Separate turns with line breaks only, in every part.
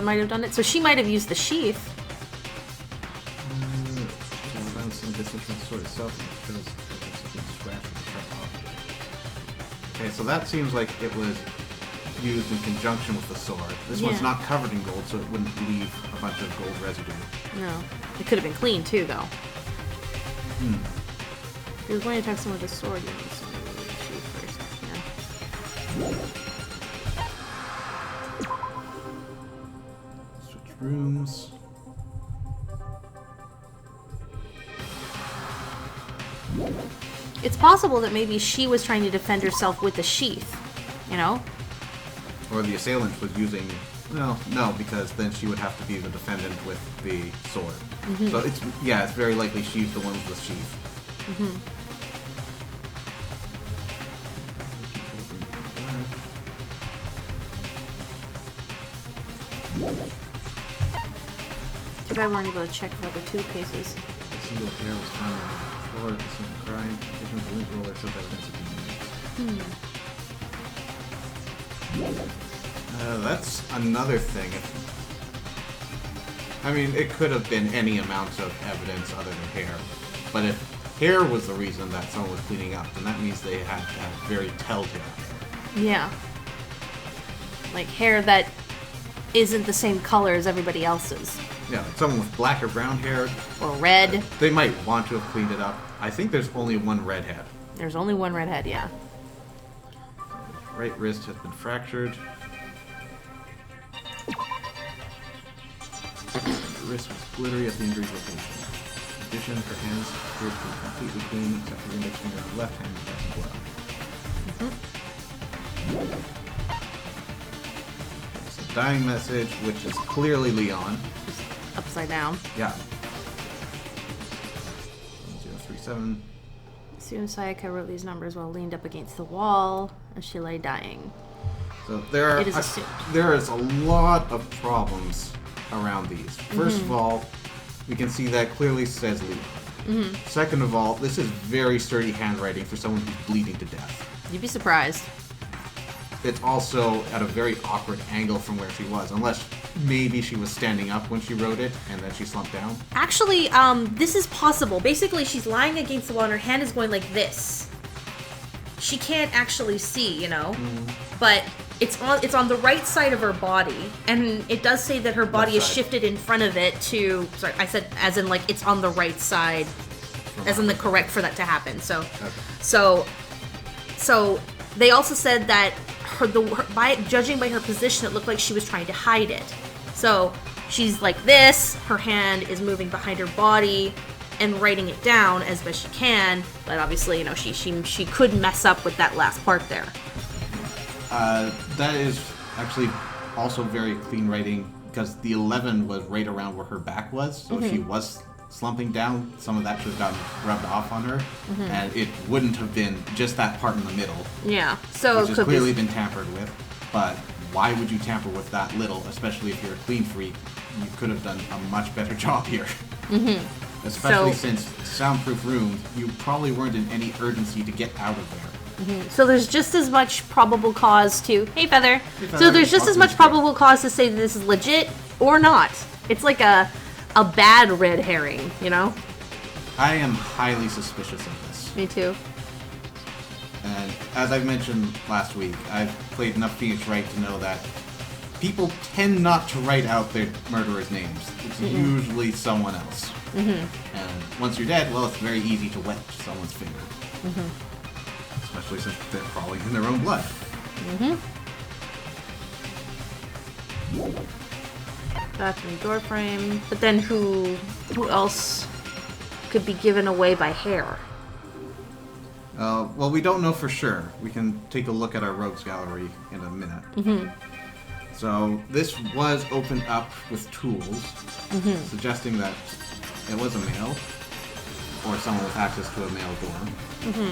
might have done it. So she might have used the sheath.
Okay, so that seems like it was used in conjunction with the sword. This one's not covered in gold, so it wouldn't leave a bunch of gold residue.
No. It could have been clean, too, though. If he was going to attack someone with a sword, you need to use the sheath first. Yeah.
Switch rooms.
It's possible that maybe she was trying to defend herself with the sheath, you know?
Or the assailant was using... Well, no, because then she would have to be the defendant with the sword. So it's very likely she's the one with the sheath.
Too bad we weren't able to check for the two cases.
A single hair was found on the floor at the scene of the crime. Different police roller showed evidence of the that's another thing. I mean, it could have been any amount of evidence other than hair. But if hair was the reason that someone was cleaning up, then that means they had to have very telltale hair.
Yeah. Like hair that isn't the same color as everybody else's.
Yeah, like someone with black or brown hair.
Or red.
They might want to have cleaned it up. I think there's only one redhead.
There's only one redhead, yeah.
Right wrist has been fractured. The wrist was glittery at the injury location. In addition, her hands appear to be completely clean except for the index finger on the left hand and blood. It's a dying message, which is clearly Leon.
Just upside down.
Yeah. 1037.
Soon Sayaka wrote these numbers while leaned up against the wall as she lay dying.
So there
It is assumed.
there is a lot of problems around these. First of all, we can see that clearly says Leon. Second of all, this is very sturdy handwriting for someone who's bleeding to death.
You'd be surprised.
It's also at a very awkward angle from where she was, unless maybe she was standing up when she wrote it and then she slumped down.
Actually, this is possible. Basically, she's lying against the wall and her hand is going like this. She can't actually see, you know? But it's on the right side of her body, and it does say that her body is shifted in front of it to... Sorry, I said as in, like, it's on the right side, as in the correct for that to happen. So they also said that judging by her position, it looked like she was trying to hide it. So she's like this, her hand is moving behind her body and writing it down as best she can, but obviously, you know, she could mess up with that last part there.
That is actually also very clean writing, because the 11 was right around where her back was, so if she was slumping down, some of that should have gotten rubbed off on her, and it wouldn't have been just that part in the middle.
Yeah, so
which has clearly been tampered with, but why would you tamper with that little, especially if you're a clean freak? You could have done a much better job here. Especially since soundproof rooms, you probably weren't in any urgency to get out of there.
So there's just as much probable cause to... Hey, Feather. So there's just as much probable cause to say that this is legit or not. It's like a bad red herring, you know?
I am highly suspicious of this.
Me too.
And as I've mentioned last week, I've played enough Phoenix Wright to know that people tend not to write out their murderers' names. It's usually someone else. And once you're dead, well, it's very easy to wet someone's finger. Especially since they're crawling in their own blood.
Bathroom door frame. But then who else could be given away by hair?
Well, we don't know for sure. We can take a look at our rogues gallery in a minute. So this was opened up with tools, suggesting that it was a male, or someone with access to a male door.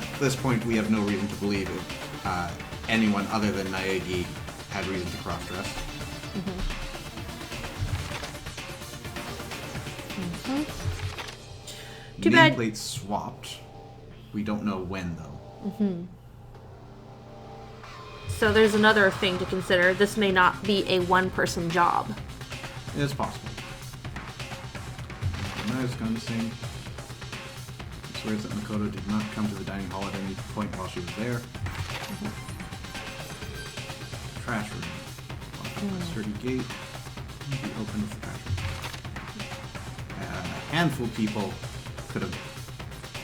At this point, we have no reason to believe anyone other than Naegi had reason to cross-dress.
Too bad.
Nameplate swapped. We don't know when, though.
So there's another thing to consider. This may not be a one-person job.
It's possible. Nice gun scene. Swears that Makoto did not come to the dining hall at any point while she was there. Trash room. Locked up a sturdy gate. He opened the trash room. A handful of people could have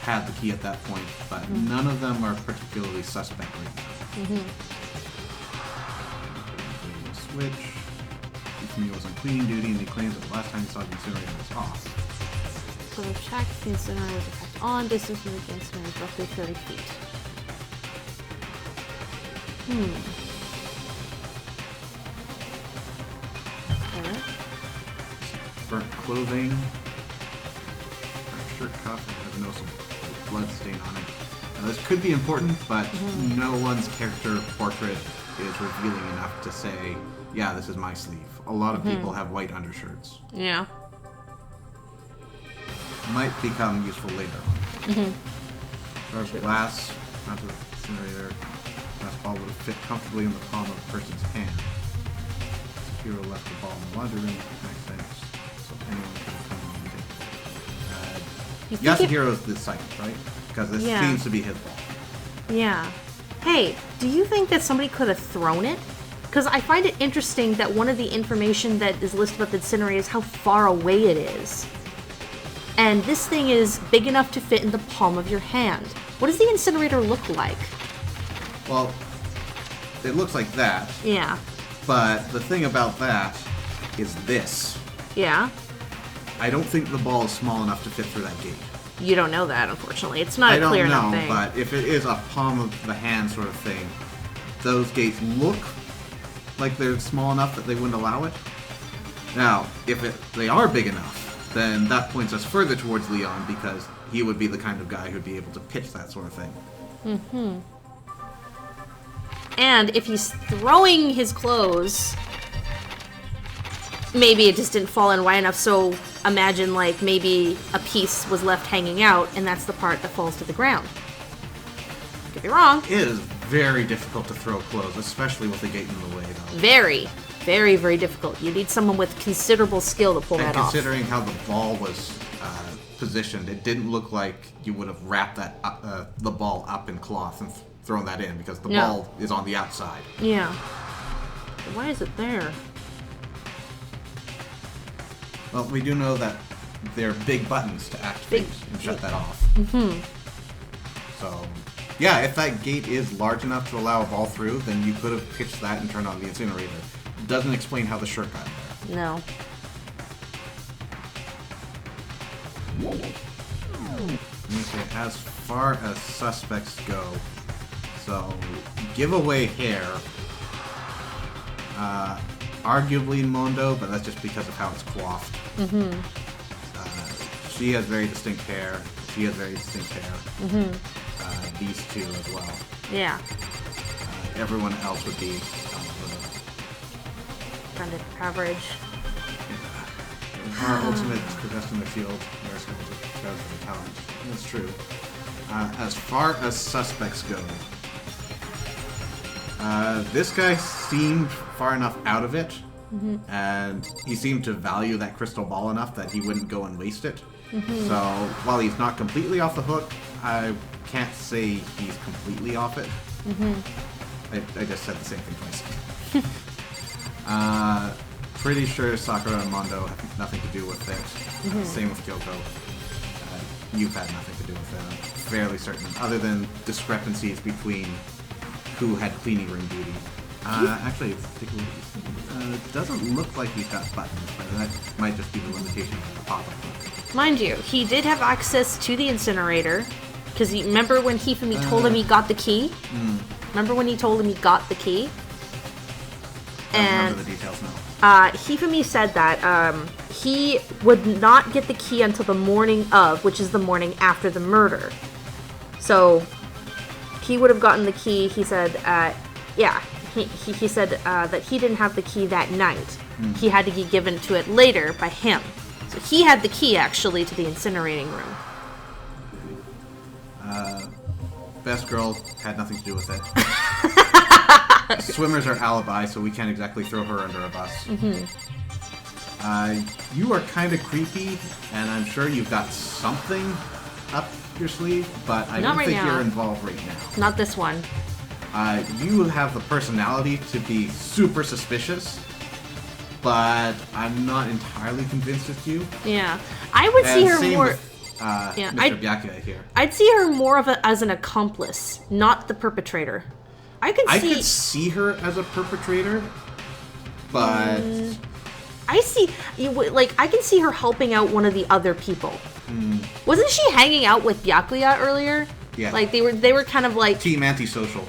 had the key at that point, but none of them are particularly suspect right now. Switch. He was on cleaning duty, and he claims that the last time he saw the incinerator was off.
So the check, the incinerator was kept on. Distance from the incinerator is roughly 30 feet. Okay.
Burnt clothing. Burnt shirt cuff. I have no blood stain on it. Now, this could be important, but no one's character portrait is revealing enough to say, yeah, this is my sleeve. A lot of people have white undershirts.
Yeah.
Might become useful later on. There's glass onto the incinerator. Glass ball would have fit comfortably in the palm of a person's hand. Hero left the ball in the laundry room. Makes sense. So anyone could have come and taken it. Yasuhiro's the psychic, right? Because this seems to be his ball.
Yeah. Hey, do you think that somebody could have thrown it? Because I find it interesting that one of the information that is listed about the incinerator is how far away it is. And this thing is big enough to fit in the palm of your hand. What does the incinerator look like?
Well, it looks like that.
Yeah.
But the thing about that is this.
Yeah.
I don't think the ball is small enough to fit through that gate.
You don't know that, unfortunately. It's not a clear enough thing.
I don't know, but if it is a palm of the hand sort of thing, those gates look like they're small enough that they wouldn't allow it. Now, if they are big enough, then that points us further towards Leon, because he would be the kind of guy who'd be able to pitch that sort of thing.
And if he's throwing his clothes, maybe it just didn't fall in wide enough, so imagine like maybe a piece was left hanging out, and that's the part that falls to the ground. Could be wrong.
It is very difficult to throw clothes, especially with the gate in the way, though.
Very, very, very difficult. You need someone with considerable skill to pull that off.
Considering how the ball was positioned, it didn't look like you would have wrapped that the ball up in cloth and thrown that in, because the ball is on the outside.
Yeah. Why is it there?
Well, we do know that they're big buttons to activate and shut that off. So, yeah, if that gate is large enough to allow a ball through, then you could have pitched that and turned on the incinerator. It doesn't explain how the shirt got in there.
No.
Okay, as far as suspects go, so giveaway hair, arguably Mondo, but that's just because of how it's coiffed. She has very distinct hair. She has very distinct hair. These two as well.
Yeah.
Everyone else would be
Kind of average.
Our ultimate contestant in the field, American with talent. That's true. As far as suspects go, this guy seemed far enough out of it, and he seemed to value that crystal ball enough that he wouldn't go and waste it. So while he's not completely off the hook, I can't say he's completely off it. I just said the same thing twice. Pretty sure Sakura and Mondo have nothing to do with it. Same with Kyoko. You've had nothing to do with it. I'm fairly certain, other than discrepancies between who had cleaning room duty. Actually, take a look at this. It doesn't look like he's got buttons, but that might just be the limitation of the pop-up.
Mind you, he did have access to the incinerator, because remember when Hifumi told him he got the key? Remember when he told him he got the key?
I don't remember the details now.
Hifumi said that he would not get the key until the morning of, which is the morning after the murder. So he would have gotten the key. He said, he said that he didn't have the key that night. He had to be given to it later by him. So he had the key actually to the incinerating room.
Best girl had nothing to do with it. Swimmers are alibi, so we can't exactly throw her under a bus. You are kind of creepy, and I'm sure you've got something up your sleeve, but I don't think you're involved right now.
Not this one.
You have the personality to be super suspicious, but I'm not entirely convinced it's you.
Yeah. I would see her more...
With, Mr. Byakuya here.
I'd see her more as an accomplice, not the perpetrator. I could see her
as a perpetrator, but...
I can see her helping out one of the other people. Wasn't she hanging out with Byakuya earlier?
Yeah.
Like, they were kind of like...
Team antisocial.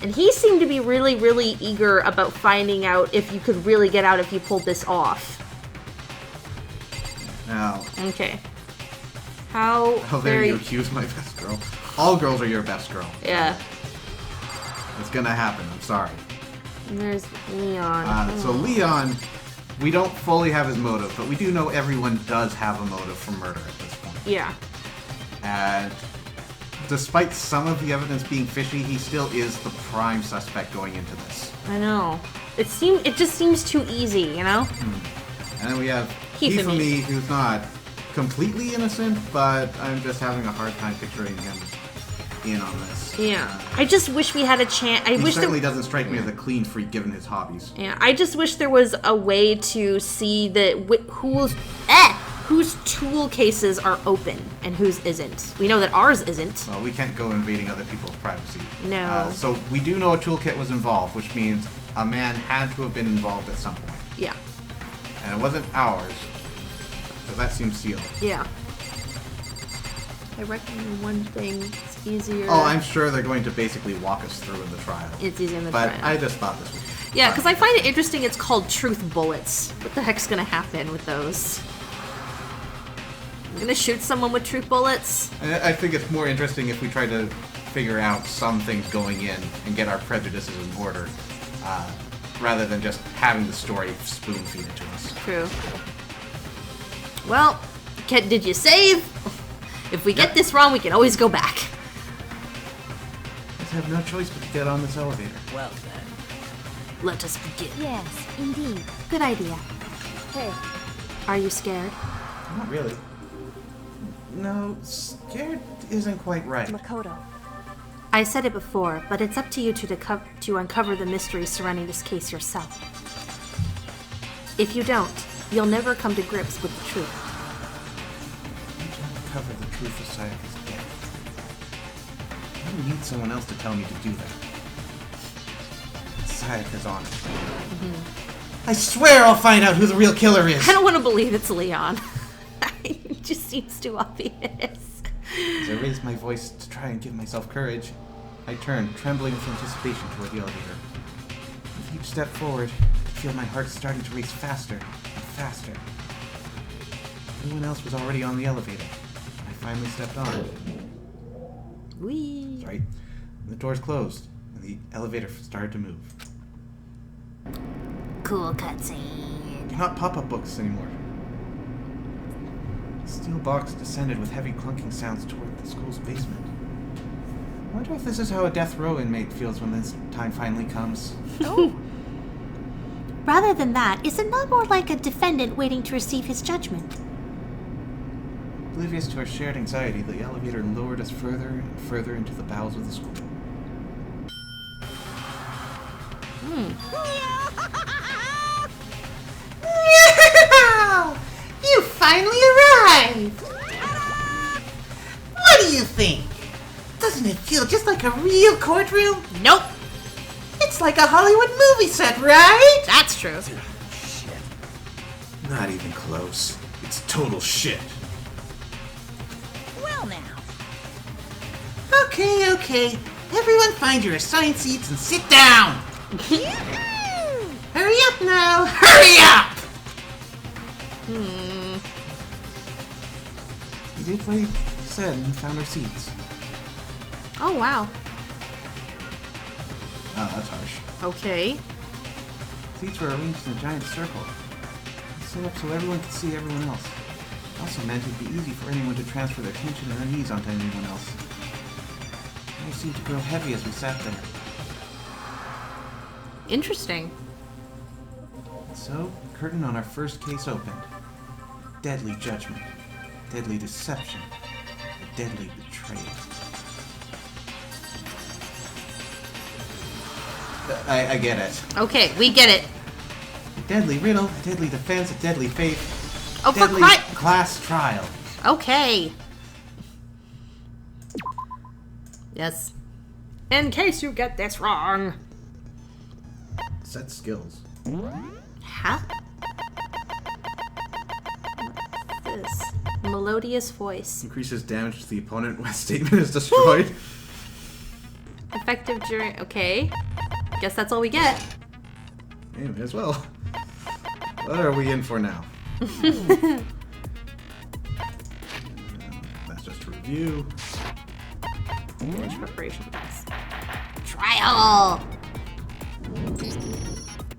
And he seemed to be really, really eager about finding out if you could really get out if you pulled this off.
Now...
Okay. How
dare you accuse my best girl? All girls are your best girl.
Yeah.
It's gonna happen, I'm sorry.
And there's Leon.
So Leon, we don't fully have his motive, but we do know everyone does have a motive for murder at this point.
Yeah.
And despite some of the evidence being fishy, he still is the prime suspect going into this.
I know. It just seems too easy, you know?
And then we have Hifumi, who's not completely innocent, but I'm just having a hard time picturing him in on this.
Yeah. I just wish we had a chance.
He certainly doesn't strike me as a clean freak given his hobbies.
Yeah. I just wish there was a way to see whose tool cases are open and whose isn't. We know that ours isn't.
Well, we can't go invading other people's privacy.
No.
So we do know a toolkit was involved, which means a man had to have been involved at some point.
Yeah.
And it wasn't ours, because that seems sealed.
Yeah. I reckon one thing is easier.
Oh, I'm sure they're going to basically walk us through in the trial.
It's easy in the trial.
But I just thought this was...
Yeah, because I find it interesting it's called truth bullets. What the heck's going to happen with those? I'm going to shoot someone with truth bullets?
I think it's more interesting if we try to figure out some things going in and get our prejudices in order, rather than just having the story spoon-feed it to us.
True. Well, did you save? If we get this wrong, we can always go back.
Let's have no choice but to get on this elevator.
Well then.
Let us begin.
Yes, indeed.
Good idea.
Hey.
Are you scared?
Not really. No, scared isn't quite right.
Makoto.
I said it before, but it's up to you to uncover the mystery surrounding this case yourself. If you don't, you'll never come to grips with the truth.
Uncover the truth of Sayaka's death. I don't need someone else to tell me to do that. Sayaka's on it. I swear I'll find out who the real killer is!
I don't want to believe it's Leon. It just seems too obvious.
As I raised my voice to try and give myself courage, I turned, trembling with anticipation toward the elevator. With each step forward, I feel my heart starting to race faster and faster. Everyone else was already on the elevator. I finally stepped on.
Whee!
Right. The doors closed, and the elevator started to move.
Cool cutscene.
They're not pop-up books anymore. The steel box descended with heavy clunking sounds toward the school's basement. I wonder if this is how a death row inmate feels when this time finally comes.
Oh. Rather than that, is it not more like a defendant waiting to receive his judgment?
Oblivious to our shared anxiety, the elevator lowered us further and further into the bowels of the school.
You finally arrived! What do you think? Doesn't it feel just like a real courtroom?
Nope.
It's like a Hollywood movie set, right?
That's true.
Shit. Not even close. It's total shit.
Well now.
Okay. Everyone find your assigned seats and sit down! Hurry up now! Hurry up!
We did what he said and found our seats.
Oh, wow.
Oh, that's harsh.
Okay.
Seats were arranged in a giant circle. Set up so everyone could see everyone else. It also meant it'd be easy for anyone to transfer their tension and unease onto anyone else. They seemed to grow heavy as we sat there.
Interesting.
So, curtain on our first case opened. Deadly judgment. Deadly deception. A deadly betrayal. I get it.
Okay, we get it.
A deadly riddle, a deadly defense, a deadly faith.
Oh, for
Deadly class trial.
Okay. Yes. In case you get this wrong.
Set skills.
Huh? What's this? Melodious voice.
Increases damage to the opponent when a statement is destroyed.
Effective during... Okay. Guess that's all we get.
Hey, may as well. What are we in for now? That's just a review.
Damage preparation class. Trial!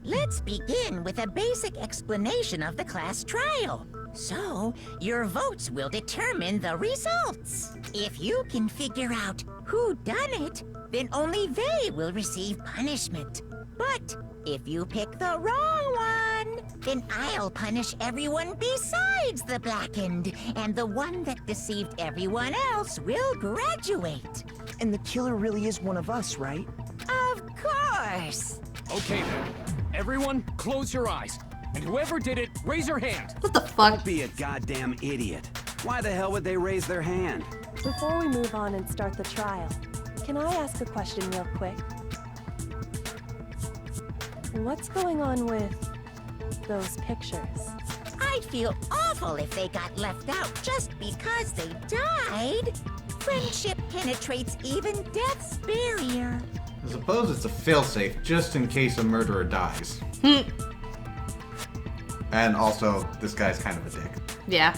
Let's begin with a basic explanation of the class trial. So, your votes will determine the results. If you can figure out who done it, then only they will receive punishment. But if you pick the wrong one, then I'll punish everyone besides the blackened, and the one that deceived everyone else will graduate.
And the killer really is one of us, right?
Of course.
Okay then. Everyone, close your eyes. And whoever did it, raise your hand.
What the fuck?
Don't be a goddamn idiot. Why the hell would they raise their hand?
Before we move on and start the trial, can I ask a question real quick? What's going on with those pictures?
I'd feel awful if they got left out just because they died. Friendship penetrates even death's barrier.
I suppose it's a failsafe just in case a murderer dies. And also, this guy's kind of a dick.
Yeah.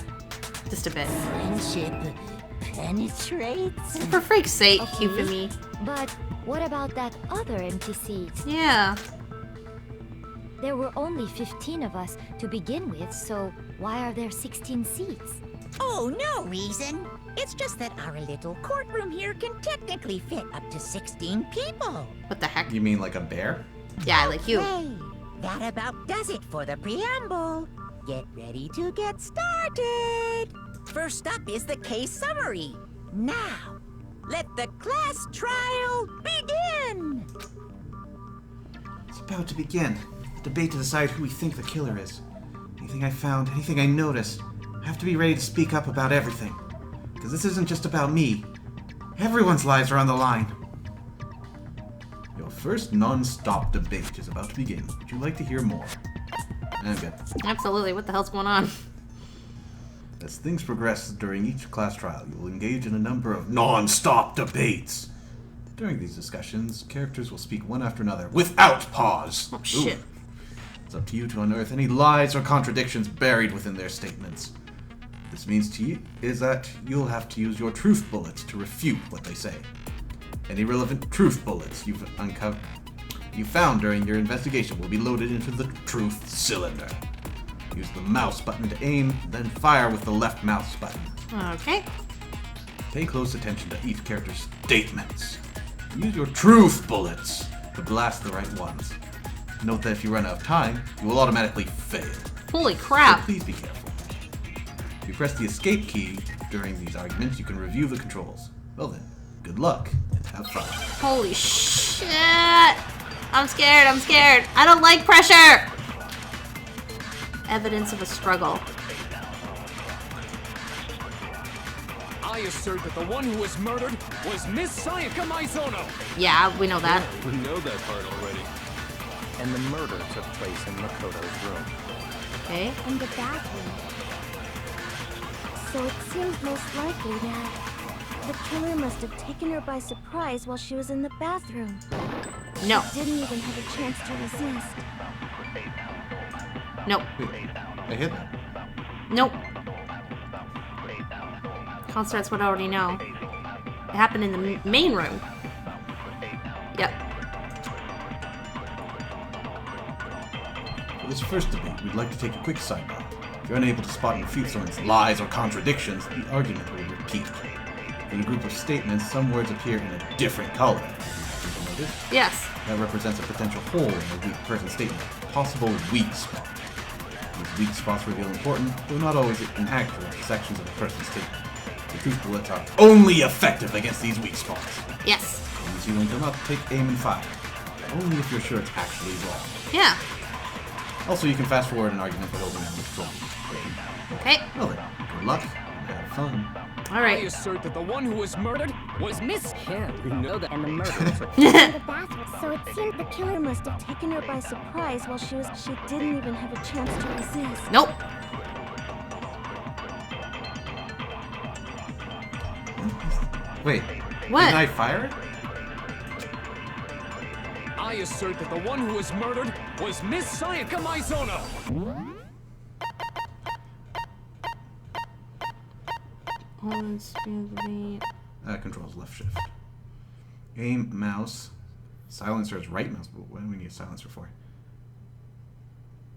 Just a bit.
Friendship penetrates?
For freak's sake, Euphemy.
But what about that other empty seat?
Yeah.
There were only 15 of us to begin with, so why are there 16 seats?
Oh, no reason. It's just that our little courtroom here can technically fit up to 16 people.
What the heck?
You mean like a bear?
Yeah, like you.
Hey, that about does it for the preamble. Get ready to get started. First up is the case summary. Now, let the class trial begin.
It's about to begin. Debate to decide who we think the killer is. Anything I found, anything I noticed, I have to be ready to speak up about everything. Because this isn't just about me. Everyone's lives are on the line. Your first non-stop debate is about to begin. Would you like to hear more? I'm good.
Absolutely. What the hell's going on?
As things progress during each class trial, you will engage in a number of non-stop debates. During these discussions, characters will speak one after another without pause.
Oh, shit.
It's up to you to unearth any lies or contradictions buried within their statements. This means to you is that you'll have to use your truth bullets to refute what they say. Any relevant truth bullets you found during your investigation will be loaded into the truth cylinder. Use the mouse button to aim, then fire with the left mouse button.
Okay.
Pay close attention to each character's statements. Use your truth bullets to blast the right ones. Note that if you run out of time, you will automatically fail.
Holy
So
crap.
please be careful. If you press the escape key during these arguments, you can review the controls. Well then, good luck and have fun.
Holy shit. I'm scared. I'm scared. I don't like pressure. Evidence of a struggle.
I assert that the one who was murdered was Miss Sayaka Maizono.
Yeah, we know that.
We know that part already.
And the murder took place in Makoto's room.
Okay.
In the bathroom. So it seems most likely that the killer must have taken her by surprise while she was in the bathroom.
No.
Didn't even have a chance to resist.
Nope.
Wait, I hit that.
Nope. Constance would already know. It happened in the main room. Yep.
For this first debate, we'd like to take a quick sidebar. If you're unable to spot and refute someone's lies or contradictions, the argument will repeat. In a group of statements, some words appear in a different color. Notice?
Yes.
That represents a potential hole in a weak person statement. Possible weak spot. These weak spots reveal important, though not always inaccurate, sections of a person's statement. The truth bullets are only effective against these weak spots.
Yes.
Once you link them up, take aim and fire. But only if you're sure it's actually wrong.
Yeah.
Also, you can fast forward an argument by holding down the wrong.
Okay.
Well then, good luck. Have fun.
All
I
right.
assert that the one who was murdered was Miss...
Yeah, we know that. And the murder took
The bathroom, so it seemed the killer must have taken her by surprise while she didn't even have a chance to resist.
Nope.
Wait.
What?
Didn't I fire it?
I assert that the one who was murdered was Miss Sayaka Maizono!
Controls left shift. Aim, mouse. Silencer is right mouse. What do we need a silencer for?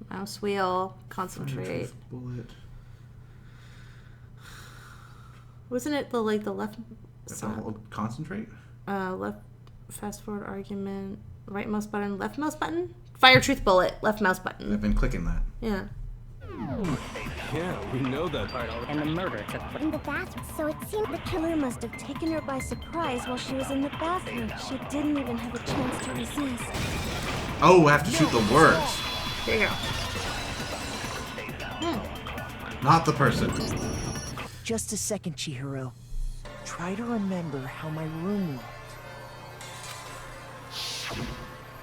Mouse wheel. Concentrate.
Bullet.
Wasn't it the left?
Concentrate?
Left. Fast forward argument. Right mouse button. Left mouse button. Fire truth bullet. Left mouse button.
I've been clicking that.
Yeah.
Yeah, we know that part already.
And the murder took
In the bathroom, so it seemed the killer must have taken her by surprise while she was in the bathroom. She didn't even have a chance to resist.
Oh, I have to shoot the words.
There you go.
Not the person.
Just a second, Chihiro. Try to remember how my room looked.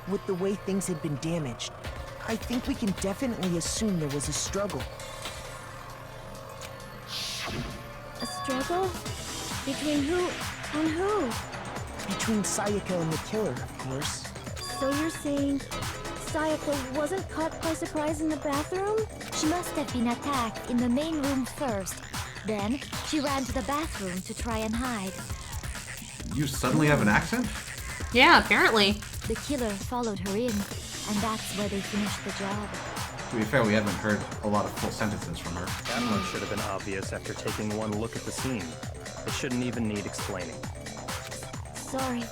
With the way things had been damaged, I think we can definitely assume there was a struggle.
A struggle? Between who and who?
Between Sayaka and the killer, of course.
So you're saying Sayaka wasn't caught by surprise in the bathroom?
She must have been attacked in the main room first. Then she ran to the bathroom to try and hide.
You suddenly have an accent?
Yeah, apparently.
The killer followed her in, and that's where they finished the job.
To be fair, we haven't heard a lot of full sentences from her.
That much should have been obvious after taking one look at the scene. It shouldn't even need explaining.
Sorry.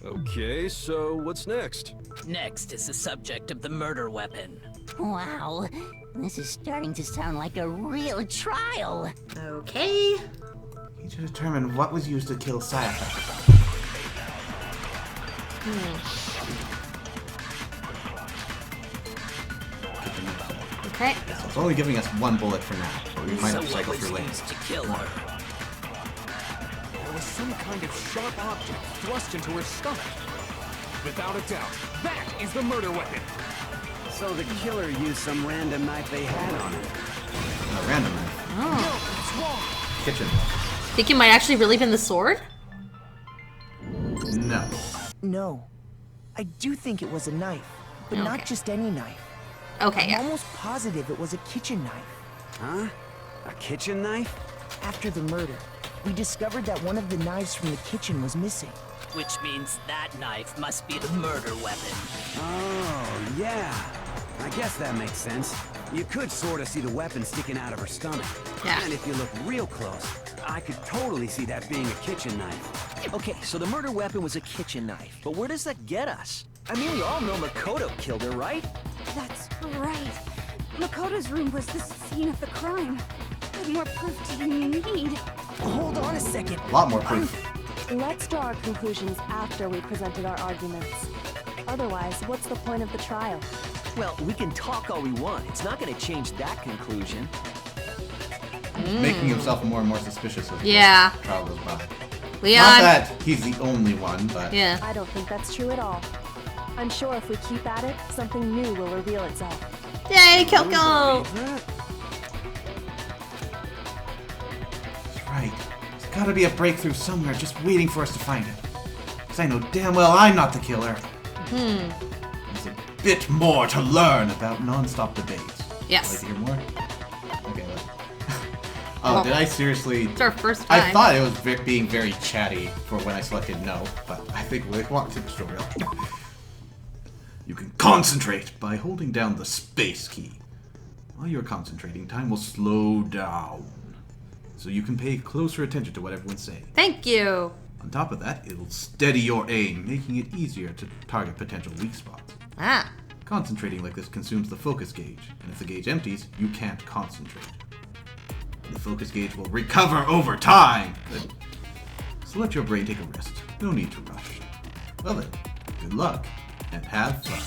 Okay, so what's next?
Next is the subject of the murder weapon.
Wow, this is starting to sound like a real trial.
Okay.
Need to determine what was used to kill Sayaka.
Okay.
So it's only giving us one bullet for now, but we might have to cycle through later.
To kill her.
There was some kind of sharp object thrust into her stomach. Without a doubt, that is the murder weapon.
So the killer used some random knife they had on him.
Random knife.
Oh.
It's wrong.
Kitchen.
Think it might actually really been the sword?
No.
No. I do think it was a knife, but not just any knife.
Okay,
I'm
yeah.
almost positive it was a kitchen knife.
Huh? A kitchen knife?
After the murder, we discovered that one of the knives from the kitchen was missing.
Which means that knife must be the murder weapon.
Oh, yeah. I guess that makes sense. You could sort of see the weapon sticking out of her stomach.
Yeah.
And if you look real close, I could totally see that being a kitchen knife.
Okay, so the murder weapon was a kitchen knife. But where does that get us? I mean, we all know Makoto killed her, right?
That's right. Makoto's room was the scene of the crime. What more proof do you need?
Hold on a second.
A lot more proof.
Let's draw our conclusions after we presented our arguments. Otherwise, what's the point of the trial?
Well, we can talk all we want. It's not going to change that conclusion.
Making himself more and more suspicious as the trial goes by.
Leon.
Not that he's the only one, but...
Yeah.
I don't think that's true at all. I'm sure if we keep at it, something new will reveal itself.
Yay, Kyoko!
That's right. There's gotta be a breakthrough somewhere just waiting for us to find it. Because I know damn well I'm not the killer. There's a bit more to learn about non-stop debates.
Yes.
Would you like to hear more? Okay, oh, did I seriously...
It's our first time.
I thought it was being very chatty for when I selected no, but I think we'll walk to the tutorial. You can concentrate by holding down the space key. While you're concentrating, time will slow down. so you can pay closer attention to what everyone's saying.
Thank you.
On top of that, it'll steady your aim, making it easier to target potential weak spots.
Ah.
Concentrating like this consumes the focus gauge, and if the gauge empties, you can't concentrate. The focus gauge will recover over time! So let your brain take a rest. No need to rush. Well then, good luck, and have fun.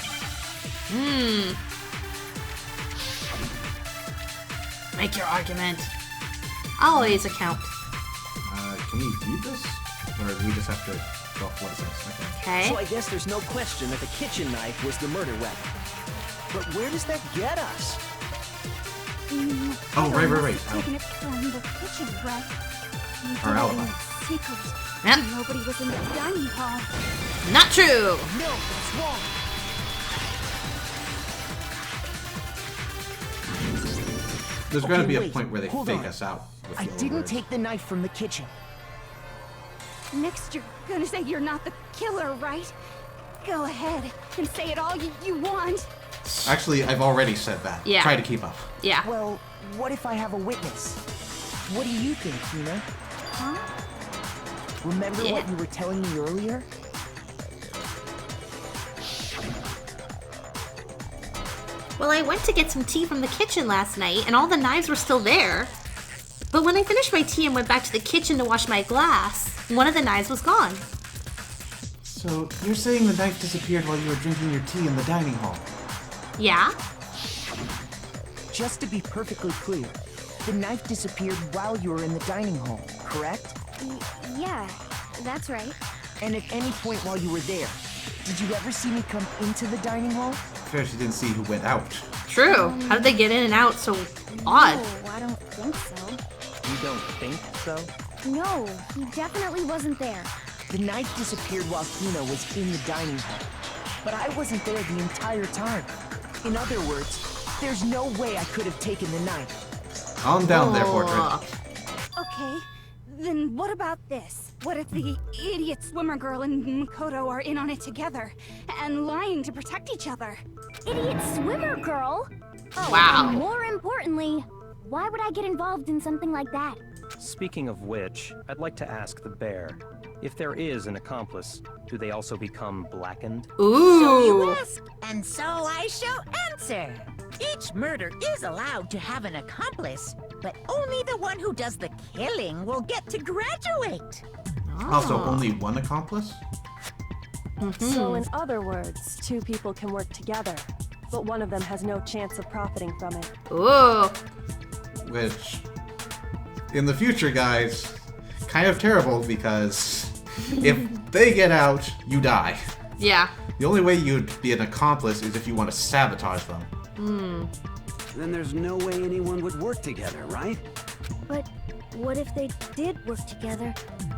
Make your argument. Always a count.
Can we read this? Or do we just have to go off what it says?
Okay.
So I guess there's no question that the kitchen knife was the murder weapon. But where does that get us?
Oh, right.
Taking it from the kitchen, right?
Our alibi.
Secret.
Yep.
Nobody was in the dining hall.
Not true.
No, that's wrong.
There's going to be a
wait,
point where they
hold
fake
on.
us out. With
I
the
didn't
words.
take the knife from the kitchen.
Next, you're gonna say you're not the killer, right? Go ahead and say it all you want.
Actually, I've already said that.
Yeah.
Try to keep up.
Yeah.
Well, what if I have a witness? What do you think, Tina?
Huh?
Remember
Yeah.
what you were telling me earlier?
Well, I went to get some tea from the kitchen last night, and all the knives were still there. But when I finished my tea and went back to the kitchen to wash my glass, one of the knives was gone.
So, you're saying the knife disappeared while you were drinking your tea in the dining hall?
Yeah?
Just to be perfectly clear, the knife disappeared while you were in the dining hall, correct?
Yeah, that's right.
And at any point while you were there, did you ever see me come into the dining hall?
Fair she didn't see who went out.
True. How did they get in and out so odd?
No, I don't think so.
You don't think so?
No, he definitely wasn't there.
The knife disappeared while Kino was in the dining hall. But I wasn't there the entire time. In other words, there's no way I could have taken the knife.
Calm down there, Portrait.
Okay, then what about this? What if the idiot swimmer girl and Makoto are in on it together and lying to protect each other?
Idiot swimmer girl? Oh,
Wow.
and more importantly, why would I get involved in something like that?
Speaking of which, I'd like to ask the bear, if there is an accomplice, do they also become blackened?
So you
Ooh.
ask, and so I shall answer. Each murder is allowed to have an accomplice, but only the one who does the killing will get to graduate.
Also, only one accomplice?
So in other words, two people can work together, but one of them has no chance of profiting from it.
Ooh.
Which, in the future, guys, kind of terrible because if they get out, you die.
Yeah.
The only way you'd be an accomplice is if you want to sabotage them.
Then there's no way anyone would work together, right?
But what if they did work together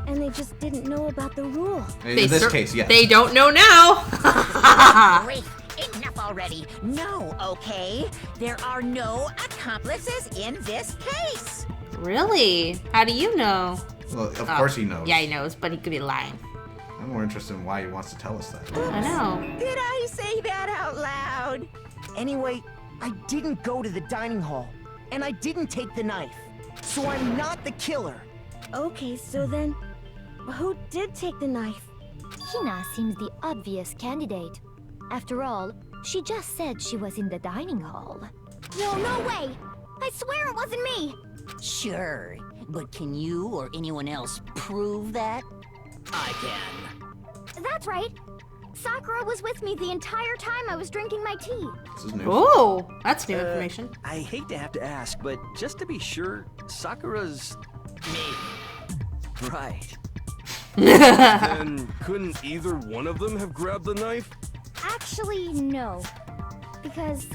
and they just didn't know about the rule?
In this case, yes.
They don't know now.
Great, enough already. No, okay? There are no accomplices in this case.
Really? How do you know?
Well, of course he knows.
Yeah, he knows, but he could be lying.
I'm more interested in why he wants to tell us that.
I know.
Did I say that out loud?
Anyway, I didn't go to the dining hall, and I didn't take the knife. So I'm not the killer.
Okay, so then, who did take the knife?
Hina seems the obvious candidate. After all, she just said she was in the dining hall.
No way! I swear it wasn't me!
Sure, but can you or anyone else prove that? I can.
That's right. Sakura was with me the entire time I was drinking my tea.
This is new.
Oh, that's new information.
I hate to have to ask, but just to be sure, Sakura's...
Me.
Right.
Then couldn't either one of them have grabbed the knife?
Actually, no. Because,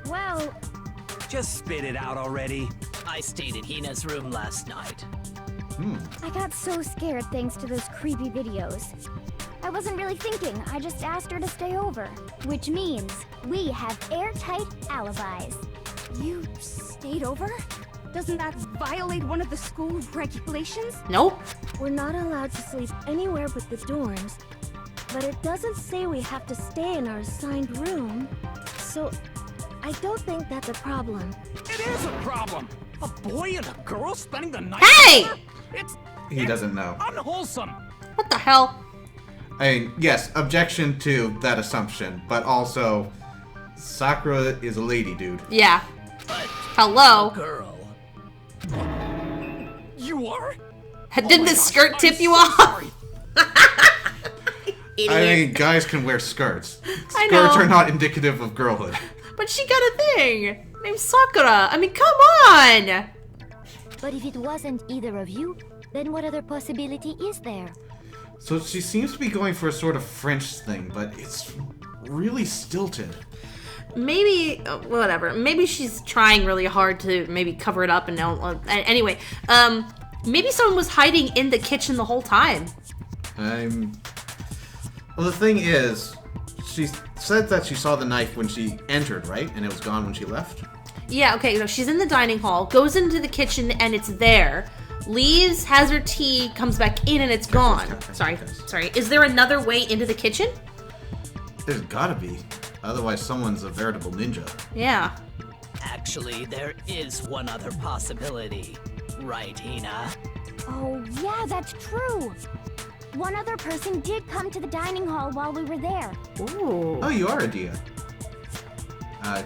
well...
Just spit it out already.
I stayed in Hina's room last night.
I got so scared thanks to those creepy videos. I wasn't really thinking, I just asked her to stay over. Which means we have airtight alibis.
You stayed over? Doesn't that violate one of the school regulations?
Nope.
We're not allowed to sleep anywhere but the dorms, but it doesn't say we have to stay in our assigned room, so I don't think that's a problem.
It is a problem! A boy and a girl spending the night
Hey!
together? It's
He doesn't know.
unwholesome.
What the hell?
I mean, yes, objection to that assumption, but also, Sakura is a lady, dude.
Yeah. Hello.
Girl.
You are?
Didn't the skirt tip you off? Idiot.
I mean, guys can wear skirts.
I
Skirts
know.
are not indicative of girlhood.
But she got a thing named Sakura. I mean, come on.
But if it wasn't either of you, then what other possibility is there?
So she seems to be going for a sort of French thing, but it's really stilted.
Maybe, whatever. Maybe she's trying really hard to maybe cover it up and now. Anyway, maybe someone was hiding in the kitchen the whole time.
Well, the thing is, she said that she saw the knife when she entered, right? And it was gone when she left?
Yeah, okay, so she's in the dining hall, goes into the kitchen, and it's there. Leaves, has her tea, comes back in, and it's gone. Sorry. Is there another way into the kitchen?
There's gotta be. Otherwise, someone's a veritable ninja.
Yeah.
Actually, there is one other possibility. Right, Hina?
Oh, yeah, that's true. One other person did come to the dining hall while we were there.
Ooh.
Oh, you are a Dia.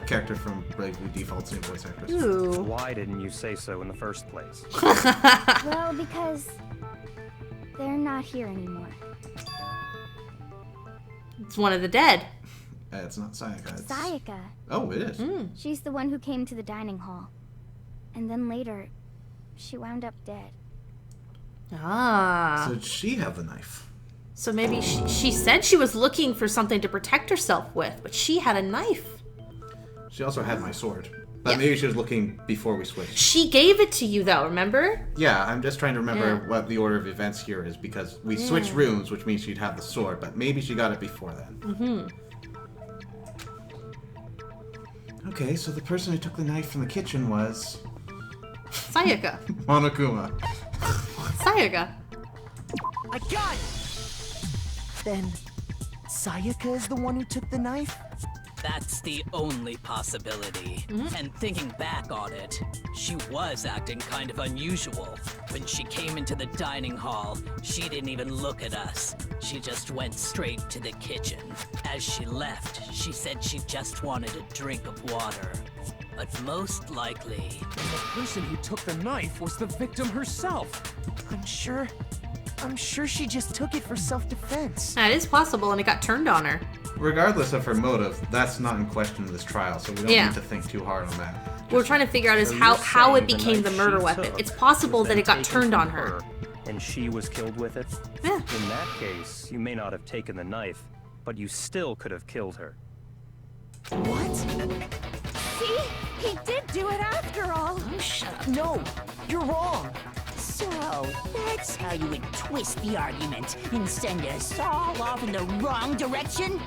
Character from Bravely Default's new voice actress.
Ooh.
Why didn't you say so in the first place?
Well, because they're not here anymore.
It's one of the dead.
It's not Sayaka. It's...
Sayaka.
Oh, it is.
She's the one who came to the dining hall. And then later, she wound up dead.
Ah.
So did she have the knife?
So maybe she said she was looking for something to protect herself with, but she had a knife.
She also had my sword. But maybe she was looking before we switched.
She gave it to you, though, remember?
Yeah, I'm just trying to remember what the order of events here is, because we switched rooms, which means she'd have the sword, but maybe she got it before then.
Mm-hmm.
Okay, so the person who took the knife from the kitchen was...
Sayaka.
Monokuma.
Sayaka.
I got it! Then, Sayaka is the one who took the knife?
That's the only possibility. And thinking back on it, she was acting kind of unusual. When she came into the dining hall, she didn't even look at us. She just went straight to the kitchen. As she left, she said she just wanted a drink of water. But most likely...
The person who took the knife was the victim herself.
I'm sure she just took it for self-defense.
That is possible, and it got turned on her.
Regardless of her motive, that's not in question in this trial, so we don't need to think too hard on that.
What we're trying to figure out is
So
how
you're
it
saying
became the
knife
murder
she
weapon.
took
It's possible
was
that
then
it got
taken
turned
from
on her.
And she was killed with it?
Yeah.
In that case, you may not have taken the knife, but you still could have killed her.
What?
See? He did do it after all.
Oh, shut up.
No, you're wrong.
So, that's how you would twist the argument and send us all off in the wrong direction?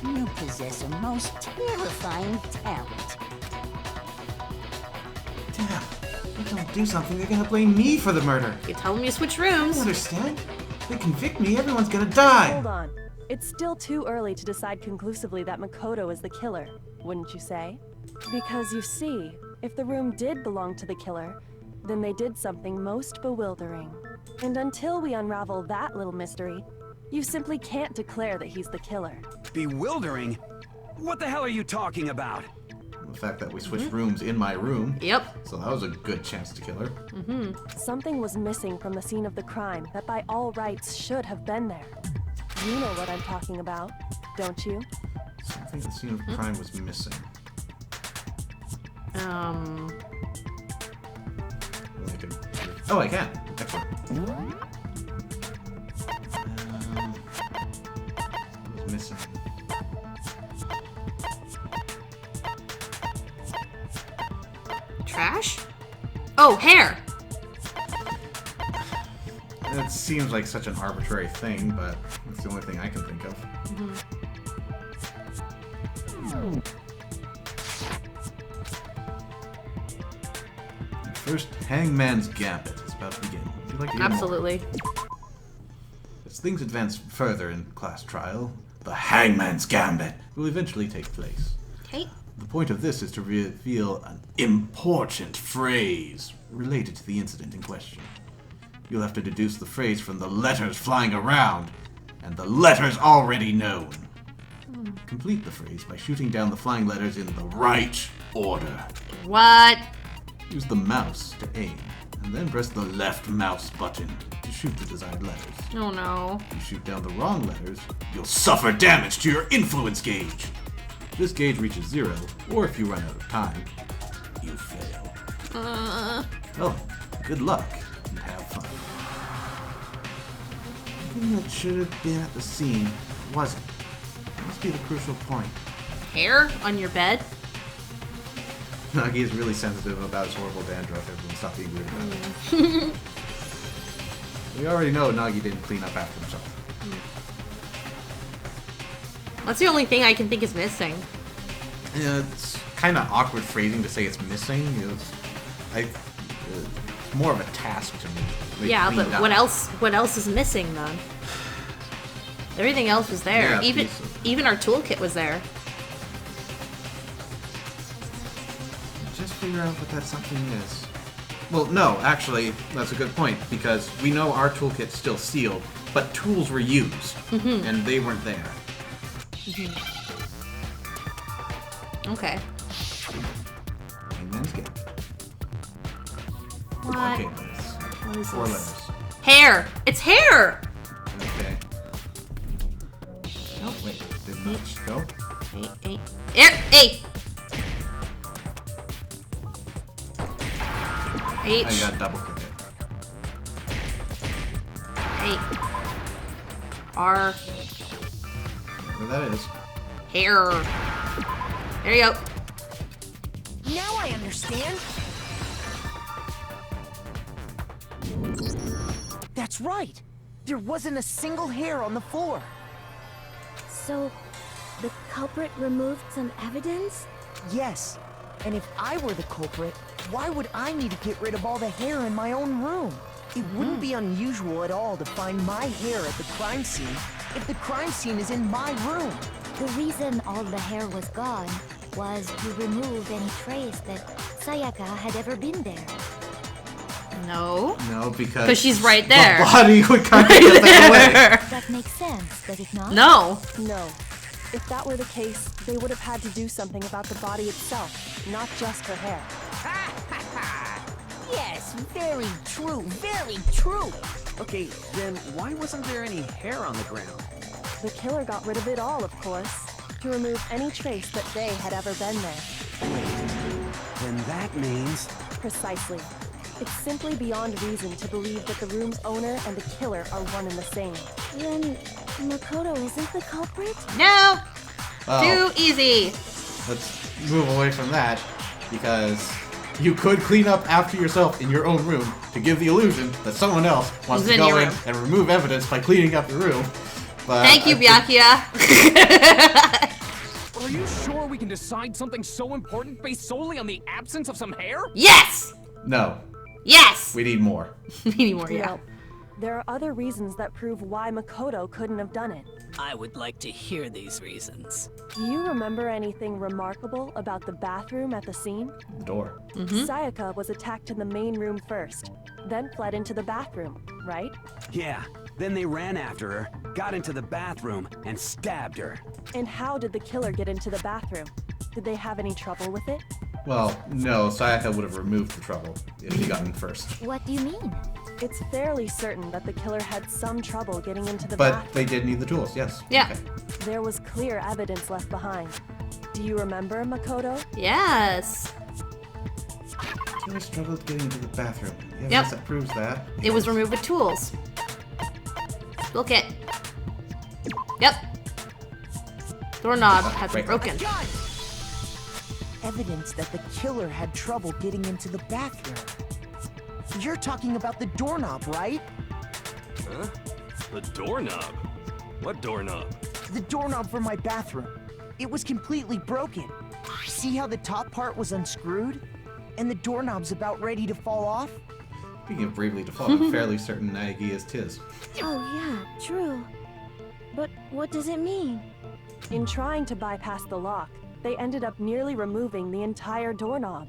You possess a most terrifying talent.
Damn. If they don't do something, they're gonna blame me for the murder.
You tell them you switch
I
rooms.
don't understand. If they convict me, everyone's gonna die.
Hold on. It's still too early to decide conclusively that Makoto is the killer, wouldn't you say? Because you see, if the room did belong to the killer, then they did something most bewildering. And until we unravel that little mystery, you simply can't declare that he's the killer.
Bewildering? What the hell are you talking about?
The fact that we switched rooms in my room.
Yep.
So that was a good chance to kill her.
Something was missing from the scene of the crime that by all rights should have been there. You know what I'm talking about, don't you?
Something the scene of crime was missing. Oh, I can. Excellent. What was missing?
Trash? Oh, hair.
It seems like such an arbitrary thing, but it's the only thing I can think of. First, Hangman's Gambit is about to begin. Would you like to hear more?
Absolutely.
As things advance further in class trial, the Hangman's Gambit will eventually take place.
Okay.
The point of this is to reveal an important phrase related to the incident in question. You'll have to deduce the phrase from the letters flying around, and the letters already known. Complete the phrase by shooting down the flying letters in the right order.
What?
Use the mouse to aim, and then press the left mouse button to shoot the desired letters.
Oh no.
If you shoot down the wrong letters, you'll suffer damage to your influence gauge. If this gauge reaches 0, or if you run out of time, you fail. Well, good luck, and have fun. The thing that should have been at the scene wasn't. That must be the crucial point.
Hair on your bed?
Nagi is really sensitive about his horrible dandruff. Everyone stop being weird about it. We already know Nagi didn't clean up after himself.
That's the only thing I can think is missing.
Yeah, it's kind of awkward phrasing to say it's missing. It's more of a task to me.
Yeah, but what else? What else is missing then? Everything else was there.
Yeah,
even our toolkit was there.
Just figure out what that something is. Well, no, actually, that's a good point, because we know our toolkit's still sealed, but tools were used, and they weren't there.
Okay.
Hangman's Gate.
What?
Okay, letters.
What is
4
this?
letters.
Hair! It's hair!
Okay. Oh, wait. Did not go?
Hey. H.
I got double click it.
H. R.
Where that is.
Hair. There you go.
Now I understand. That's right. There wasn't a single hair on the floor.
So, the culprit removed some evidence?
Yes. And if I were the culprit, why would I need to get rid of all the hair in my own room? It wouldn't be unusual at all to find my hair at the crime scene if the crime scene is in my room.
The reason all the hair was gone was to remove any trace that Sayaka had ever been there.
No.
No, because
she's right there.
The body would kind of get that away.
That makes sense, does it not?
No.
No. If that were the case, they would have had to do something about the body itself, not just her hair.
Yes, very true, very true.
Okay, then why wasn't there any hair on the ground?
The killer got rid of it all, of course, to remove any trace that they had ever been there.
Then that means...
Precisely. It's simply beyond reason to believe that the room's owner and the killer are one and the same.
Then Makoto isn't the culprit?
No!
Well,
Too easy.
Let's move away from that, because you could clean up after yourself in your own room to give the illusion that someone else wants to go in and remove evidence by cleaning up the room. But
Thank you, Byakuya.
Are you sure we can decide something so important based solely on the absence of some hair?
Yes!
No.
Yes!
We need more.
We need more, yeah.
Well, there are other reasons that prove why Makoto couldn't have done it.
I would like to hear these reasons.
Do you remember anything remarkable about the bathroom at the scene?
The door.
Sayaka was attacked in the main room first, then fled into the bathroom, right?
Yeah, then they ran after her, got into the bathroom, and stabbed her.
And how did the killer get into the bathroom? Did they have any trouble with it?
Well, no, Sayaka would have removed the trouble if he got in first.
What do you mean?
It's fairly certain that the killer had some trouble getting into the
But
bathroom.
they did need the tools, yes.
Yeah.
Okay.
There was clear evidence left behind. Do you remember, Makoto?
Yes.
Killer struggled getting into the bathroom. The
Yep.
evidence that proves that.
It was removed with tools. Toolkit. Yep. Doorknob has been broken.
Evidence that the killer had trouble getting into the bathroom. You're talking about the doorknob, right?
Huh? The doorknob? What doorknob?
The doorknob for my bathroom. It was completely broken. See how the top part was unscrewed? And the doorknob's about ready to fall off?
Speaking of bravely default, I'm fairly certain Naegi is Tiz.
Oh yeah, true. But what does it mean?
In trying to bypass the lock, they ended up nearly removing the entire doorknob.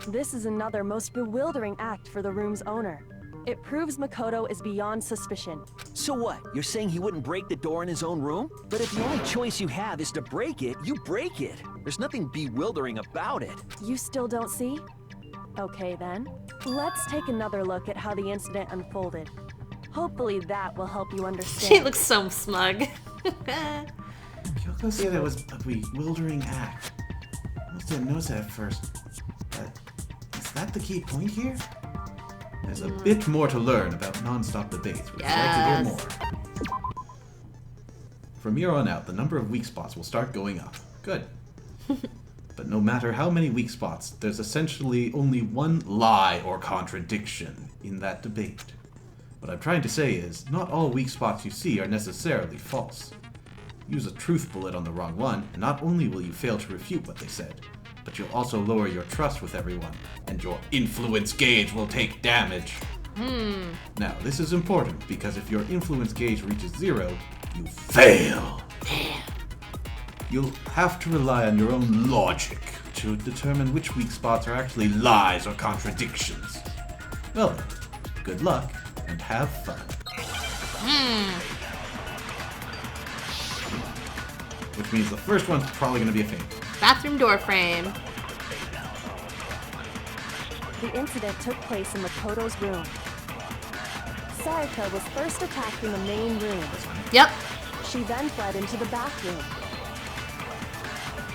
This is another most bewildering act for the room's owner. It proves Makoto is beyond suspicion.
So what? You're saying he wouldn't break the door in his own room? But if the only choice you have is to break it, you break it. There's nothing bewildering about it.
You still don't see? Okay then. Let's take another look at how the incident unfolded. Hopefully that will help you understand.
She looks so smug.
Kyoko said it was a bewildering act. I must have noticed that at first. But is that the key point here? There's a bit more to learn about non-stop debates. Would you like to hear more? From here on out, the number of weak spots will start going up. Good. But no matter how many weak spots, there's essentially only one lie or contradiction in that debate. What I'm trying to say is, not all weak spots you see are necessarily false. Use a truth bullet on the wrong one, and not only will you fail to refute what they said, but you'll also lower your trust with everyone, and your influence gauge will take damage. Now, this is important, because if your influence gauge reaches 0, you fail. You'll have to rely on your own logic to determine which weak spots are actually lies or contradictions. Well then, good luck, and have fun. Which means the first one's probably going to be a thing.
Bathroom door frame.
The incident took place in Makoto's room. Sayaka was first attacked in the main room.
Yep.
She then fled into the bathroom.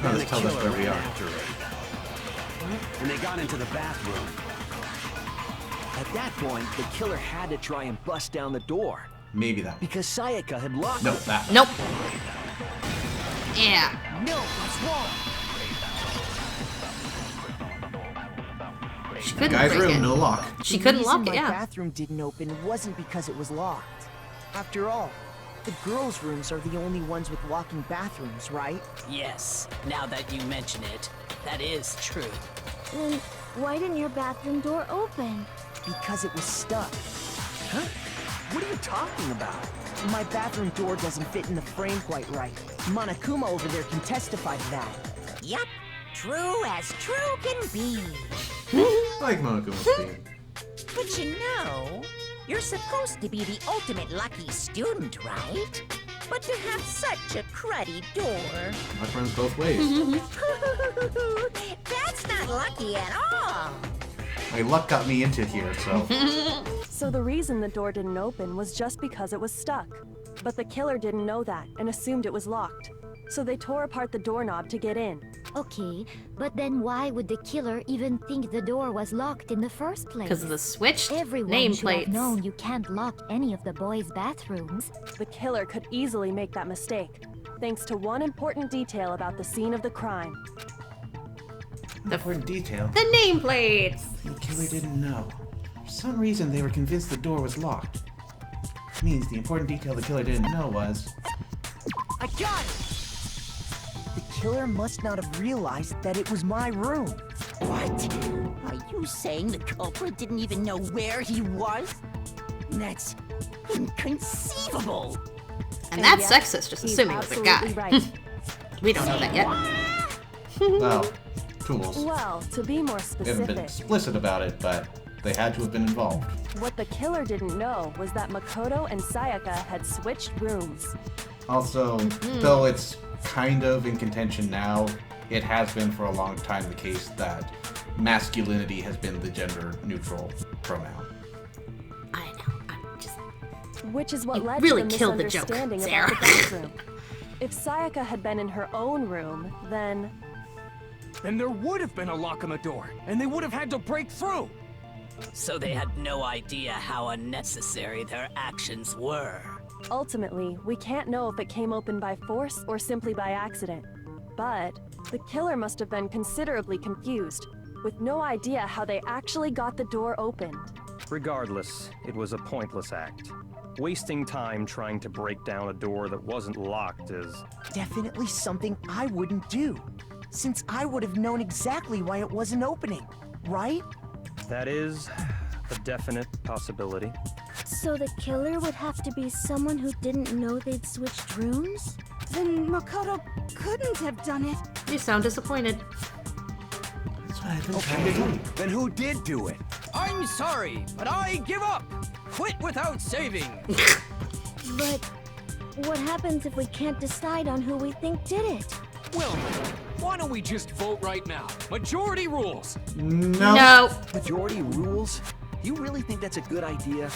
Oh, this tells us where we are.
And they got into the bathroom.
At that point, the killer had to try and bust down the door.
Maybe that.
Because Sayaka had locked
No,
it.
that.
Nope. Yeah.
No, what's wrong?
She couldn't
Guy's
break
room,
it.
no lock.
She couldn't
The reason
lock it,
my
yeah.
bathroom didn't open wasn't because it was locked. After all, the girls' rooms are the only ones with locking bathrooms, right?
Yes, now that you mention it, that is true.
Then why didn't your bathroom door open?
Because it was stuck.
Huh? What are you talking about?
My bathroom door doesn't fit in the frame quite right. Monokuma over there can testify to that.
Yup, true as true can be.
Like Monokuma's theme.
But you know, you're supposed to be the ultimate lucky student, right? But to have such a cruddy door.
Luck runs both ways.
That's not lucky at all.
My luck got me into here, so.
So the reason the door didn't open was just because it was stuck. But the killer didn't know that and assumed it was locked. So they tore apart the doorknob to get in.
Okay, but then why would the killer even think the door was locked in the first place?
Because of the switched
Everyone should have
nameplates.
known you can't lock any of the boys' bathrooms.
The killer could easily make that mistake, thanks to one important detail about the scene of the crime.
Important detail.
The nameplates.
The killer didn't know. For some reason, they were convinced the door was locked. Which means the important detail the killer didn't know was.
I got it! The killer must not have realized that it was my room.
What? Are you saying the culprit didn't even know where he was? That's inconceivable.
And that's
yet,
sexist, just
he's
assuming it was a guy.
absolutely right.
We don't know that yet.
Well, tools.
Well, to be more
They haven't been
specific,
explicit about it, but they had to have been involved.
what the killer didn't know was that Makoto and Sayaka had switched rooms.
Also, though it's kind of in contention now, it has been for a long time the case that masculinity has been the gender-neutral pronoun.
I know. I'm just.
Which is what
You
led
really
to the
killed the joke,
misunderstanding
Sarah.
about the bathroom. If Sayaka had been in her own room, then
Then there would have been a lock on the door, and they would have had to break through.
So they had no idea how unnecessary their actions were.
ultimately, we can't know if it came open by force or simply by accident. But the killer must have been considerably confused, with no idea how they actually got the door opened.
Regardless, it was a pointless act. Wasting time trying to break down a door that wasn't locked is...
Definitely something I wouldn't do, since I would have known exactly why it wasn't opening, right?
That is a definite possibility.
So the killer would have to be someone who didn't know they'd switched rooms?
then Makoto couldn't have done it.
You sound disappointed.
That's what I've been trying to do.
Then who did do it?
I'm sorry, but I give up. Quit without saving.
But what happens if we can't decide on who we think did it?
Well, why don't we just vote right now? Majority rules.
No.
Majority rules? You really think that's a good idea?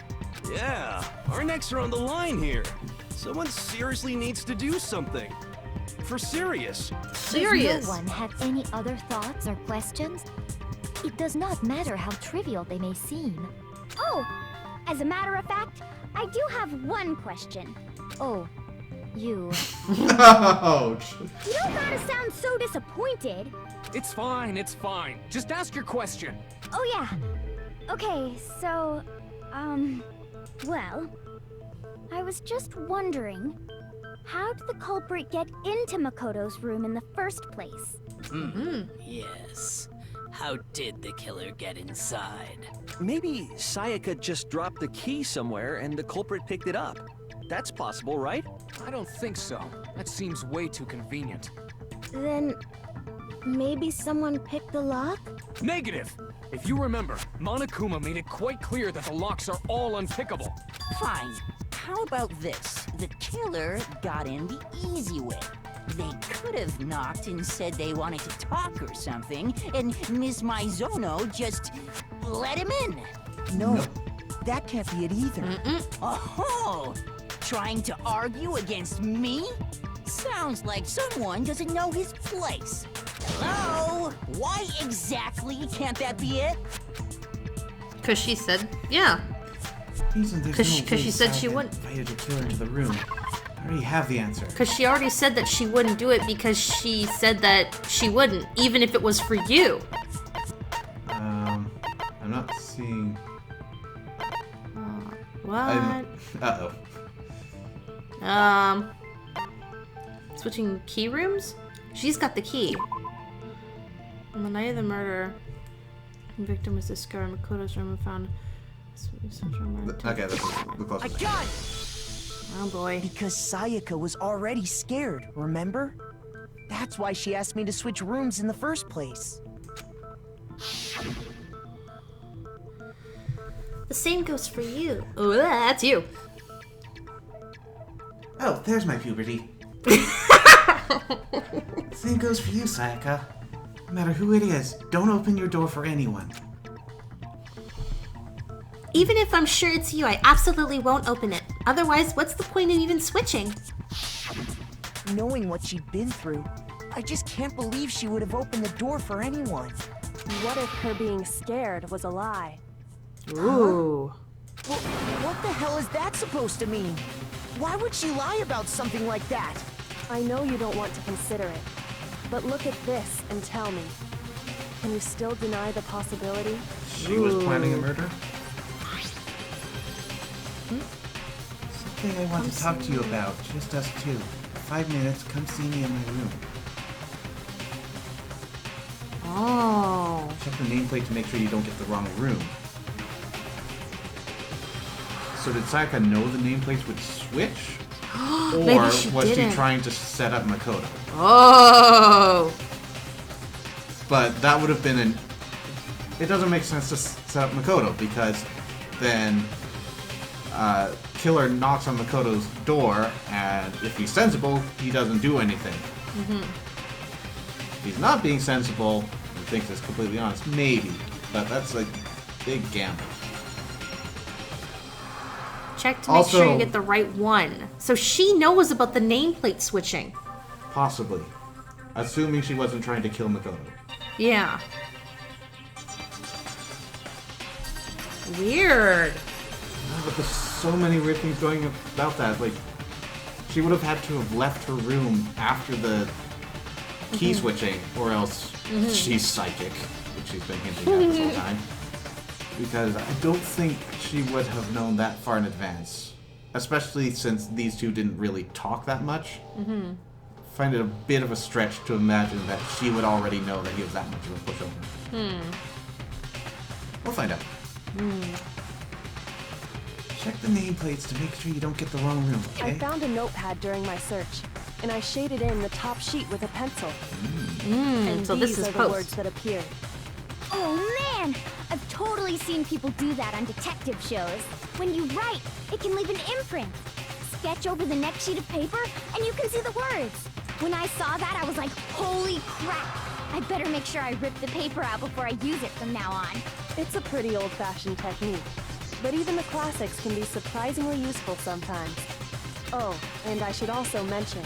Yeah, our necks are on the line here. Someone seriously needs to do something. For serious.
Serious.
Does no one have any other thoughts or questions? It does not matter how trivial they may seem. Oh, as a matter of fact, I do have one question. Oh, you.
Ouch.
You don't gotta sound so disappointed.
It's fine, it's fine. Just ask your question.
Oh yeah. Okay, so, well, I was just wondering, how did the culprit get into Makoto's room in the first place?
Yes. How did the killer get inside?
Maybe Sayaka just dropped the key somewhere and the culprit picked it up. That's possible, right?
I don't think so. That seems way too convenient.
Then, maybe someone picked the lock?
Negative! If you remember, Monokuma made it quite clear that the locks are all unpickable.
Fine. How about this? The killer got in the easy way. They could have knocked and said they wanted to talk or something, and Miss Maizono just let him in.
No, that can't be it either.
Oh, trying to argue against me? Sounds like someone doesn't know his place. Hello? Why exactly can't that be it?
Because she said, yeah. Because she said she wouldn't.
Invited the killer into the room. I already have the answer.
Because she already said that she wouldn't do it because she said that she wouldn't, even if it was for you.
I'm not seeing.
What?
Uh-oh.
Switching key rooms? She's got the key. On the night of the murder, the victim was discovered in Makoto's room and found.
Okay, that's the closest.
I got it!
Oh boy.
Because Sayaka was already scared, remember? That's why she asked me to switch rooms in the first place.
The same goes for you. Oh, that's you.
Oh, there's my puberty. Same goes for you, Sayaka. No matter who it is, don't open your door for anyone.
Even if I'm sure it's you, I absolutely won't open it. Otherwise, what's the point of even switching?
Knowing what she'd been through, I just can't believe she would have opened the door for anyone.
What if her being scared was a lie?
Ooh.
Well, what the hell is that supposed to mean? Why would she lie about something like that?
I know you don't want to consider it, but look at this and tell me. Can you still deny the possibility?
She was planning a murder? Something I want to talk to you about. Just us two. 5 minutes, come see me in my room.
Oh.
Check the nameplate to make sure you don't get the wrong room. So did Sayaka know the nameplates would switch? Or was she trying to set up Makoto?
Oh!
But that would have been an... It doesn't make sense to set up Makoto, because then Killer knocks on Makoto's door, and if he's sensible, he doesn't do anything. If he's not being sensible, and thinks it's completely honest, maybe. But that's a big gamble.
Check to make sure you get the right one. So she knows about the nameplate switching.
Possibly. Assuming she wasn't trying to kill Makoto.
Yeah. Weird.
But there's so many weird things going about that. Like, she would have had to have left her room after the key switching, or else she's psychic, which she's been hinting at this whole time. Because I don't think she would have known that far in advance. Especially since these two didn't really talk that much. I find it a bit of a stretch to imagine that she would already know that he was that much of a pushover. We'll find out. Check the nameplates to make sure you don't get the wrong room, okay?
I found a notepad during my search. and I shaded in the top sheet with a pencil.
And so
these
this is
are the
post.
words that appeared.
Oh man! I've totally seen people do that on detective shows. When you write, it can leave an imprint. Sketch over the next sheet of paper, and you can see the words. When I saw that, I was like, holy crap! I better make sure I rip the paper out before I use it from now on.
It's a pretty old-fashioned technique, but even the classics can be surprisingly useful sometimes. Oh, and I should also mention,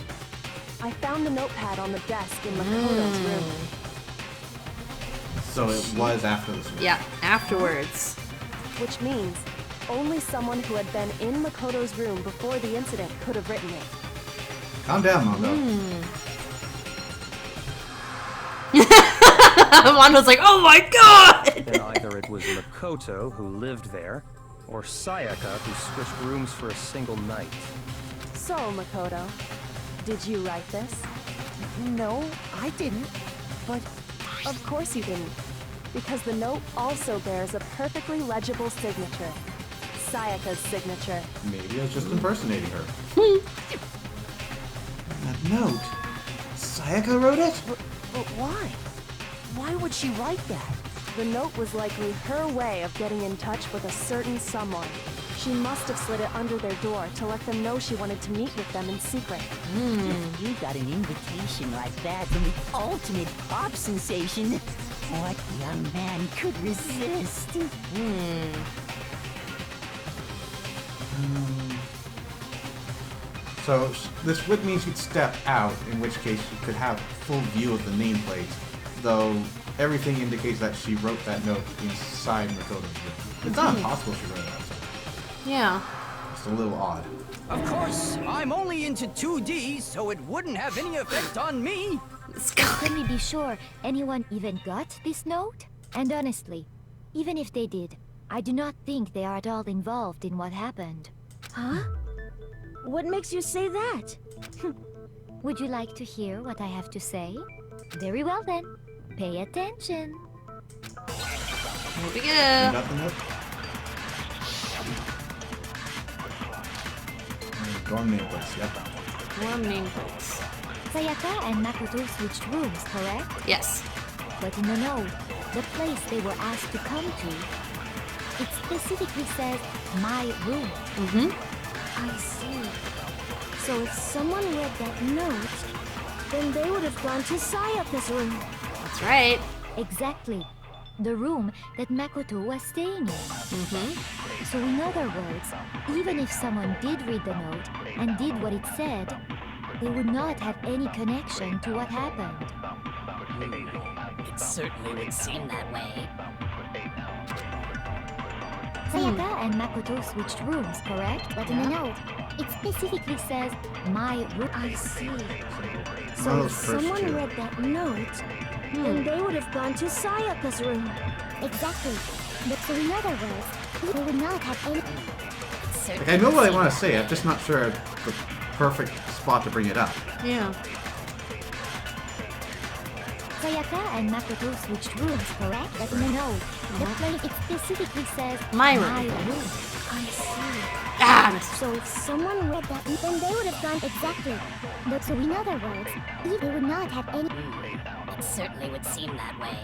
I found the notepad on the desk in Makoto's room.
So it was after this one.
Yeah, afterwards.
Which means only someone who had been in Makoto's room before the incident could have written it.
Calm down, Mondo.
Mondo's like, oh my god!
Then either it was Makoto who lived there, or Sayaka who switched rooms for a single night.
So, Makoto, did you write this?
No, I didn't.
But of course you didn't, because the note also bears a perfectly legible signature. Sayaka's signature.
Maybe I was just impersonating her. That note? Sayaka wrote it?
But why? Why would she write that?
The note was likely her way of getting in touch with a certain someone. She must have slid it under their door to let them know she wanted to meet with them in secret.
If you got an invitation like that from the ultimate pop sensation, what young man could resist?
So this would mean she'd step out, in which case she could have full view of the nameplate, though everything indicates that she wrote that note inside Makoto's room. It's not impossible she wrote it outside.
Yeah.
It's a little odd.
Of course, I'm only into 2D, so it wouldn't have any effect on me.
Can we be sure anyone even got this note? And honestly, even if they did, I do not think they are at all involved in what happened.
Huh? What makes you say that?
Would you like to hear what I have to say? Very well then. Pay attention.
Here we go.
Got the note? Dorm nameplates, yep.
Dorm nameplates.
Sayaka and Makoto switched rooms, correct?
Yes.
But in the note, the place they were asked to come to, it specifically says, my room.
I see. So if someone read that note, then they would have gone to Sayaka's room.
That's right.
Exactly. The room that Makoto was staying in. So in other words, even if someone did read the note and did what it said, they would not have any connection to what happened.
It certainly would seem that way.
Sayaka and Makoto switched rooms, correct? But in the note, it specifically says, my room.
I see. So if someone read that note, then they would have gone to Sayaka's room.
Exactly. But so in other words, they would not have any...
Like, I know what I want to say, I'm just not sure the perfect spot to bring it up.
Yeah.
Sayaka and Makoto switched rooms, correct? But in the note, the place it specifically says,
my room.
I see.
Ah!
So if someone read that, then they would have gone exactly.
But so in other words, they would not have any...
It certainly would seem that way.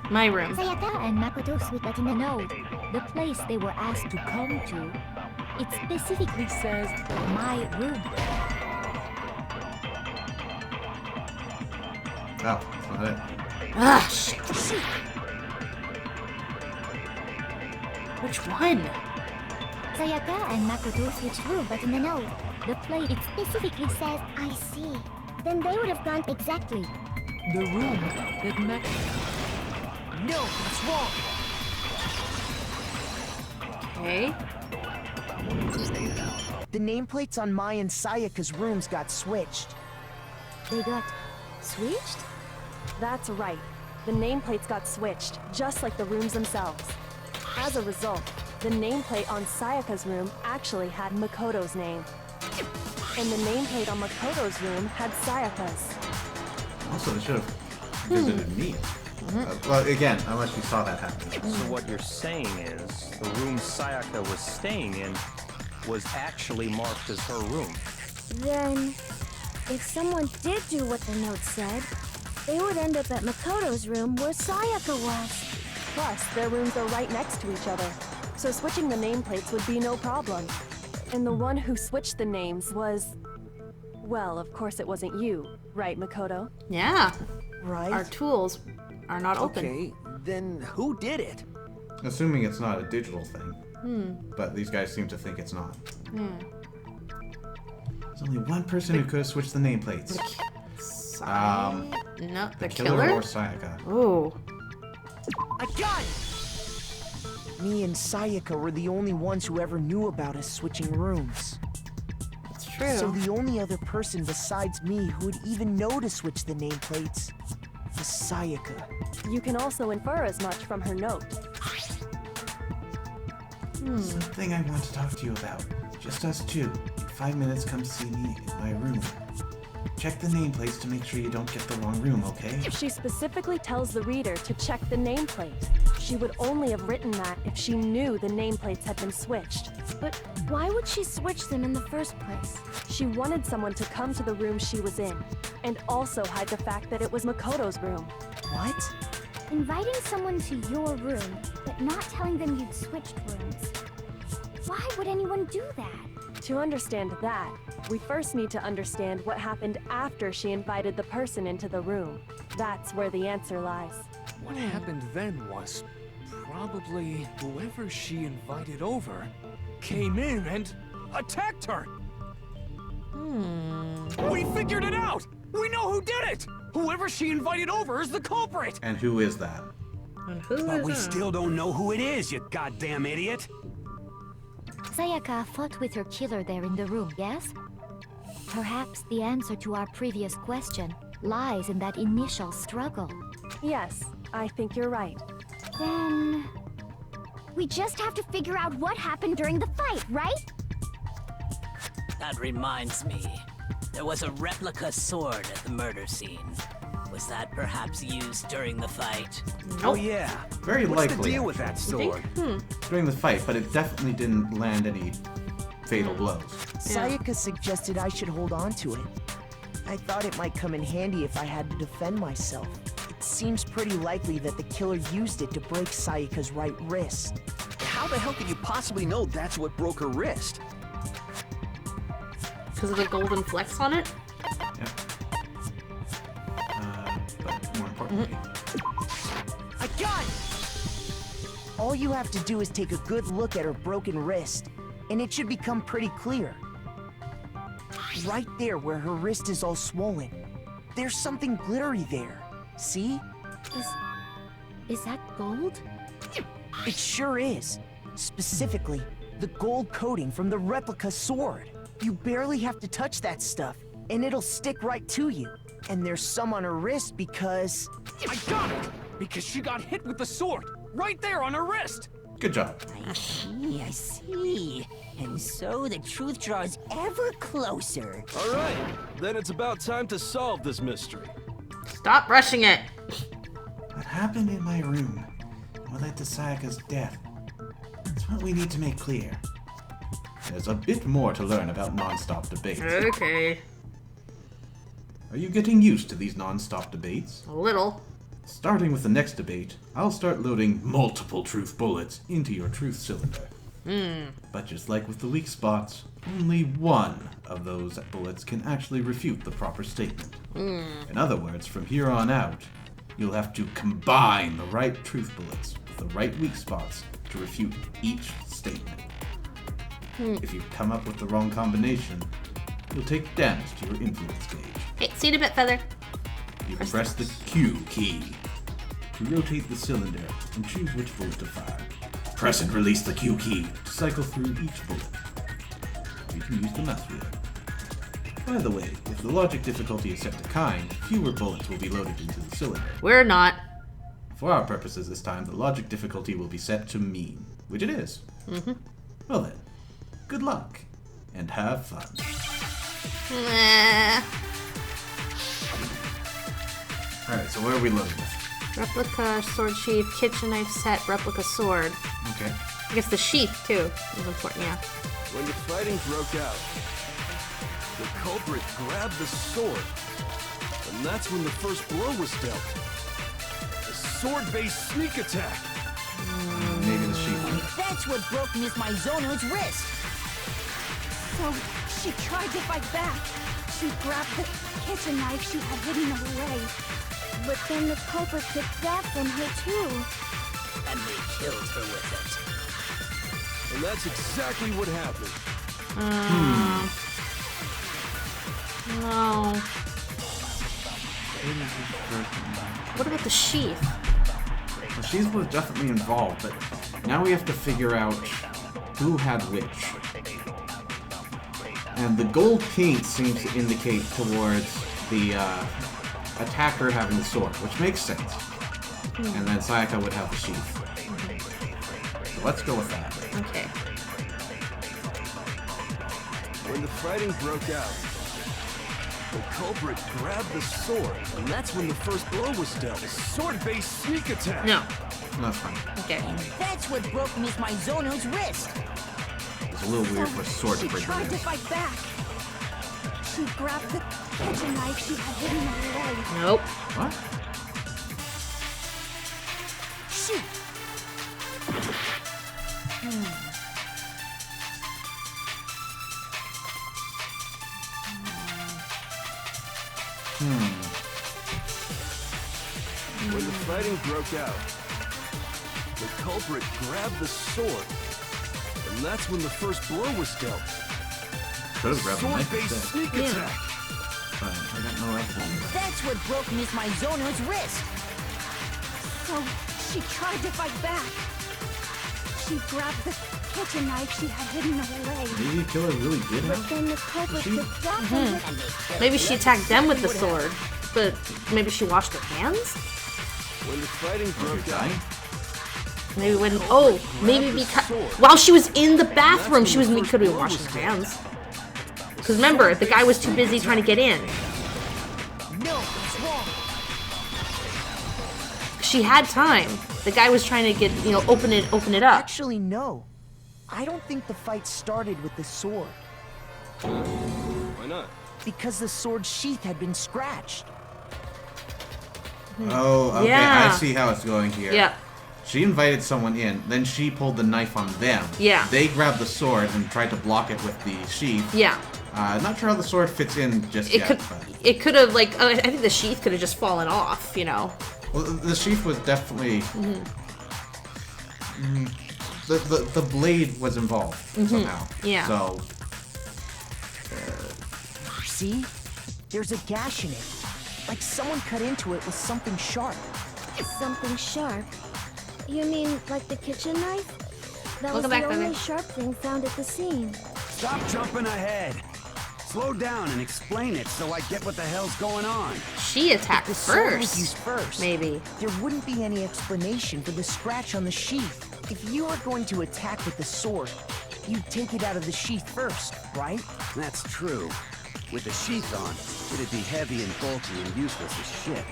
My room.
Sayaka and Makoto switched, but in the note, the place they were asked to come to, it specifically says, my room.
Oh, that's not it.
Ah, shit. Which one?
Sayaka and Makoto switched room, but in the note, the place it specifically says,
I see. Then they would have gone
exactly.
The room that Makoto...
No, it's wrong.
Okay.
The nameplates on Mai and Sayaka's rooms got switched.
They got switched?
That's right. The nameplates got switched, just like the rooms themselves. As a result, the nameplate on Sayaka's room actually had Makoto's name. And the nameplate on Makoto's room had Sayaka's.
Also, they should have visited me. Well, again, unless you saw that happen.
So what you're saying is, the room Sayaka was staying in was actually marked as her room.
Then, if someone did do what the note said, they would end up at Makoto's room where Sayaka was.
Plus, their rooms are right next to each other, so switching the nameplates would be no problem. And the one who switched the names was... Well, of course it wasn't you, right, Makoto?
Yeah.
Right.
Our tools are not open.
Okay, then who did it?
Assuming it's not a digital thing. But these guys seem to think it's not. There's only one person who could have switched the nameplates.
No,
the killer or Sayaka.
Ooh.
I got it! Me and Sayaka were the only ones who ever knew about us switching rooms.
That's true.
So the only other person besides me who would even know to switch the nameplates was Sayaka.
You can also infer as much from her note.
Something I want to talk to you about. Just us two. In 5 minutes, come see me in my room. Check the nameplates to make sure you don't get the wrong room, okay?
She specifically tells the reader to check the nameplate. She would only have written that if she knew the nameplates had been switched.
But why would she switch them in the first place?
She wanted someone to come to the room she was in, and also hide the fact that it was Makoto's room.
What?
Inviting someone to your room, but not telling them you'd switched rooms. Why would anyone do that?
To understand that, we first need to understand what happened after she invited the person into the room. That's where the answer lies.
What happened then was probably whoever she invited over came in and attacked her. We figured it out! We know who did it! Whoever she invited over is the culprit!
And who is that?
And who
But
is
we
that?
still don't know who it is, you goddamn idiot!
Sayaka fought with her killer there in the room, yes? Perhaps the answer to our previous question lies in that initial struggle.
Yes, I think you're right.
Then... we just have to figure out what happened during the fight, right?
That reminds me. There was a replica sword at the murder scene. Was that perhaps used during the fight?
Oh yeah.
Very
What's
likely.
the deal with that sword?
During the fight, but it definitely didn't land any fatal blows.
Sayaka suggested I should hold on to it. I thought it might come in handy if I had to defend myself. It seems pretty likely that the killer used it to break Sayaka's right wrist.
How the hell could you possibly know that's what broke her wrist?
Because of the golden flecks on it?
But more importantly,
I got it! All you have to do is take a good look at her broken wrist, and it should become pretty clear. Right there where her wrist is all swollen, there's something glittery there. See?
Is that gold?
It sure is. Specifically, the gold coating from the replica sword. You barely have to touch that stuff, and it'll stick right to you. And there's some on her wrist because...
I got it! Because she got hit with the sword! Right there on her wrist!
good job.
I see. And so the truth draws ever closer.
All right, then it's about time to solve this mystery.
Stop rushing it.
What happened in my room? What led to Sayaka's death? That's what we need to make clear. There's a bit more to learn about non-stop debates.
Okay.
Are you getting used to these non-stop debates?
A little.
Starting with the next debate, I'll start loading multiple truth bullets into your truth cylinder. But just like with the weak spots, only one of those bullets can actually refute the proper statement. In other words, from here on out, you'll have to combine the right truth bullets with the right weak spots to refute each statement. If you come up with the wrong combination, you'll take damage to your influence gauge.
Hey, see you in a bit, Feather.
You can press the Q key to rotate the cylinder and choose which bullet to fire. Press and release the Q key to cycle through each bullet. You can use the mouse wheel. By the way, if the logic difficulty is set to kind, fewer bullets will be loaded into the cylinder.
We're not.
For our purposes this time, the logic difficulty will be set to mean, which it is. Well then, good luck, and have fun. Alright, so where are we loading this?
Replica sword sheath, kitchen knife set, replica sword.
Okay.
I guess the sheath, too, is important, yeah.
When the fighting broke out, the culprit grabbed the sword, and that's when the first blow was dealt. A sword-based sneak attack.
Maybe the sheep.
That's what broke Miss Maizono's wrist.
So she tried to fight back. She grabbed the kitchen knife she had hidden away.
But then the culprit took that from her too.
And they killed her with it.
And that's exactly what happened.
No. What about the sheath?
The sheath was definitely involved, but now we have to figure out who had which. And the gold paint seems to indicate towards the attacker having the sword, which makes sense. And then Sayaka would have the sheath. So let's go with that.
Okay.
When the fighting broke out, the culprit grabbed the sword, and that's when the first blow was dealt. A sword-based sneak attack.
No.
That's fine.
Okay.
That's what broke Miss Maizono's wrist.
It's a little weird for a sword to
She
break
tried
the
to
wrist.
fight back. She grabbed the kitchen knife she had hidden away.
Nope.
What?
Shoot!
When the fighting broke out, the culprit grabbed the sword, and that's when the first blow was dealt.
Could have grabbed the knife
Sword-based
instead.
sneak attack.
But I got no evidence.
That's what broke Miss Maizono's wrist.
So she tried to fight back. She grabbed the kitchen knife she had hidden away.
Maybe the killer really did
But
have.
then the culprit
She-
took that from her.
Maybe she attacked them with the sword, but maybe she washed her hands?
When the fighting broke out,
Maybe when, oh, maybe because, while she was in the bathroom, she could have been washing her hands. Because remember, the guy was too busy trying to get in.
No, it's wrong.
She had time. The guy was trying to get, open it up.
Actually, no. I don't think the fight started with the sword.
why not?
Because the sword sheath had been scratched.
Oh, okay.
Yeah.
I see how it's going here.
Yeah.
She invited someone in, then she pulled the knife on them.
Yeah.
They grabbed the sword and tried to block it with the sheath.
Yeah.
Not sure how the sword fits in just
It
yet.
could,
But,
it could have, I think the sheath could have just fallen off,
well, the sheath was definitely. The blade was involved somehow.
Yeah.
So.
See? There's a gash in it. Like someone cut into it with something sharp.
Something sharp? You mean like the kitchen knife? That was
Welcome
the
back,
only
Bobby.
sharp thing found at the scene.
Stop jumping ahead. Slow down and explain it so I get what the hell's going on.
She attacked
The sword was
first.
used first.
Maybe.
There wouldn't be any explanation for the scratch on the sheath. If you were going to attack with the sword, you'd take it out of the sheath first, right?
That's true. With the sheath on, it'd be heavy and bulky and useless as shit.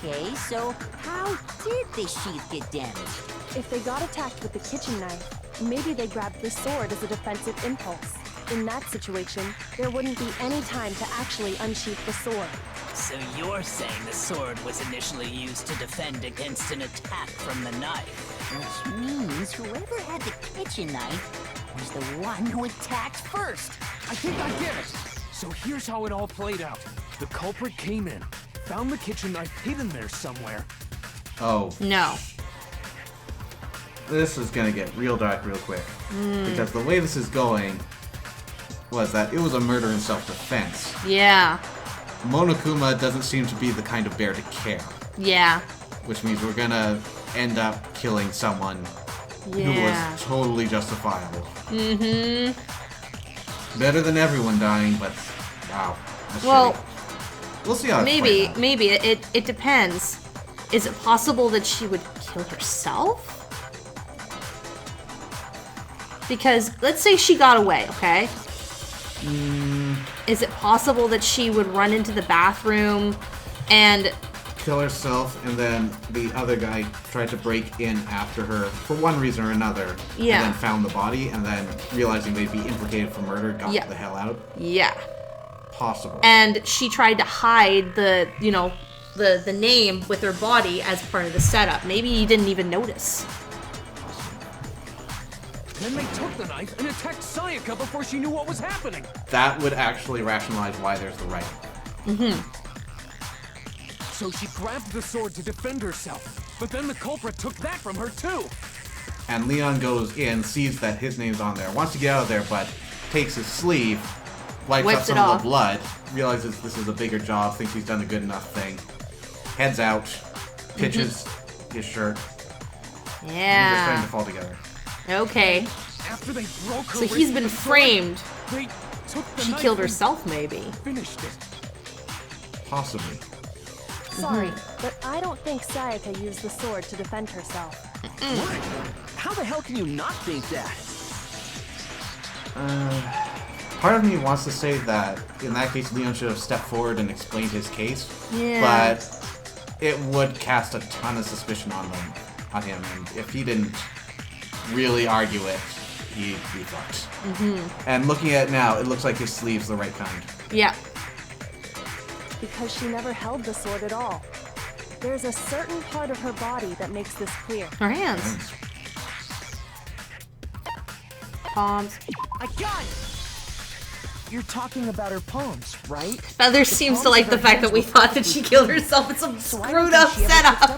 Okay, so how did the sheath get damaged?
If they got attacked with the kitchen knife, maybe they grabbed the sword as a defensive impulse. In that situation, there wouldn't be any time to actually unsheath the sword.
So you're saying the sword was initially used to defend against an attack from the knife?
Which means whoever had the kitchen knife was the one who attacked first.
I think I get it. So here's how it all played out. The culprit came in, found the kitchen knife hidden there somewhere.
Oh.
No.
This is gonna get real dark real quick. Because the way this is going was that it was a murder in self-defense.
Yeah.
Monokuma doesn't seem to be the kind of bear to care.
Yeah.
Which means we're gonna end up killing someone who
Yeah.
was totally justifiable.
Mm-hmm.
Better than everyone dying, but wow. That's
Well,
shitty. We'll see how
maybe it depends. Is it possible that she would kill herself? Because let's say she got away, okay? Is it possible that she would run into the bathroom and
kill herself, and then the other guy tried to break in after her for one reason or another,
Yeah.
and then found the body, and then realizing they'd be implicated for murder, got
Yeah.
the hell out?
Yeah.
Possible.
And she tried to hide the, you know, the name with her body as part of the setup. Maybe you didn't even notice.
Then they took the knife and attacked Sayaka before she knew what was happening.
That would actually rationalize why there's the writing.
Mm-hmm.
So she grabbed the sword to defend herself, but then the culprit took that from her too.
And Leon goes in, sees that his name's on there, wants to get out of there, but takes his sleeve, wipes out some of the blood, realizes this is a bigger job, thinks he's done a good enough thing, heads out, pitches his shirt.
Yeah.
And they're starting to fall together.
Okay.
After they broke her
So he's been framed.
They took the
She
knife
killed
and
herself, maybe.
Finished it.
Possibly.
Sorry, but I don't think Sayaka used the sword to defend herself.
What? How the hell can you not think that?
Part of me wants to say that in that case Leon should have stepped forward and explained his case.
Yeah.
But it would cast a ton of suspicion on him, and if he didn't really argue it, he'd be fucked. And looking at it now, it looks like his sleeve's the right kind.
Yeah.
Because she never held the sword at all. There's a certain part of her body that makes this clear.
Her hands. Palms.
I got it! You're talking about her palms, right?
Feather seems to like the fact that we thought that she killed herself. It's some screwed up setup.
How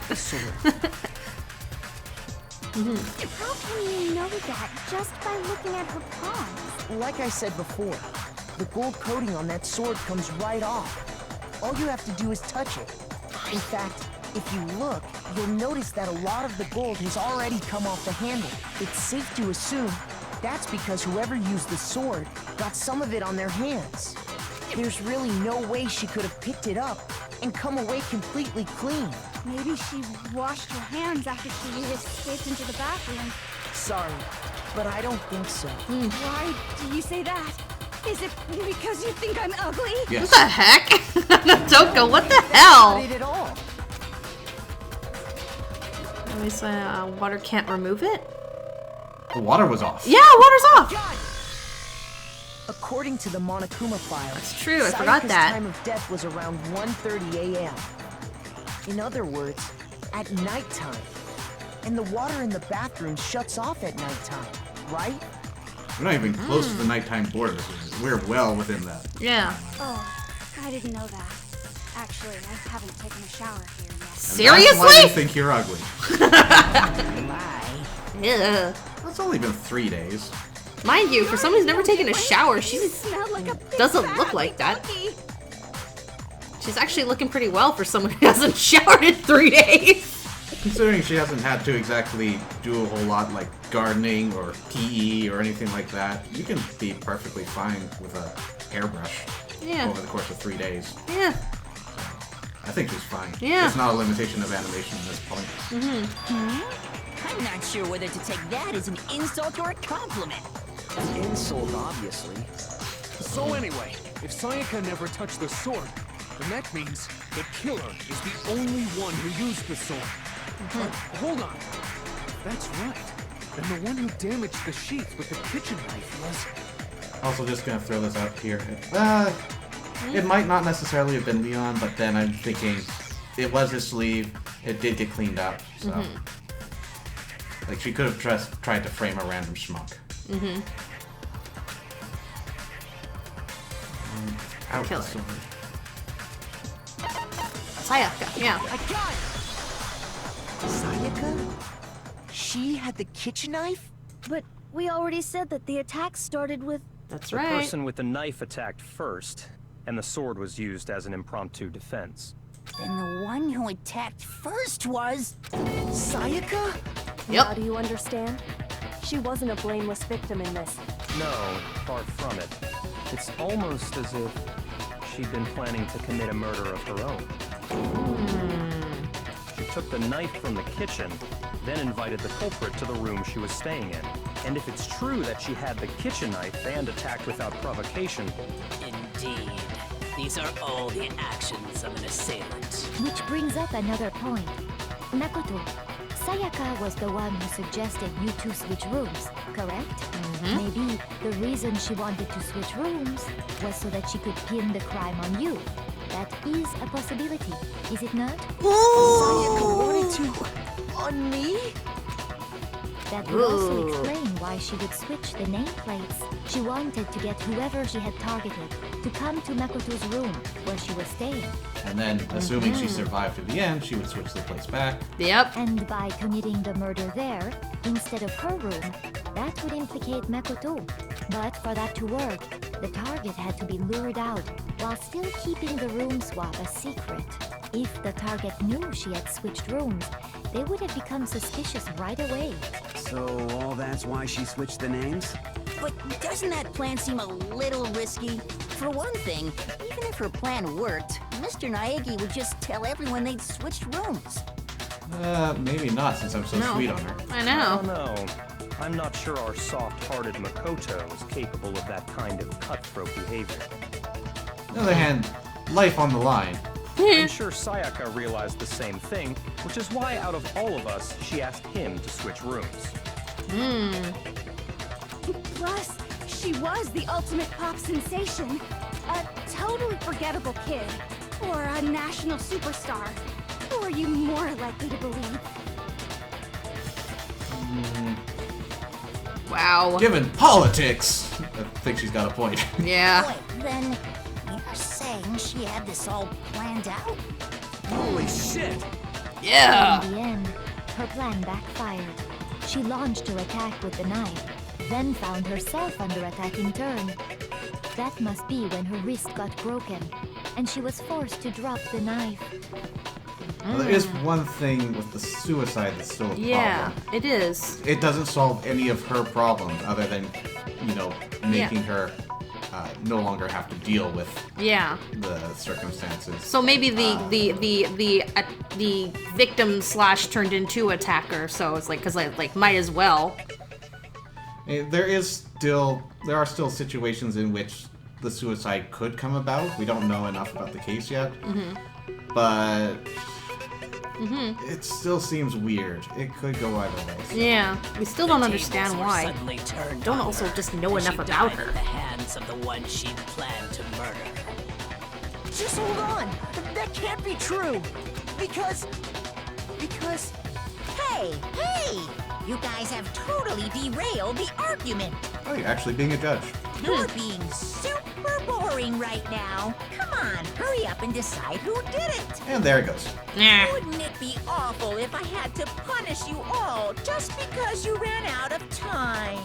can you know that just by looking at her palms?
Like I said before, the gold coating on that sword comes right off. All you have to do is touch it. In fact, if you look, you'll notice that a lot of the gold has already come off the handle. It's safe to assume that's because whoever used the sword got some of it on their hands. There's really no way she could have picked it up and come away completely clean.
Maybe she washed her hands after she escaped into the bathroom.
Sorry, but I don't think so.
Why do you say that? Is it because you think I'm ugly?
Yes.
What the heck? Toko, what the hell?
Not it at all.
At least water can't remove it?
The water was off.
Yeah, water's off!
According to the Monokuma file,
That's true, I forgot
Sayaka's
that.
time of death was around 1:30 a.m. In other words, at nighttime. And the water in the bathroom shuts off at nighttime, right?
We're not even close to the nighttime border. We're well within that.
Yeah.
Oh, I didn't know that. Actually, I haven't taken a shower here yet.
Seriously?
That's why you think you're ugly.
Yeah.
It's only been 3 days.
Mind you, for someone who's never taken a shower, she
Like a big
doesn't
fat
look like that.
cookie.
She's actually looking pretty well for someone who hasn't showered in 3 days.
Considering she hasn't had to exactly do a whole lot like gardening or PE or anything like that, you can be perfectly fine with a hairbrush over the course of 3 days.
Yeah.
I think she's fine.
Yeah.
It's not a limitation of animation at this point.
I'm not sure whether to take that as an insult or a compliment.
Insult, obviously.
So anyway, if Sayaka never touched the sword, then that means the killer is the only one who used the sword. But hold on. If that's right, then the one who damaged the sheath with the kitchen knife was...
Also, just gonna throw this out here. It might not necessarily have been Leon, but then I'm thinking it was his sleeve. It did get cleaned up, so like she could have just tried to frame a random schmuck. Out
Kill
the
her.
sword.
Sayaka, yeah.
I got it! Sayaka? She had the kitchen knife?
But we already said that the attack started with...
That's
The
right.
person with the knife attacked first, and the sword was used as an impromptu defense.
Then the one who attacked first was...
Sayaka?
Yep.
Now do you understand? She wasn't a blameless victim in this.
No, far from it. It's almost as if she'd been planning to commit a murder of her own. She took the knife from the kitchen, then invited the culprit to the room she was staying in. And if it's true that she had the kitchen knife and attacked without provocation...
Indeed. These are all the actions of an assailant.
Which brings up another point. Makoto,
Sayaka was the one who suggested you two switch rooms, correct? Maybe the reason she wanted to switch rooms was so that she could pin the crime on you. That is a possibility, is it not?
Sayaka wanted to... on me?
That would also explain why she would switch the nameplates. She wanted to get whoever she had targeted to come to Makoto's room where she was staying.
And then, assuming she survived to the end, she would switch the place back.
Yep.
And by committing the murder there, instead of her room, that would implicate Makoto. But for that to work, the target had to be lured out while still keeping the room swap a secret. If the target knew she had switched rooms, they would have become suspicious right away.
So all that's why she switched the names?
But doesn't that plan seem a little risky? For one thing, even if her plan worked, Mr. Naegi would just tell everyone they'd switched rooms.
Maybe not, since I'm so sweet on her.
I
I
know.
don't know. I'm not sure our soft-hearted Makoto is capable of that kind of cutthroat behavior.
On the other hand, life on the line.
I'm sure Sayaka realized the same thing, which is why out of all of us, she asked him to switch rooms.
Plus, she was the ultimate pop sensation. A totally forgettable kid. Or a national superstar. Who are you more likely to believe?
Wow.
Given politics, I think she's got a point.
Yeah.
Wait, then you're saying she had this all planned out?
Holy shit!
Yeah.
In the end, her plan backfired. She launched her attack with the knife, then found herself under attack in turn. That must be when her wrist got broken, and she was forced to drop the knife.
Well, there is one thing with the suicide that's still a problem.
It is.
It doesn't solve any of her problems other than, you know, making her no longer have to deal with the circumstances.
So maybe the victim / turned into attacker. So it's like, 'cause like might as well.
There are still situations in which the suicide could come about. We don't know enough about the case yet, but it still seems weird. It could go either way. So.
Yeah, we still don't understand
tables were
why.
suddenly turned
Don't
on
also
her,
just know
and
enough
she
about
died
her.
at the hands of the one she'd planned to murder.
Just hold on! That can't be true! Because...
Hey! You guys have totally derailed the argument.
Oh, you're actually being a judge.
You're being super boring right now. Come on, hurry up and decide who did it.
And there it goes.
Wouldn't it be awful if I had to punish you all just because you ran out of time?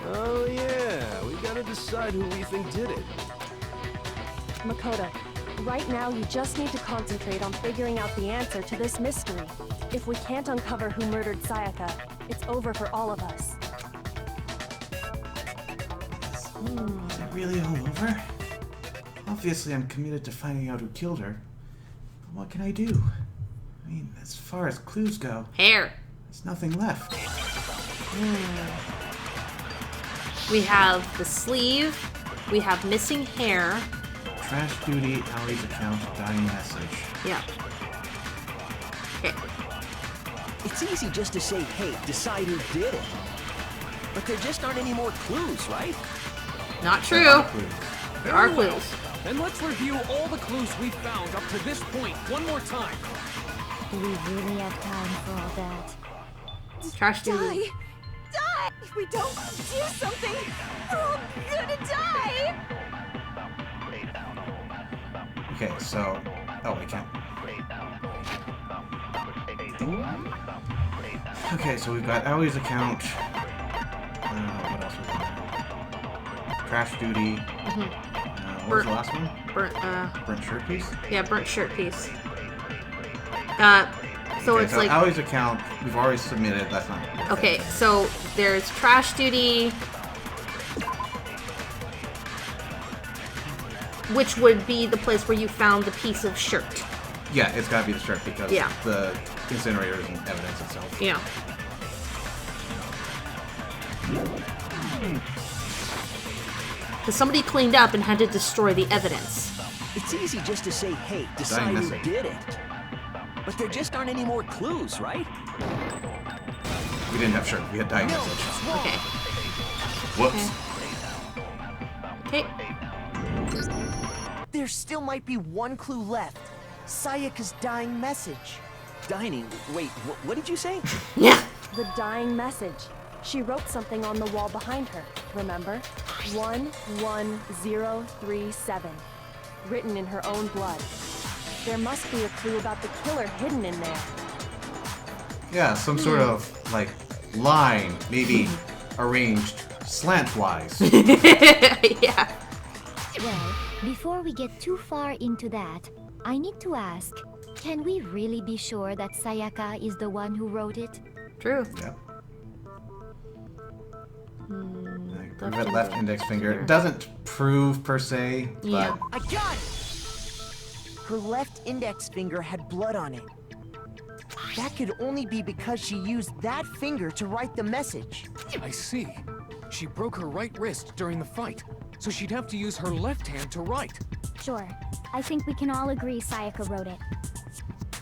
Oh yeah, we gotta decide who we think did it.
Makoto, right now you just need to concentrate on figuring out the answer to this mystery. If we can't uncover who murdered Sayaka, it's over for all of us.
Is it really all over? Obviously, I'm committed to finding out who killed her. But what can I do? I mean, as far as clues go,
Hair.
there's nothing left.
We have the sleeve. We have missing hair.
Trash duty, Allie's account, dying message.
Yeah. Okay.
It's easy just to say, hey, decide who did it. But there just aren't any more clues, right?
Not true. There are clues.
Then let's review all the clues we've found up to this point one more time.
Do we really have time for all that?
Trash duty.
Die! If we don't do something, we're all gonna die!
Okay, so... Oh, we can't. Okay, so we've got Allie's account. What else was there? Trash duty. What was the last one? Burnt shirt piece?
Yeah, burnt shirt piece. So
Okay,
it's
so
like...
Allie's account, we've already submitted, that's not...
Okay, so there's trash duty, which would be the place where you found the piece of shirt.
Yeah, it's gotta be the shirt because
Yeah.
the incinerator isn't evidence itself.
Yeah. Because somebody cleaned up and had to destroy the evidence.
It's easy just to say, hey,
Dying
decide who
message.
did it. But there just aren't any more clues, right?
We didn't have shirt. We had dying message.
Okay.
Whoops.
Okay.
There still might be one clue left. Sayaka's dying message.
Dining? Wait, what did you say?
Yeah.
The dying message. She wrote something on the wall behind her, remember? 11037. Written in her own blood. There must be a clue about the killer hidden in there.
Yeah, some sort of, like, line, maybe arranged slantwise.
Yeah.
Well, before we get too far into that, I need to ask, can we really be sure that Sayaka is the one who wrote it?
True.
Yeah. Left index finger. It doesn't prove per se, but
Yeah.
I got it! Her left index finger had blood on it. That could only be because she used that finger to write the message.
I see. She broke her right wrist during the fight, so she'd have to use her left hand to write.
Sure. I think we can all agree Sayaka wrote it.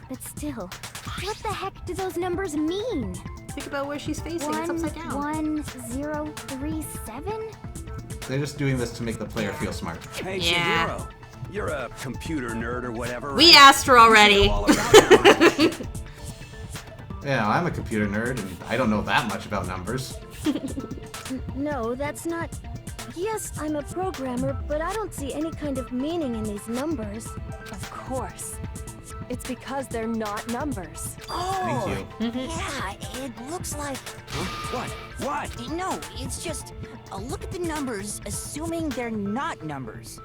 But still, what the heck do those numbers mean?
Think about where she's facing. It's upside down.
1037?
they're just doing this to make the player feel smart.
Hey,
Yeah.
Chihiro, you're a computer nerd or whatever.
We
right?
asked her already.
You should know all about that.
Yeah, I'm a computer nerd, and I don't know that much about numbers.
No, that's not... Yes, I'm a programmer, but I don't see any kind of meaning in these numbers.
Of course. It's because they're not numbers.
Oh,
Thank you.
yeah, it looks like...
What? What?
No, it's just... look at the numbers, assuming they're not numbers.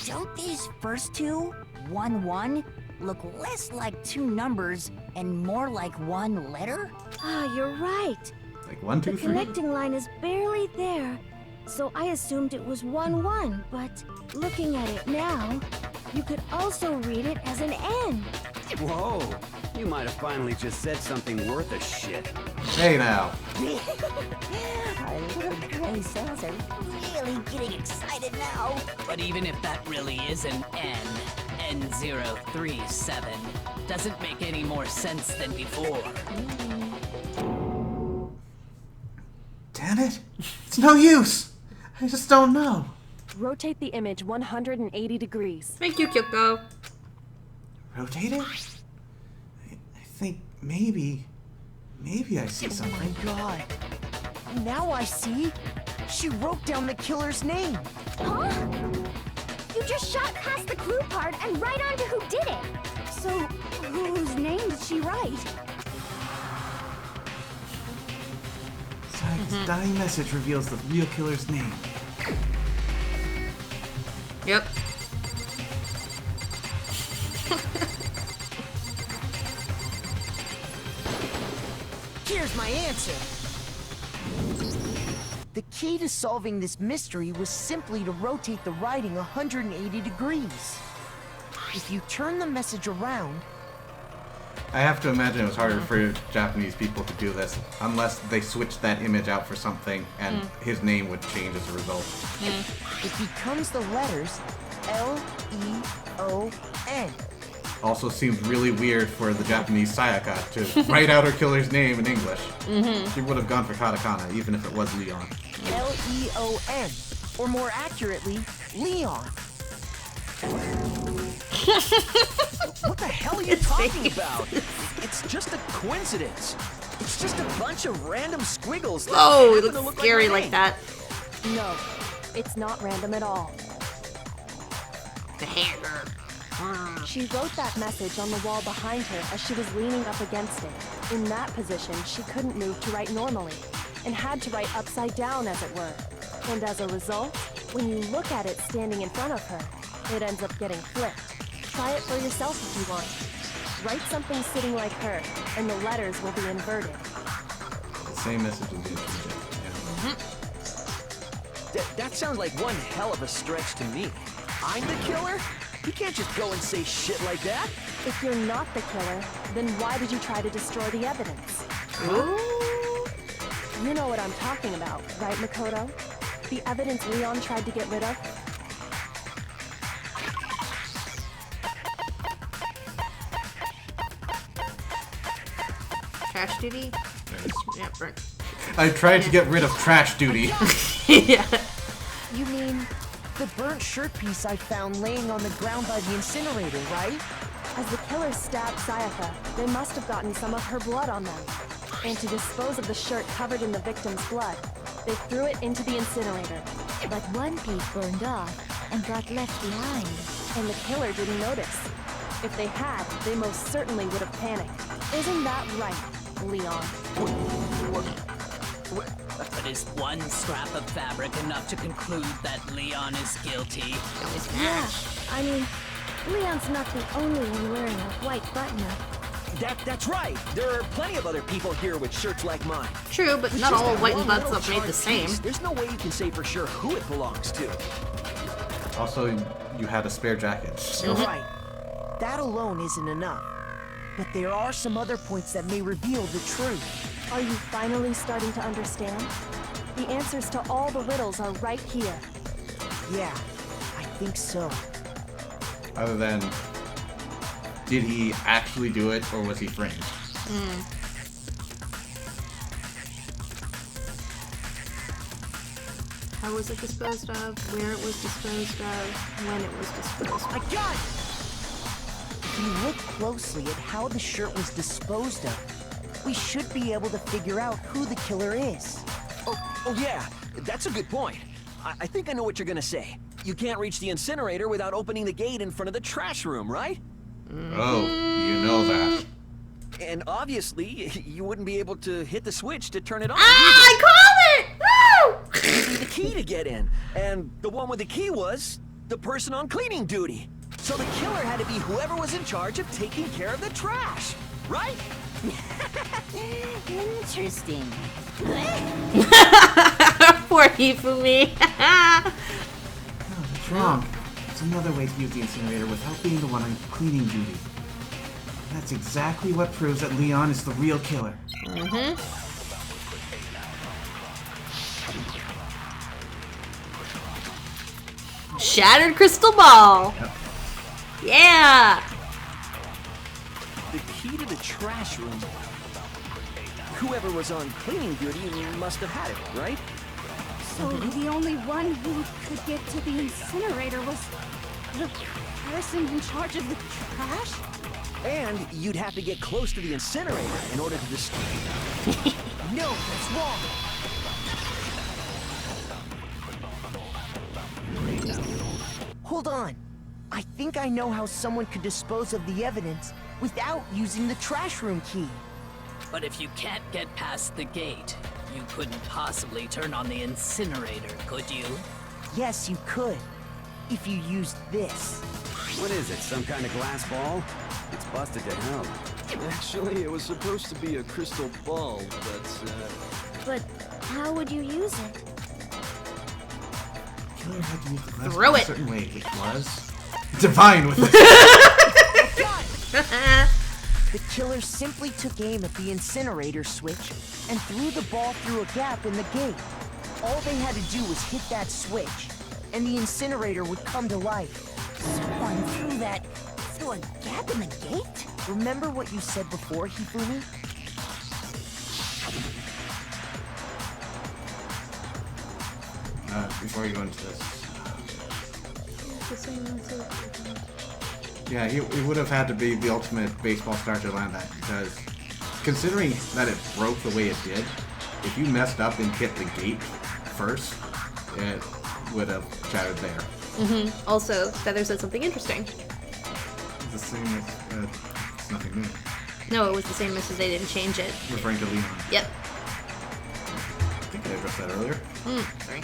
Don't these first two, 1-1, look less like two numbers and more like one letter?
Ah, you're right.
Like 1, 2,
The
3.
connecting line is barely there, so I assumed it was 1-1, but looking at it now, you could also read it as an N.
Whoa, you might have finally just said something worth a shit.
Hey now.
Our little gray cells are really getting excited now.
But even if that really is an N037, doesn't make any more sense than before.
Damn it. It's no use. I just don't know.
Rotate the image 180 degrees.
Thank you, Kyoko.
Rotate it? I think maybe I see
Oh
something.
my god. Now I see. She wrote down the killer's name.
Huh? You just shot past the clue part and right onto who did it.
So, whose name did she write?
Sayaka's dying message reveals the real killer's name.
Yep.
Here's my answer. The key to solving this mystery was simply to rotate the writing 180 degrees. If you turn the message around...
I have to imagine it was harder for Japanese people to do this, unless they switched that image out for something, and his name would change as a result.
It becomes the letters L-E-O-N.
Also seems really weird for the Japanese Sayaka to write out her killer's name in English. She would have gone for katakana, even if it was Leon.
L-E-O-N. Or more accurately, Leon.
What the hell are you talking about? It's just a coincidence. It's just a bunch of random squiggles. that
Oh, it
happen to
looks
look
scary
my
like
name.
that.
No, it's not random at all.
The hanger.
She wrote that message on the wall behind her as she was leaning up against it. In that position, she couldn't move to write normally, and had to write upside down, as it were. And as a result, when you look at it standing in front of her, it ends up getting flipped. Try it for yourself if you want. Write something sitting like her, and the letters will be inverted.
The same message as the yeah.
That sounds like one hell of a stretch to me. I'm the killer? You can't just go and say shit like that.
If you're not the killer, then why did you try to destroy the evidence? You know what I'm talking about, right, Makoto? The evidence Leon tried to get rid of?
Trash duty? Yeah, burnt.
I tried to get rid of trash duty.
Yeah.
You mean the burnt shirt piece I found laying on the ground by the incinerator, right?
As the killer stabbed Sayaka, they must have gotten some of her blood on them. And to dispose of the shirt covered in the victim's blood, they threw it into the incinerator.
But one piece burned off and got left behind.
And the killer didn't notice. If they had, they most certainly would have panicked. Isn't that right, Leon?
But is one scrap of fabric enough to conclude that Leon is guilty?
Yeah, I mean, Leon's not the only one wearing a white button-up.
That's right. There are plenty of other people here with shirts like mine.
True, but
With
not
just
all
that
white and
one
butts
little
up made the
charred
same.
piece, there's no way you can say for sure who it belongs to.
Also, you had a spare jacket. So.
Right. That alone isn't enough. But there are some other points that may reveal the truth.
Are you finally starting to understand? The answers to all the riddles are right here.
Yeah, I think so.
Other than, did he actually do it, or was he framed?
How was it disposed of? Where it was disposed of? When it was disposed of?
I got it! If you look closely at how the shirt was disposed of, we should be able to figure out who the killer is.
Oh yeah, that's a good point. I think I know what you're gonna say. You can't reach the incinerator without opening the gate in front of the trash room, right?
Oh, you know that.
And obviously, you wouldn't be able to hit the switch to turn it on.
I called it! Woo!
Using the key to get in. And the one with the key was the person on cleaning duty. So the killer had to be whoever was in charge of taking care of the trash, right?
Interesting.
Poor Hifumi.
That's wrong. There's another way to use the incinerator without being the one on cleaning duty. That's exactly what proves that Leon is the real killer.
Shattered crystal ball.
Yep.
Yeah.
The key to the trash room. Whoever was on cleaning duty must have had it, right?
So the only one who could get to the incinerator was the person in charge of the trash?
And you'd have to get close to the incinerator in order to destroy it.
No, that's wrong. Hold on. I think I know how someone could dispose of the evidence without using the trash room key.
But if you can't get past the gate, you couldn't possibly turn on the incinerator, could you?
Yes, you could. If you used this.
What is it, some kind of glass ball? It's busted to hell.
Actually, it was supposed to be a crystal ball,
But how would you use it?
Killer had to use the glass
Throw
in
it.
a certain way, which was divine with it.
The killer simply took aim at the incinerator switch and threw the ball through a gap in the gate. All they had to do was hit that switch, and the incinerator would come to life.
Someone threw a gap in the gate?
Remember what you said before, Hifumi?
Before you go into this. Yeah, it would have had to be the ultimate baseball star to land that, because considering that it broke the way it did, if you messed up and hit the gate first, it would have shattered there.
Also, Feather said something interesting.
It's the same as, it's nothing new.
No, it was the same message. They didn't change it.
Referring to Leon.
Yep.
I think I addressed that earlier.
Sorry.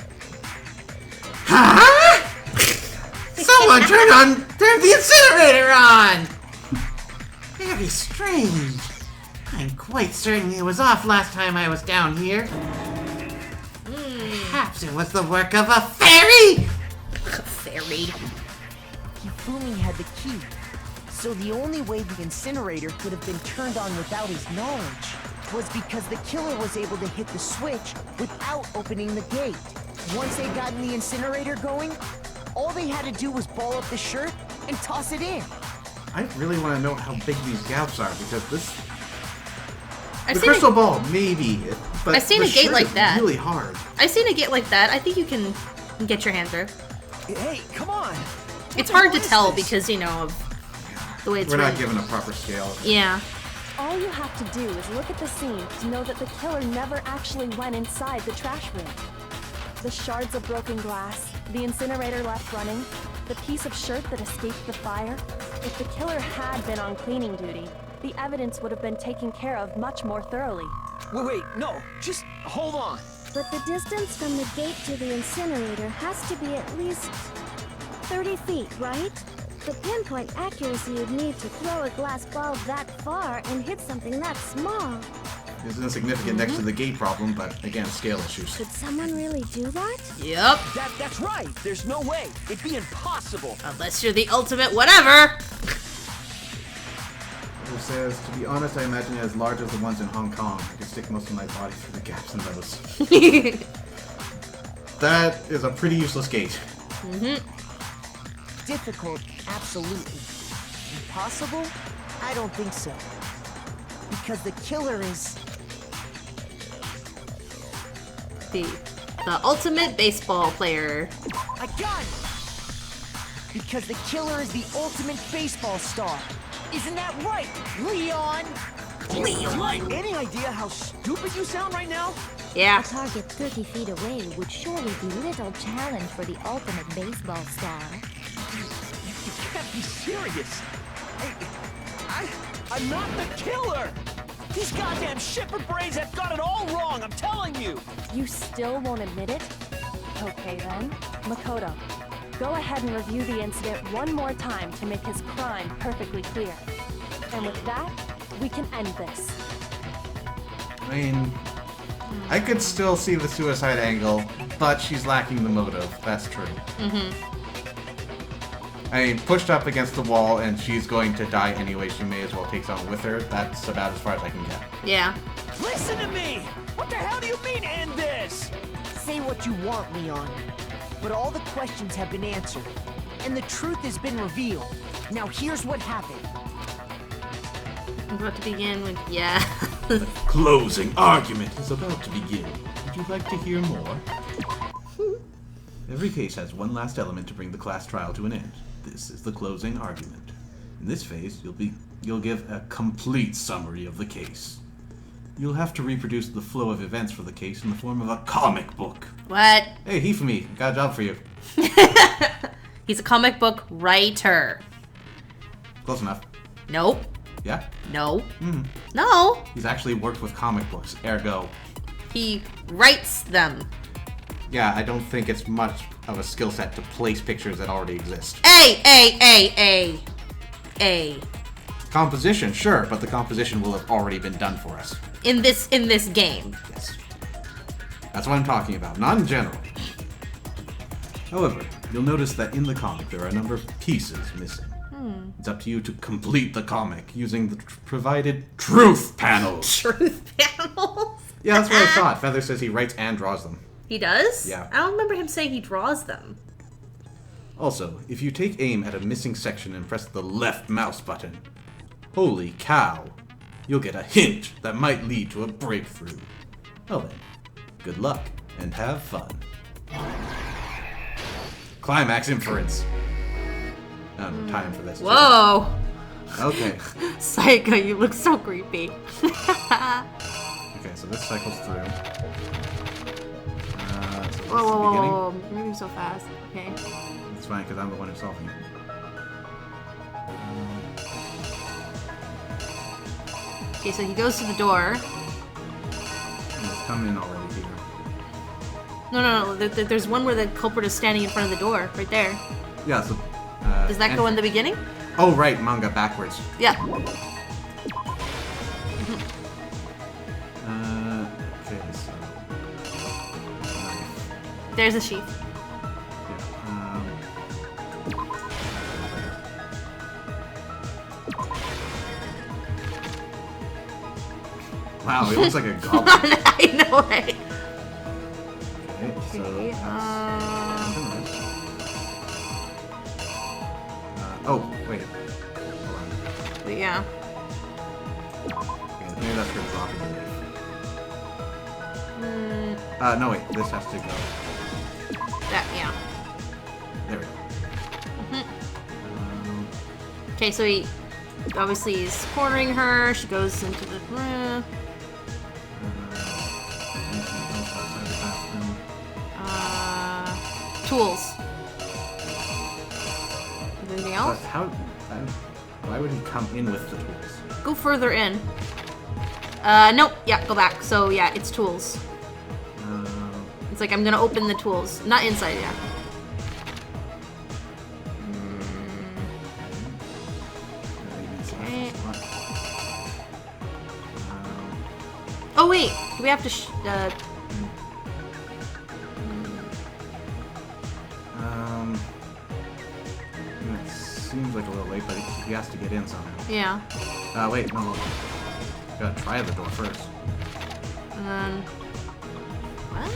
Someone turn the incinerator on! Very strange. I'm quite certain it was off last time I was down here. Perhaps it was the work of a fairy!
Fairy.
Hifumi had the key, so the only way the incinerator could have been turned on without his knowledge was because the killer was able to hit the switch without opening the gate. Once they'd gotten the incinerator going, all they had to do was ball up the shirt and toss it in.
I really want to know how big these gaps are, because The crystal ball, maybe. But
I've seen a gate like that.
Really hard.
I've seen a gate like that. I think you can get your hand through.
Hey, come on.
It's hard to tell because, you know, of the way it's
We're not
written.
given a proper scale.
Yeah.
All you have to do is look at the scene to know that the killer never actually went inside the trash room. The shards of broken glass, the incinerator left running, the piece of shirt that escaped the fire. If the killer had been on cleaning duty, the evidence would have been taken care of much more thoroughly.
Wait, no, just hold on.
But the distance from the gate to the incinerator has to be at least 30 feet, right? The pinpoint accuracy you'd need to throw a glass ball that far and hit something that small.
It's insignificant next to the gate problem, but again, scale issues.
Could someone really do that?
Yep.
That's right. There's no way. It'd be impossible.
Unless you're the ultimate whatever.
It says, to be honest, I imagine it as large as the ones in Hong Kong. I could stick most of my body through the gaps in those. That is a pretty useless gate.
Difficult, absolutely. Impossible? I don't think so. Because the killer is...
The ultimate baseball player.
I got it! Because the killer is the ultimate baseball star. Isn't that right, Leon?
Leon! Any idea how stupid you sound right now?
Yeah.
A target 30 feet away would surely be little challenge for the ultimate baseball star.
You can't be serious. I'm not the killer! These goddamn shepherd brains have got it all wrong, I'm telling you!
You still won't admit it? Okay then. Makoto, go ahead and review the incident one more time to make his crime perfectly clear. And with that, we can end this.
I mean, I could still see the suicide angle, but she's lacking the motive. That's true. I mean, pushed up against the wall and she's going to die anyway. She may as well take someone with her. That's about as far as I can get.
Yeah.
Listen to me! What the hell do you mean end this?
Say what you want, Leon. But all the questions have been answered. And the truth has been revealed. Now here's what happened.
I'm about to begin with, yeah.
The closing argument is about to begin. Would you like to hear more? Every case has one last element to bring the class trial to an end. This is the closing argument. In this phase, you'll give a complete summary of the case. You'll have to reproduce the flow of events for the case in the form of a comic book.
What?
Hey, Hifumi, got a job for you.
He's a comic book writer.
Close enough.
Nope.
Yeah?
No. No.
He's actually worked with comic books, ergo.
He writes them.
Yeah, I don't think it's much of a skill set to place pictures that already exist.
A.
Composition, sure, but the composition will have already been done for us.
In this game.
Yes. That's what I'm talking about, not in general. However, you'll notice that in the comic there are a number of pieces missing. It's up to you to complete the comic using the provided truth panels.
Truth panels?
Yeah, that's what I thought. Feather says he writes and draws them.
He does?
Yeah.
I don't remember him saying he draws them.
Also, if you take aim at a missing section and press the left mouse button, holy cow, you'll get a hint that might lead to a breakthrough. Well then, good luck and have fun. Climax inference. No time for this.
Whoa!
Okay.
Psycho, you look so creepy.
Okay, so this cycles through. So this is the beginning.
Whoa, you're moving so fast. Okay.
It's fine, because I'm the one who's solving it.
Okay, so he goes to the door.
It's coming in already here.
No. There's one where the culprit is standing in front of the door, right there.
Yeah, so...
Does that go in the beginning?
Oh, right, manga backwards.
Yeah.
Okay, so...
There's a sheath.
Wow, it looks like a goblin.
I know, right?
Okay, so oh, wait. Hold on.
But yeah.
Okay, Maybe that's her dropping the knife. No wait, this has to go.
That, yeah.
There we go.
Okay, so he obviously is cornering her. She goes into the room. Tools. Anything else?
But why would he come in with the tools?
Go further in. Nope. Yeah, go back. So yeah, it's tools. It's like I'm gonna open the tools, not inside. Yeah. Okay. Oh wait, do we have to?
It seems like a little late, but he has to get in somehow.
Yeah.
Wait, no. Gotta try the door first.
And then what?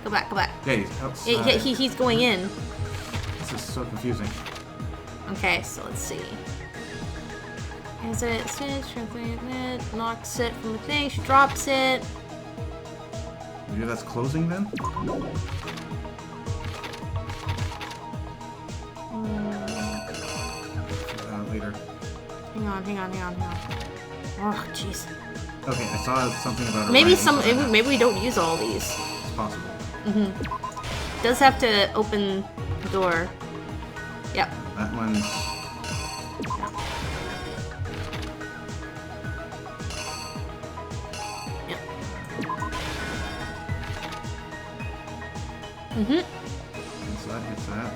Go back. Go back.
Yeah, he's outside.
He's going in.
This is so confusing.
Okay, so let's see. Is it translating it? Knocks it from the thing. She drops it.
Maybe that's closing then? Later.
Hang on. Oh, jeez.
Okay, I saw something about
maybe maybe we don't use all these.
It's possible.
Does have to open the door. Yep.
That one's.
Yep.
So that hits that.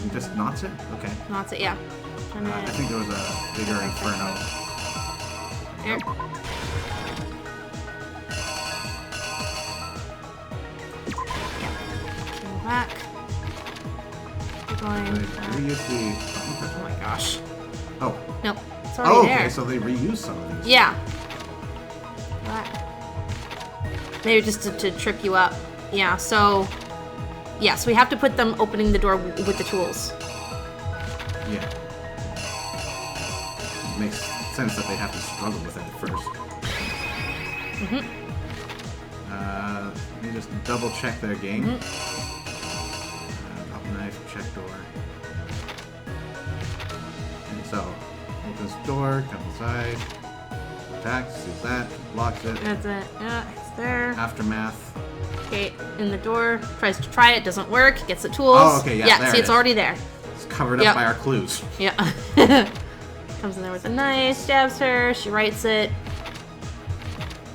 He just knots it? Okay.
Knots it, yeah.
I think there was a bigger inferno.
Here. Yeah. Go back. Keep going.
Reuse the.
Oh my gosh.
Oh.
Nope. It's already there.
Okay, so they reuse some of these.
Yeah. What? Maybe just to trip you up. Yeah, so. Yes, we have to put them opening the door with the tools.
Yeah. It makes sense that they have to struggle with it at first. Let me just double check their game. Up knife, check door. And so, opens door, comes inside, attacks, sees that, blocks it.
That's it. Yeah, it's there.
Aftermath.
Okay, in the door, tries to try it, doesn't work, gets the tools.
Oh, okay, yeah, there
see, it's already there.
It's covered up by our clues.
Yeah. Comes in there with a knife, stabs her, she writes it.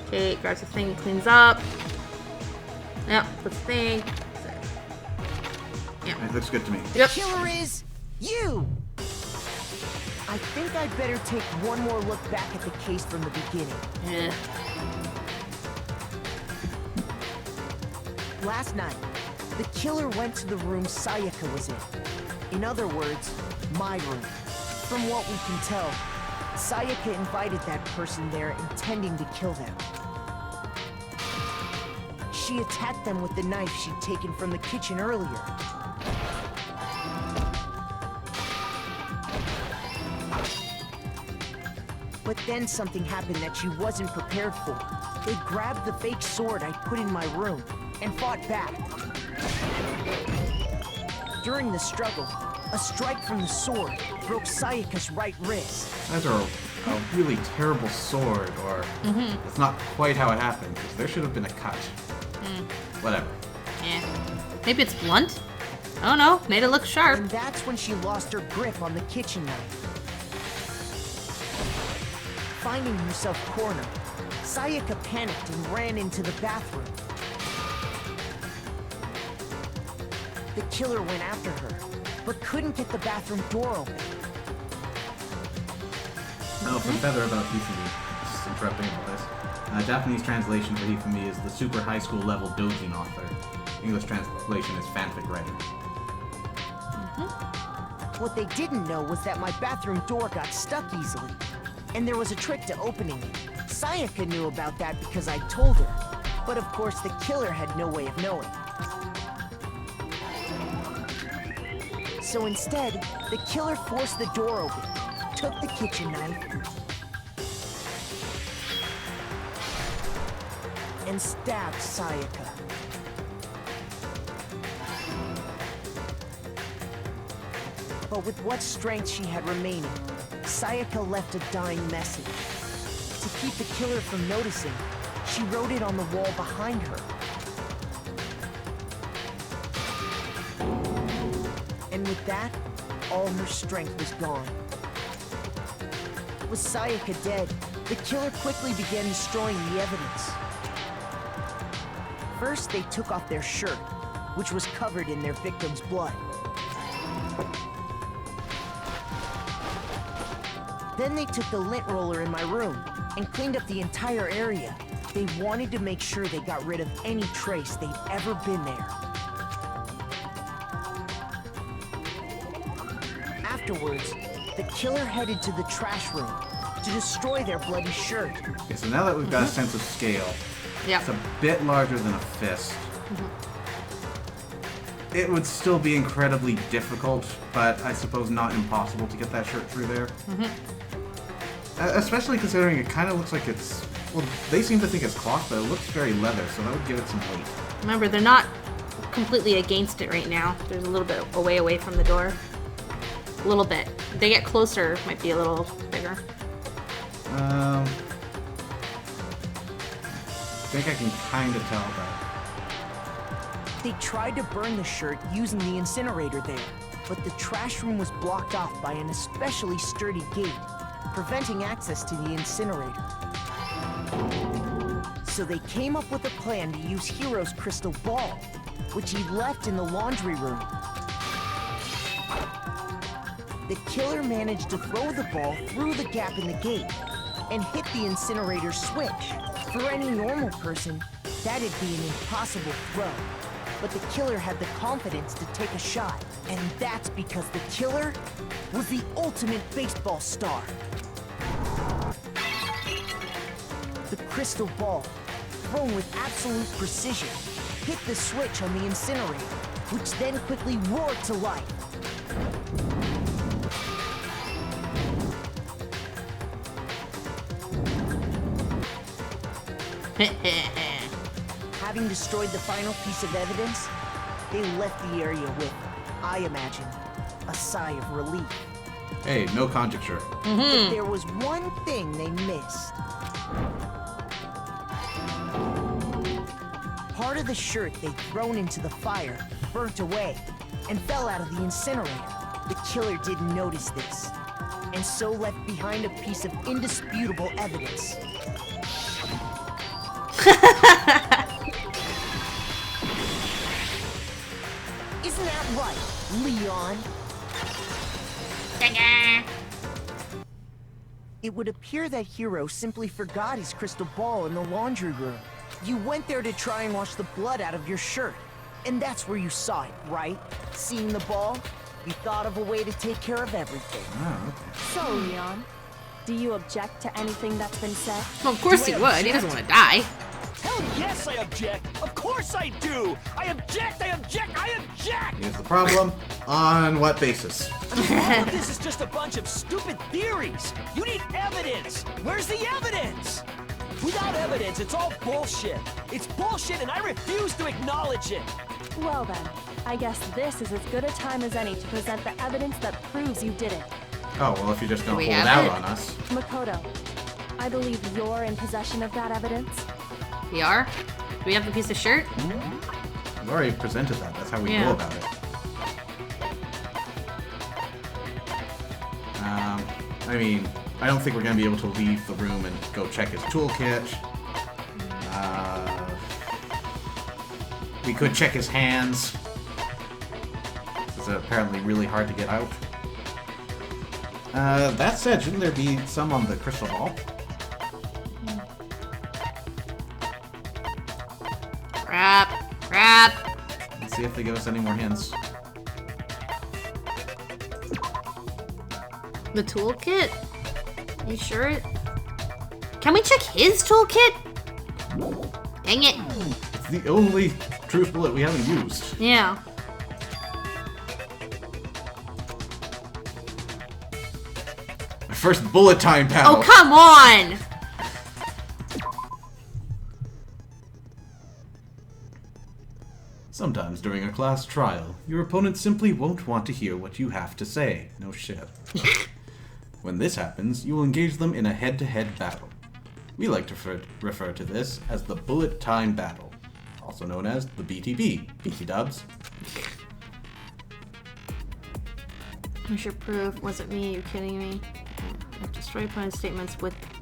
Okay, grabs the thing, cleans up. Yep, puts the thing. Yeah.
It looks good to me.
The killer is you! I think I'd better take one more look back at the case from the beginning.
Yeah.
Last night, the killer went to the room Sayaka was in. In other words, my room. From what we can tell, Sayaka invited that person there intending to kill them. She attacked them with the knife she'd taken from the kitchen earlier. But then something happened that she wasn't prepared for. They grabbed the fake sword I put in my room and fought back. During the struggle, a strike from the sword broke Sayaka's right wrist.
That's a really terrible sword, or it's not quite how it happened, because there should have been a cut. Whatever.
Yeah. Maybe it's blunt? I don't know. Made it look sharp.
And that's when she lost her grip on the kitchen knife. Finding herself cornered, Sayaka panicked and ran into the bathroom. The killer went after her, but couldn't get the bathroom door open.
Now, some feather about Hifumi. Just interrupting all this. Japanese translation for Hifumi is the super high school level doujin author. English translation is fanfic writer.
What they didn't know was that my bathroom door got stuck easily, and there was a trick to opening it. Sayaka knew about that because I told her, but of course the killer had no way of knowing. So instead, the killer forced the door open, took the kitchen knife, and stabbed Sayaka. But with what strength she had remaining, Sayaka left a dying message. To keep the killer from noticing, she wrote it on the wall behind her. And with that, all her strength was gone. With Sayaka dead, the killer quickly began destroying the evidence. First, they took off their shirt, which was covered in their victim's blood. Then they took the lint roller in my room and cleaned up the entire area. They wanted to make sure they got rid of any trace they'd ever been there. Afterwards, the killer headed to the trash room to destroy their bloody shirt.
Okay, so now that we've got a sense of scale, it's a bit larger than a fist. It would still be incredibly difficult, but I suppose not impossible to get that shirt through there. Especially considering it kind of looks like it's... Well, they seem to think it's cloth, but it looks very leather, so that would give it some weight.
Remember, they're not completely against it right now. There's a little bit away from the door. A little bit. If they get closer, it might be a little bigger.
I think I can kind of tell that.
They tried to burn the shirt using the incinerator there, but the trash room was blocked off by an especially sturdy gate, preventing access to the incinerator. So they came up with a plan to use Hiro's crystal ball, which he left in the laundry room. The killer managed to throw the ball through the gap in the gate and hit the incinerator switch. For any normal person, that'd be an impossible throw. But the killer had the confidence to take a shot. And that's because the killer was the ultimate baseball star. The crystal ball, thrown with absolute precision, hit the switch on the incinerator, which then quickly roared to life. Having destroyed the final piece of evidence, they left the area with, I imagine, a sigh of relief.
Hey, no conjecture.
But there was one thing they missed. Part of the shirt they'd thrown into the fire burnt away and fell out of the incinerator. The killer didn't notice this, and so left behind a piece of indisputable evidence. Isn't that right, Leon? It would appear that Hiro simply forgot his crystal ball in the laundry room. You went there to try and wash the blood out of your shirt, and that's where you saw it, right? Seeing the ball, you thought of a way to take care of everything.
Oh, okay.
So, Leon, do you object to anything that's been said?
Well, of course he would. He doesn't want to die.
Hell yes, I object! Of course I do! I object! I object! I object!
Here's the problem. On what basis?
All of this is just a bunch of stupid theories! You need evidence! Where's the evidence? Without evidence, it's all bullshit! It's bullshit and I refuse to acknowledge it!
Well then, I guess this is as good a time as any to present the evidence that proves you did it.
Oh, well, if you're just gonna
We
hold it
have
out
it.
on us.
Makoto, I believe you're in possession of that evidence.
We are? Do we have the piece of shirt?
We've already presented that. That's how we
Yeah.
know about it. I mean, I don't think we're going to be able to leave the room and go check his toolkit. We could check his hands. It's apparently really hard to get out. That said, shouldn't there be some on the crystal ball?
Crap.
Let's see if they give us any more hints.
The toolkit? You sure it? Can we check his toolkit? Dang it.
It's the only truth bullet we haven't used.
Yeah.
My first bullet time battle.
Oh, come on!
Sometimes during a class trial, your opponent simply won't want to hear what you have to say. No shit. When this happens, you will engage them in a head-to-head battle. We like to refer to this as the bullet time battle, also known as the BTB, BT dubs.
Where's your proof? Was it me? Are you kidding me? Destroy opponent's statements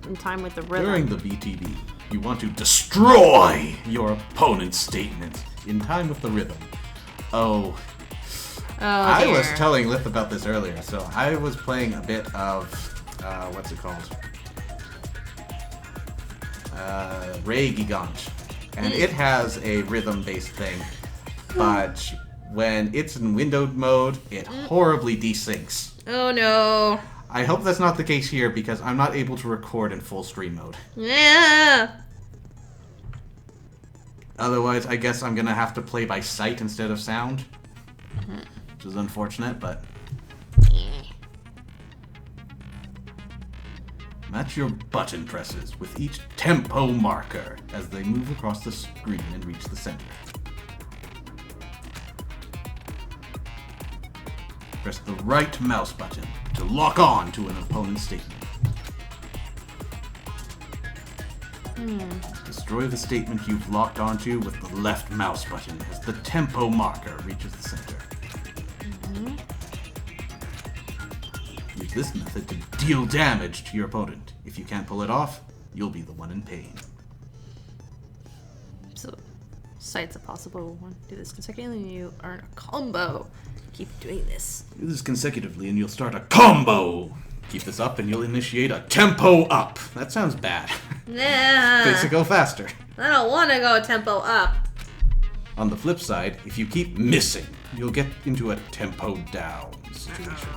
in time with the rhythm.
During the BTB, you want to destroy your opponent's statements in time with the rhythm. Oh, I was telling Lith about this earlier. So I was playing a bit of, what's it called? Ray Gigant. And it has a rhythm-based thing, but when it's in windowed mode, it horribly desyncs.
Oh no.
I hope that's not the case here because I'm not able to record in full screen mode.
Yeah.
Otherwise, I guess I'm gonna have to play by sight instead of sound. Which is unfortunate, but... Match your button presses with each tempo marker as they move across the screen and reach the center. Press the right mouse button to lock on to an opponent's statement. Destroy the statement you've locked onto with the left mouse button as the tempo marker reaches the center. Use this method to deal damage to your opponent. If you can't pull it off, you'll be the one in pain.
So, sight's a possible one. Do this consecutively and you earn a combo. Keep doing this.
Do this consecutively and you'll start a combo. Keep this up and you'll initiate a tempo up. That sounds bad.
Nah.
Makes it go faster.
I don't want to go tempo up.
On the flip side, if you keep missing, you'll get into a tempo down situation.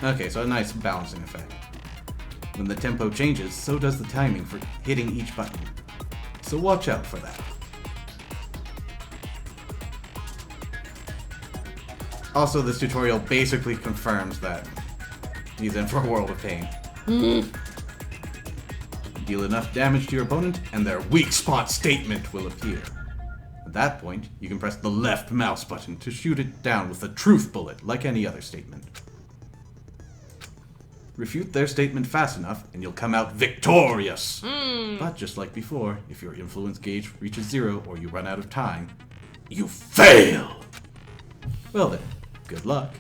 Okay, so a nice balancing effect. When the tempo changes, so does the timing for hitting each button. So watch out for that. Also, this tutorial basically confirms that he's in for a world of pain. Deal enough damage to your opponent, and their weak spot statement will appear. At that point, you can press the left mouse button to shoot it down with a truth bullet, like any other statement. Refute their statement fast enough, and you'll come out victorious! But just like before, if your influence gauge reaches 0 or you run out of time, you fail! Well then, good luck,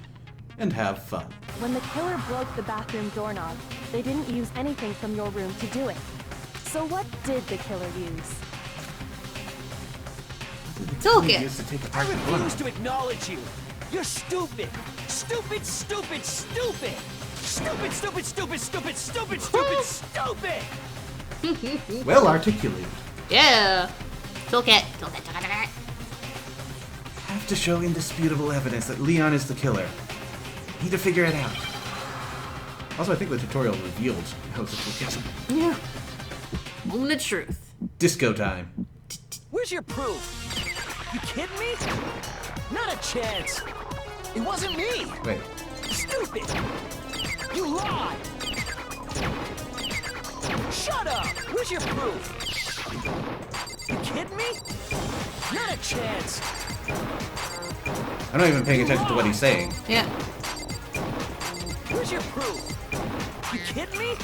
and have fun.
When the killer broke the bathroom doorknob, they didn't use anything from your room to do it. So what did the killer use?
Toolkit.
I refuse to acknowledge you. You're stupid. Stupid, stupid, stupid. Stupid, stupid, stupid, stupid, stupid, stupid, stupid.
Well articulated.
Yeah. Toolkit.
Have to show indisputable evidence that Leon is the killer. Need to figure it out. Also, I think the tutorial revealed how it's a toolkit.
Yeah. Moment of truth.
Disco time.
Where's your proof? You kidding me? Not a chance. It wasn't me.
Wait.
Stupid. You lied. Shut up. Where's your proof? You kidding me? Not a chance.
I'm not even paying attention to what he's saying.
Yeah.
Where's your proof? You kidding me?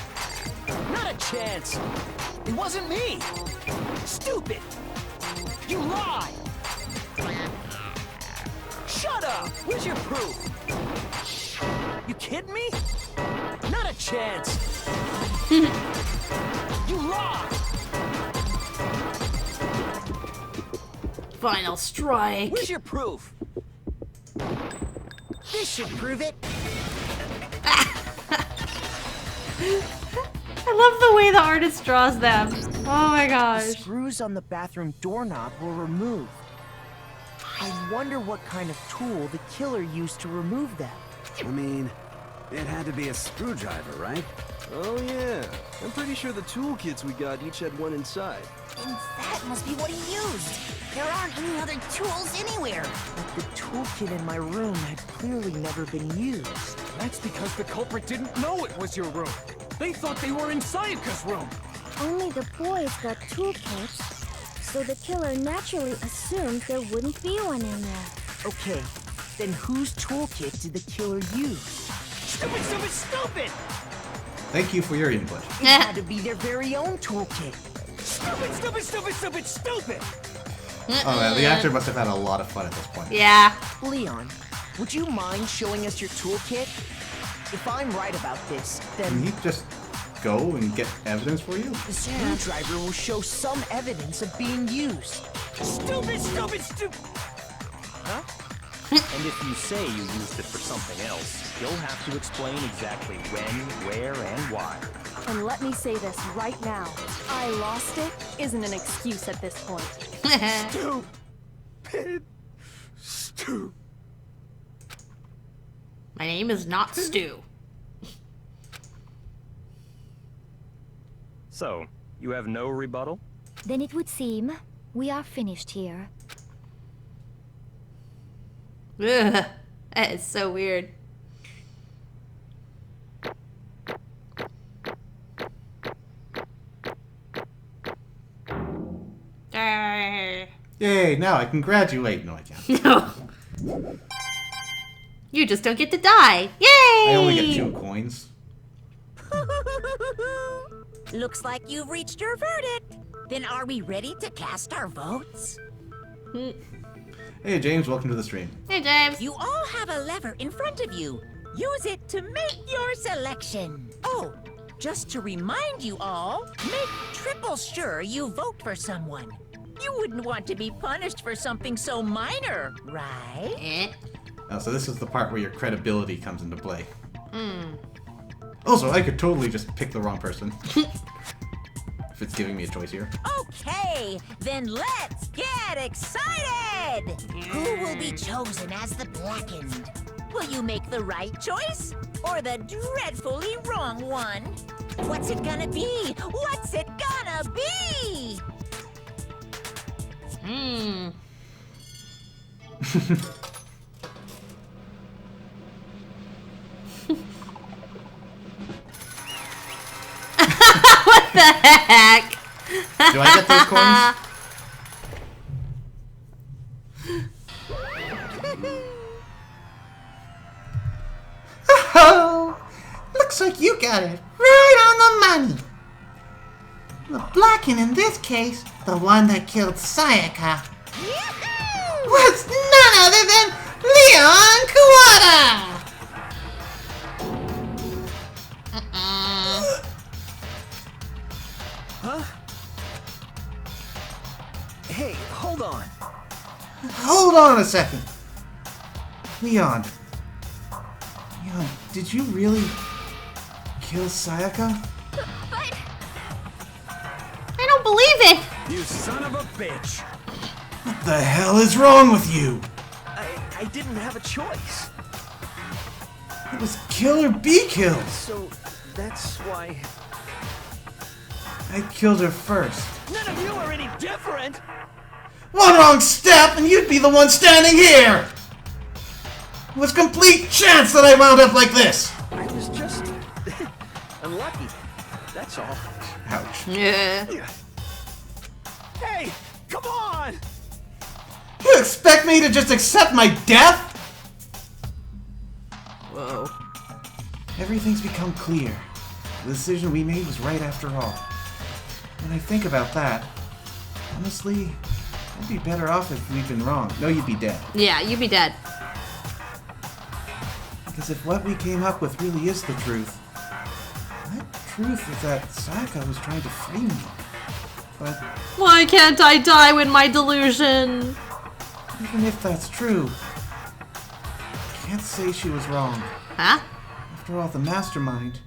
Not a chance. It wasn't me. Stupid. You lied. Shut up. Where's your proof? You kidding me? Not a chance. You lied.
Final strike.
Where's your proof?
This should prove it.
I love the way the artist draws them. Oh my
The
gosh.
screws on the bathroom doorknob were removed. I wonder what kind of tool the killer used to remove them.
I mean, it had to be a screwdriver, right?
Oh yeah, I'm pretty sure the toolkits we got each had one inside.
And that must be what he used. There aren't any other tools anywhere.
But the toolkit in my room had clearly never been used.
That's because the culprit didn't know it was your room. They thought they were in Sayaka's room.
Only the boys got toolkits. So the killer naturally assumed there wouldn't be one in there.
Okay, then whose toolkit did the killer use?
Stupid, stupid, stupid!
Thank you for your input.
It had to be their very own toolkit.
Stupid, stupid, stupid, stupid, stupid!
Oh man, the actor must have had a lot of fun at this point.
Yeah.
Leon, would you mind showing us your toolkit? If I'm right about this, then
Can he just go and get evidence for you?
the screwdriver will show some evidence of being used.
Stupid, stupid, stupid!
Huh? And if you say you used it for something else, you'll have to explain exactly when, where, and why.
And let me say this right now. I lost it isn't an excuse at this point.
Stupid. Stupid.
My name is not Stu.
So, you have no rebuttal?
Then it would seem we are finished here.
Ugh, that is so weird.
Yay, now I can graduate. No, I can't.
No. You just don't get to die. Yay!
I only get 2 coins.
Looks like you've reached your verdict. Then are we ready to cast our votes?
Hey James, welcome to the stream.
Hey James.
You all have a lever in front of you. Use it to make your selection. Oh, just to remind you all, make triple sure you vote for someone. You wouldn't want to be punished for something so minor, right?
Oh, so this is the part where your credibility comes into play. Also, I could totally just pick the wrong person. If it's giving me a choice here.
Okay, then let's get excited! Who will be chosen as the blackened? Will you make the right choice or the dreadfully wrong one? What's it gonna be? What's it gonna be?
What the heck?
Do I get those coins?
Oh, looks like you got it right on the money. The Blacken in this case, the one that killed Sayaka, was none other than Leon Kawada!
Huh? Hey, hold on.
Hold on a second. Leon, did you really kill Sayaka?
I don't believe it!
You son of a bitch!
What the hell is wrong with you?
I didn't have a choice.
It was kill or be killed.
So, that's why...
I killed her first.
None of you are any different!
One wrong step and you'd be the one standing here! It was complete chance that I wound up like this!
I was just... unlucky. That's all.
Ouch.
Yeah.
Hey, come on!
You expect me to just accept my death?
Whoa.
Everything's become clear. The decision we made was right after all. When I think about that, honestly, I'd be better off if we'd been wrong. No, you'd be dead.
Yeah, you'd be dead.
Because if what we came up with really is the truth, that truth is that Sayaka was trying to free me. But
Why can't I die with my delusion?
even if that's true, I can't say she was wrong.
Huh?
After all, the mastermind,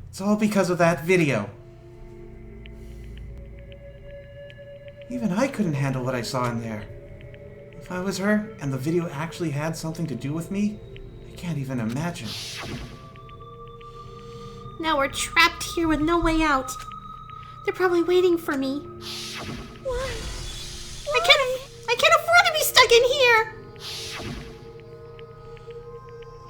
it's all because of that video. Even I couldn't handle what I saw in there. If I was her, and the video actually had something to do with me, I can't even imagine.
Now we're trapped here with no way out. They're probably waiting for me.
Why?
I can't afford to be stuck in here.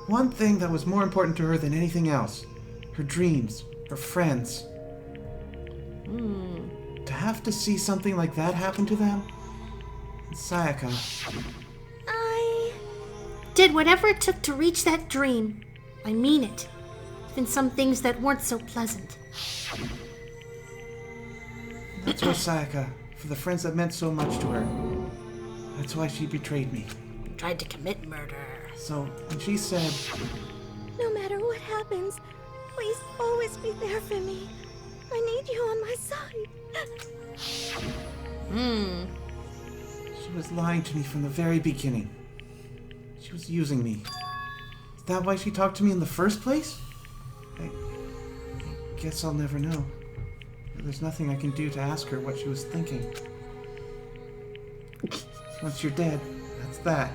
One thing that was more important to her than anything else, her dreams, her friends. To have to see something like that happen to them? Sayaka.
I
did whatever it took to reach that dream. I mean it. Even some things that weren't so pleasant.
That's why Sayaka, for the friends that meant so much to her, that's why she betrayed me.
Tried to commit murder.
So, when she said,
no matter what happens, please always be there for me. I need you on my side.
She was lying to me from the very beginning. She was using me. Is that why she talked to me in the first place? I guess I'll never know. There's nothing I can do to ask her what she was thinking. Once you're dead, that's that.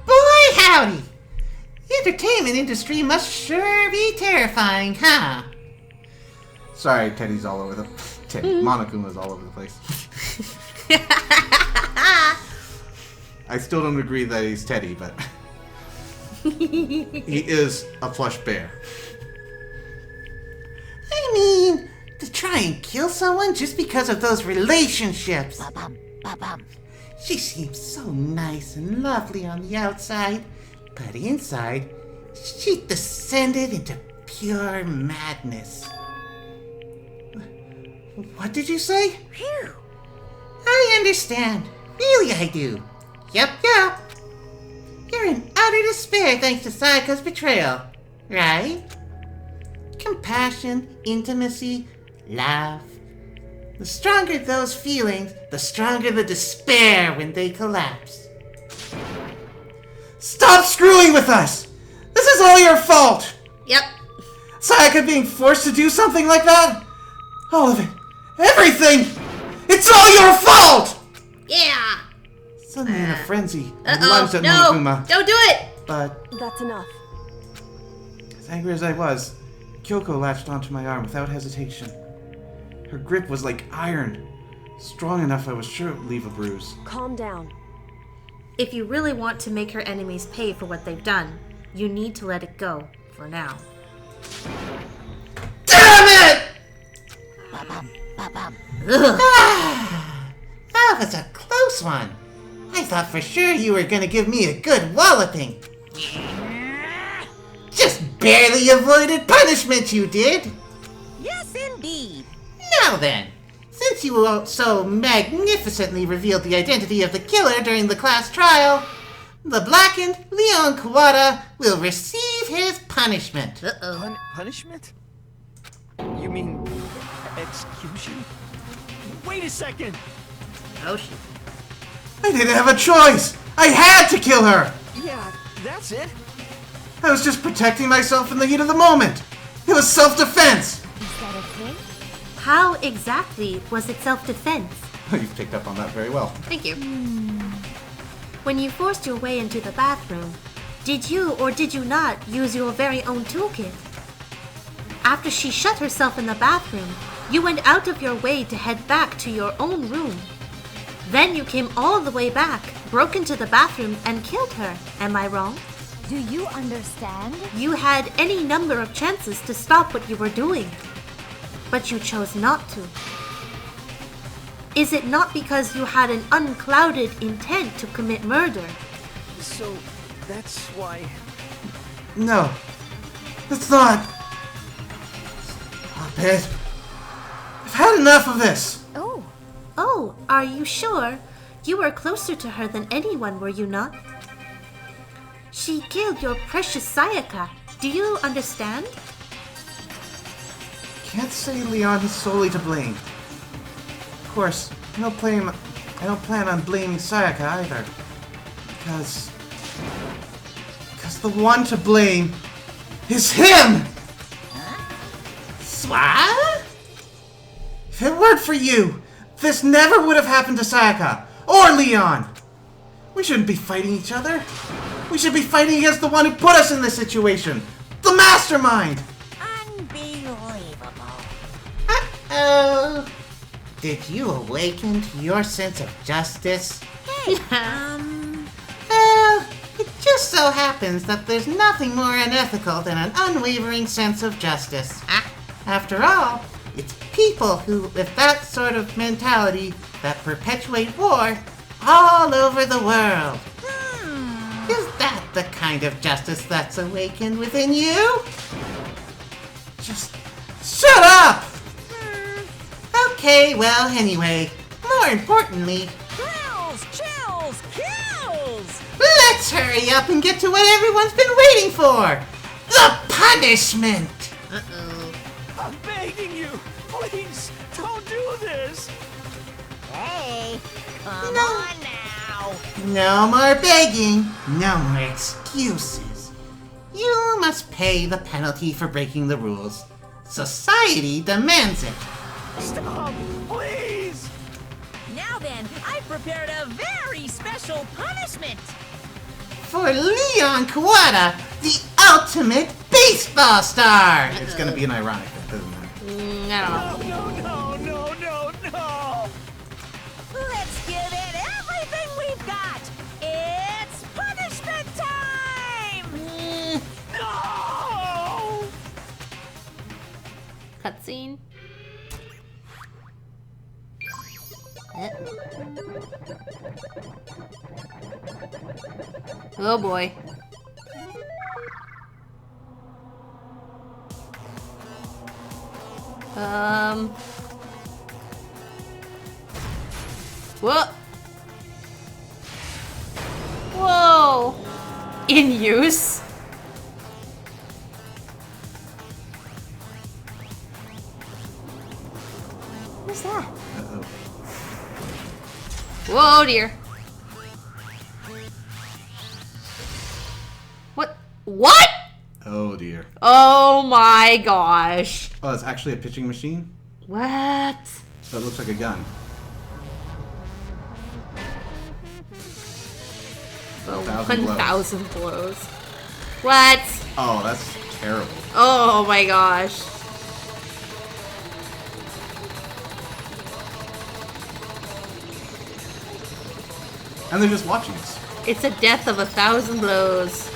Boy howdy! The entertainment industry must sure be terrifying, huh?
Sorry, Teddy's all over the... Teddy. Monokuma's all over the place. I still don't agree that he's Teddy, but... he is a plush bear.
I mean, to try and kill someone just because of those relationships.
Ba-bum, ba-bum.
She seems so nice and lovely on the outside, but inside, she descended into pure madness.
What did you say?
Phew.
I understand. Really, I do. Yup. You're in utter despair thanks to Sayaka's betrayal, right? Compassion, intimacy, love. The stronger those feelings, the stronger the despair when they collapse.
Stop screwing with us! This is all your fault!
Yep.
Sayaka being forced to do something like that? All of it. Everything! It's all your fault!
Yeah.
Suddenly in a frenzy, I
Uh-oh.
lunged at
No.
Monokuma.
Don't do it!
But,
That's enough.
as angry as I was, Kyoko latched onto my arm without hesitation. Her grip was like iron. Strong enough I was sure it would leave a bruise.
Calm down.
If you really want to make her enemies pay for what they've done, you need to let it go for now.
Damn it!
Ba-bum, ba-bum.
That was a close one. I thought for sure you were gonna give me a good walloping. Just barely avoided punishment, you did.
Yes, indeed.
Now then, since you so magnificently revealed the identity of the killer during the class trial, the blackened Leon Kawada will receive his punishment.
Uh-oh.
Punishment? You mean execution? Wait a second!
Oh, shit.
I didn't have a choice! I had to kill her!
Yeah, that's it.
I was just protecting myself in the heat of the moment. It was self-defense.
Is that a thing?
How exactly was it self-defense?
You've picked up on that very well.
Thank you. When you forced your way into the bathroom, did you or did you not use your very own toolkit? After she shut herself in the bathroom, you went out of your way to head back to your own room. Then you came all the way back, broke into the bathroom, and killed her. Am I wrong?
Do you understand?
You had any number of chances to stop what you were doing, but you chose not to. Is it not because you had an unclouded intent to commit murder?
So, that's why...
No. It's not. Stop it. I've had enough of this.
Oh, are you sure? You were closer to her than anyone, were you not? She killed your precious Sayaka. Do you understand?
Can't say Leon is solely to blame. Of course, I don't plan on blaming Sayaka either. Because the one to blame is him!
What?
If it weren't for you, this never would have happened to Sayaka or Leon. We shouldn't be fighting each other. We should be fighting against the one who put us in this situation. The mastermind!
Unbelievable.
Uh-oh. Did you awaken to your sense of justice?
Hey,
Well, it just so happens that there's nothing more unethical than an unwavering sense of justice. After all, it's people who, with that sort of mentality, that perpetuate war all over the world. Is that the kind of justice that's awakened within you? Just shut up! Okay, well, anyway, more importantly,
Chills! Kills!
let's hurry up and get to what everyone's been waiting for! The punishment!
Uh-oh.
I'm begging you, please, don't do this.
Hey, come on now.
No more begging, no more excuses. You must pay the penalty for breaking the rules. Society demands it.
Stop, please.
Now then, I've prepared a very special punishment.
For Leon Kawada, the ultimate baseball star!
It's gonna be an ironic, isn't it?
I don't know.
No.
Let's give it everything we've got. It's punishment time.
No!
Cutscene. Oh boy. What? Whoa! In use? What's that?
Uh-oh.
Whoa, dear. What?
Oh dear.
Oh my gosh.
Oh, it's actually a pitching machine?
What?
So it looks like a gun.
Oh,
1,000 blows.
1,000 blows. What?
Oh, that's terrible.
Oh my gosh.
And they're just watching us.
It's a death of 1,000 blows.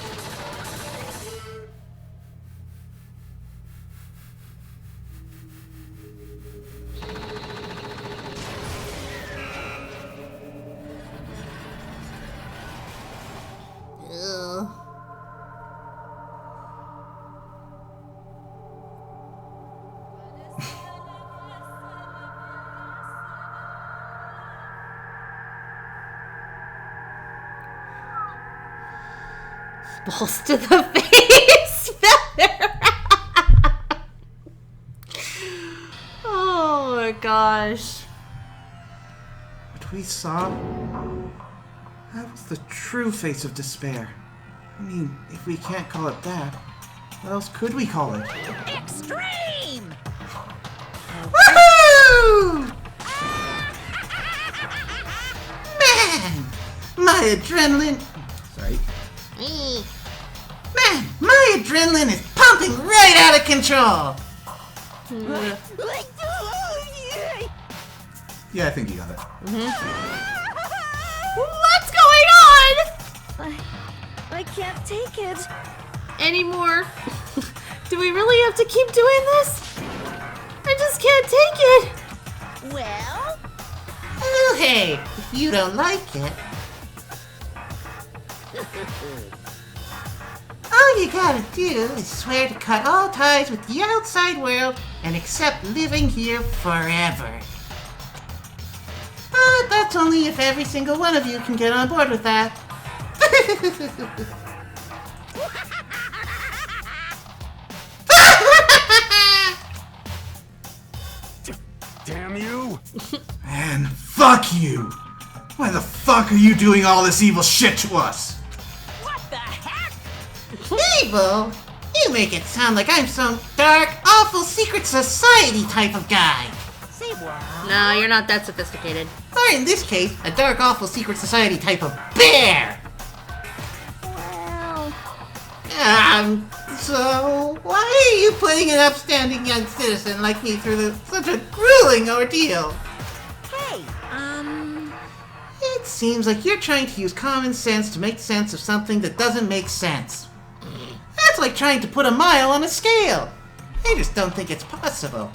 Ugh. Balls to the face. Oh my gosh.
What we saw, that was the true face of despair. I mean, if we can't call it that, what else could we call it?
Extreme!
Woohoo! Man, my adrenaline.
Sorry.
Man, my adrenaline is pumping right out of control.
Yeah, I think you got it.
What's going on?
I can't take it.
Anymore. Do we really have to keep doing this? I just can't take it.
Well?
Oh, hey, if you don't like it. All you gotta do is swear to cut all ties with the outside world and accept living here forever. But that's only if every single one of you can get on board with that.
Damn you!
And fuck you! Why the fuck are you doing all this evil shit to us?
What the heck?
Evil? You make it sound like I'm some dark, awful secret society type of guy.
Say what?
No, you're not that sophisticated.
Or in this case, a dark, awful secret society type of bear.
Well,
So, why are you putting an upstanding young citizen like me through such a grueling ordeal?
Hey,
It seems like you're trying to use common sense to make sense of something that doesn't make sense. That's like trying to put a mile on a scale. I just don't think it's possible.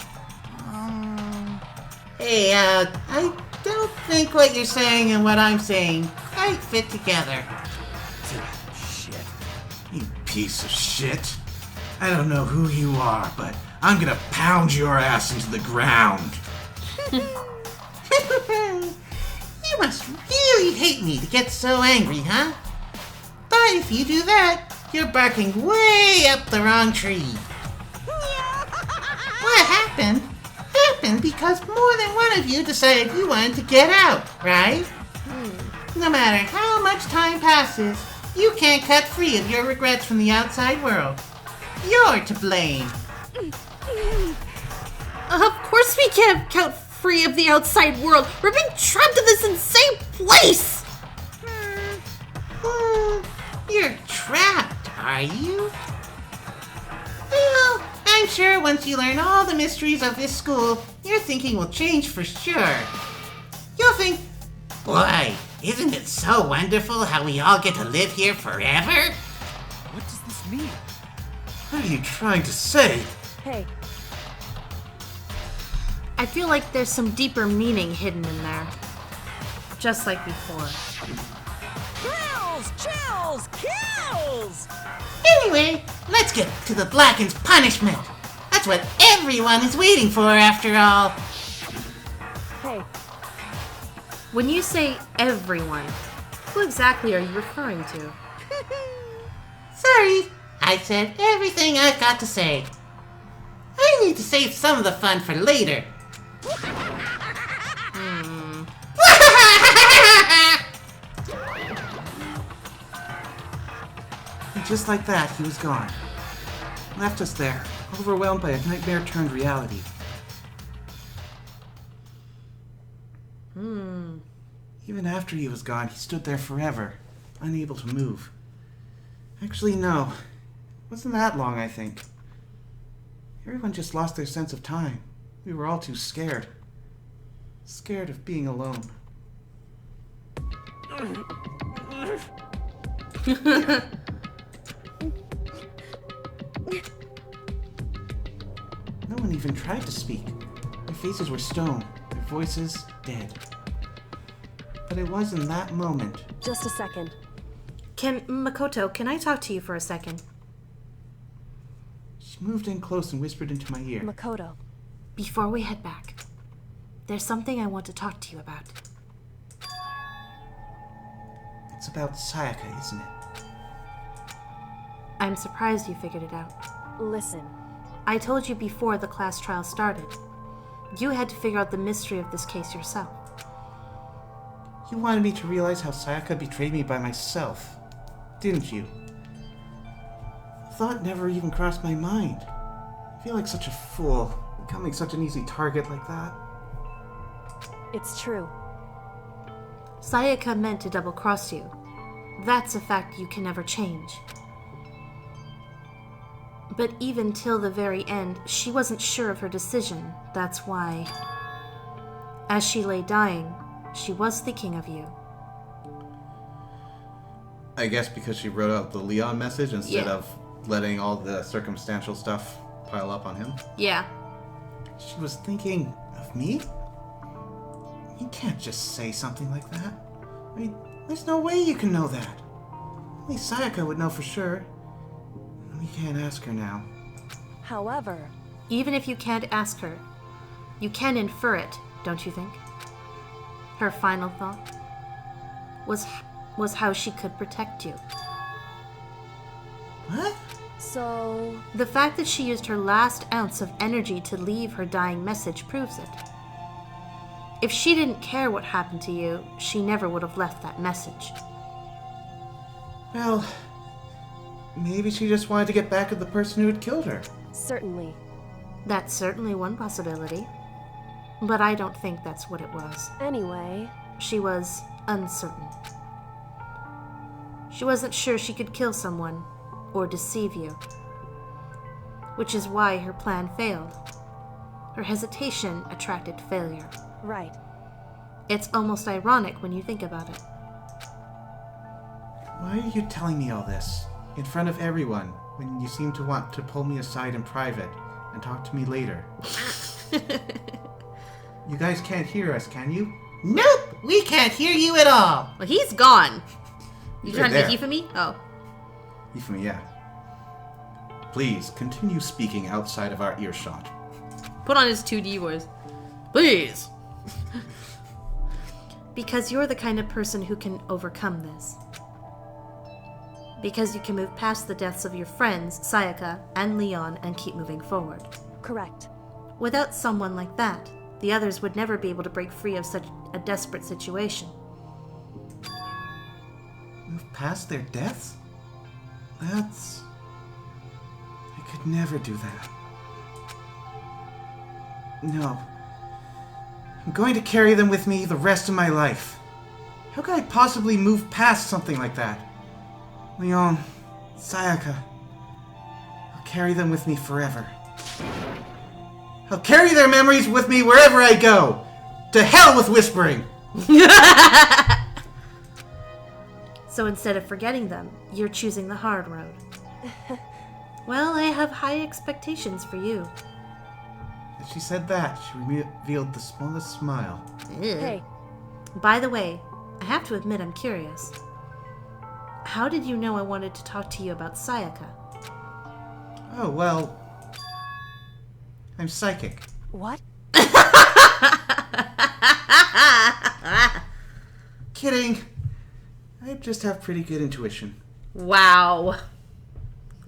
Hey, I don't think what you're saying and what I'm saying quite fit together.
Shit. You piece of shit. I don't know who you are, but I'm gonna pound your ass into the ground.
You must really hate me to get so angry, huh? But if you do that, you're barking way up the wrong tree. What happened? Happened because more than one of you decided you wanted to get out, right? No matter how much time passes, you can't cut free of your regrets from the outside world. You're to blame.
Of course we can't cut free of the outside world. We're being trapped in this insane place.
You're trapped, are you? Well, I'm sure once you learn all the mysteries of this school, your thinking will change for sure. You'll think, boy, isn't it so wonderful how we all get to live here forever?
What does this mean?
What are you trying to say?
Hey.
I feel like there's some deeper meaning hidden in there. Just like before.
Kills! Chills! Kills!
Anyway, let's get to the Blacken's punishment. That's what everyone is waiting for after all.
Hey.
When you say everyone, who exactly are you referring to?
Sorry, I said everything I've got to say. I need to save some of the fun for later.
And just like that, he was gone. Left us there, overwhelmed by a nightmare turned reality. Even after he was gone, he stood there forever, unable to move. Actually, no. It wasn't that long, I think. Everyone just lost their sense of time. We were all too scared. Scared of being alone. No one even tried to speak. Their faces were stone, their voices dead. But it was in that moment.
Just a second.
Makoto, can I talk to you for a second?
She moved in close and whispered into my ear.
Makoto.
Before we head back, there's something I want to talk to you about.
It's about Sayaka, isn't it?
I'm surprised you figured it out.
Listen.
I told you before the class trial started. You had to figure out the mystery of this case yourself.
You wanted me to realize how Sayaka betrayed me by myself, didn't you? The thought never even crossed my mind. I feel like such a fool, becoming such an easy target like that.
It's true.
Sayaka meant to double-cross you. That's a fact you can never change. But even till the very end, she wasn't sure of her decision. That's why, as she lay dying, she was thinking of you.
I guess because she wrote out the Leon message instead of letting all the circumstantial stuff pile up on him?
Yeah.
She was thinking of me? You can't just say something like that. I mean, there's no way you can know that. Only Sayaka would know for sure. We can't ask her now.
However...
Even if you can't ask her, you can infer it, don't you think? Her final thought was how she could protect you.
What?
So...
The fact that she used her last ounce of energy to leave her dying message proves it. If she didn't care what happened to you, she never would have left that message.
Well, maybe she just wanted to get back at the person who had killed her.
Certainly.
That's certainly one possibility. But I don't think that's what it was.
Anyway...
She was uncertain. She wasn't sure she could kill someone or deceive you. Which is why her plan failed. Her hesitation attracted failure.
Right.
It's almost ironic when you think about it.
Why are you telling me all this? In front of everyone, when you seem to want to pull me aside in private and talk to me later. You guys can't hear us, can you?
Nope, we can't hear you at all.
Well, he's gone. You
Right
trying to
there.
make me? Oh.
Ifumi, yeah. Please, continue speaking outside of our earshot.
Put on his 2D voice. Please. Because you're the kind of person who can overcome this. Because you can move past the deaths of your friends, Sayaka and Leon, and keep moving forward.
Correct.
Without someone like that, the others would never be able to break free of such a desperate situation.
Move past their deaths? That's... I could never do that. No. I'm going to carry them with me the rest of my life. How could I possibly move past something like that? Leon, Sayaka, I'll carry them with me forever. I'll carry their memories with me wherever I go. To hell with whispering!
So instead of forgetting them, you're choosing the hard road. Well, I have high expectations for you.
As she said that, she revealed the smallest smile.
Hey.
By the way, I have to admit I'm curious. How did you know I wanted to talk to you about Sayaka?
Oh, well... I'm psychic.
What?
Kidding. I just have pretty good intuition.
Wow.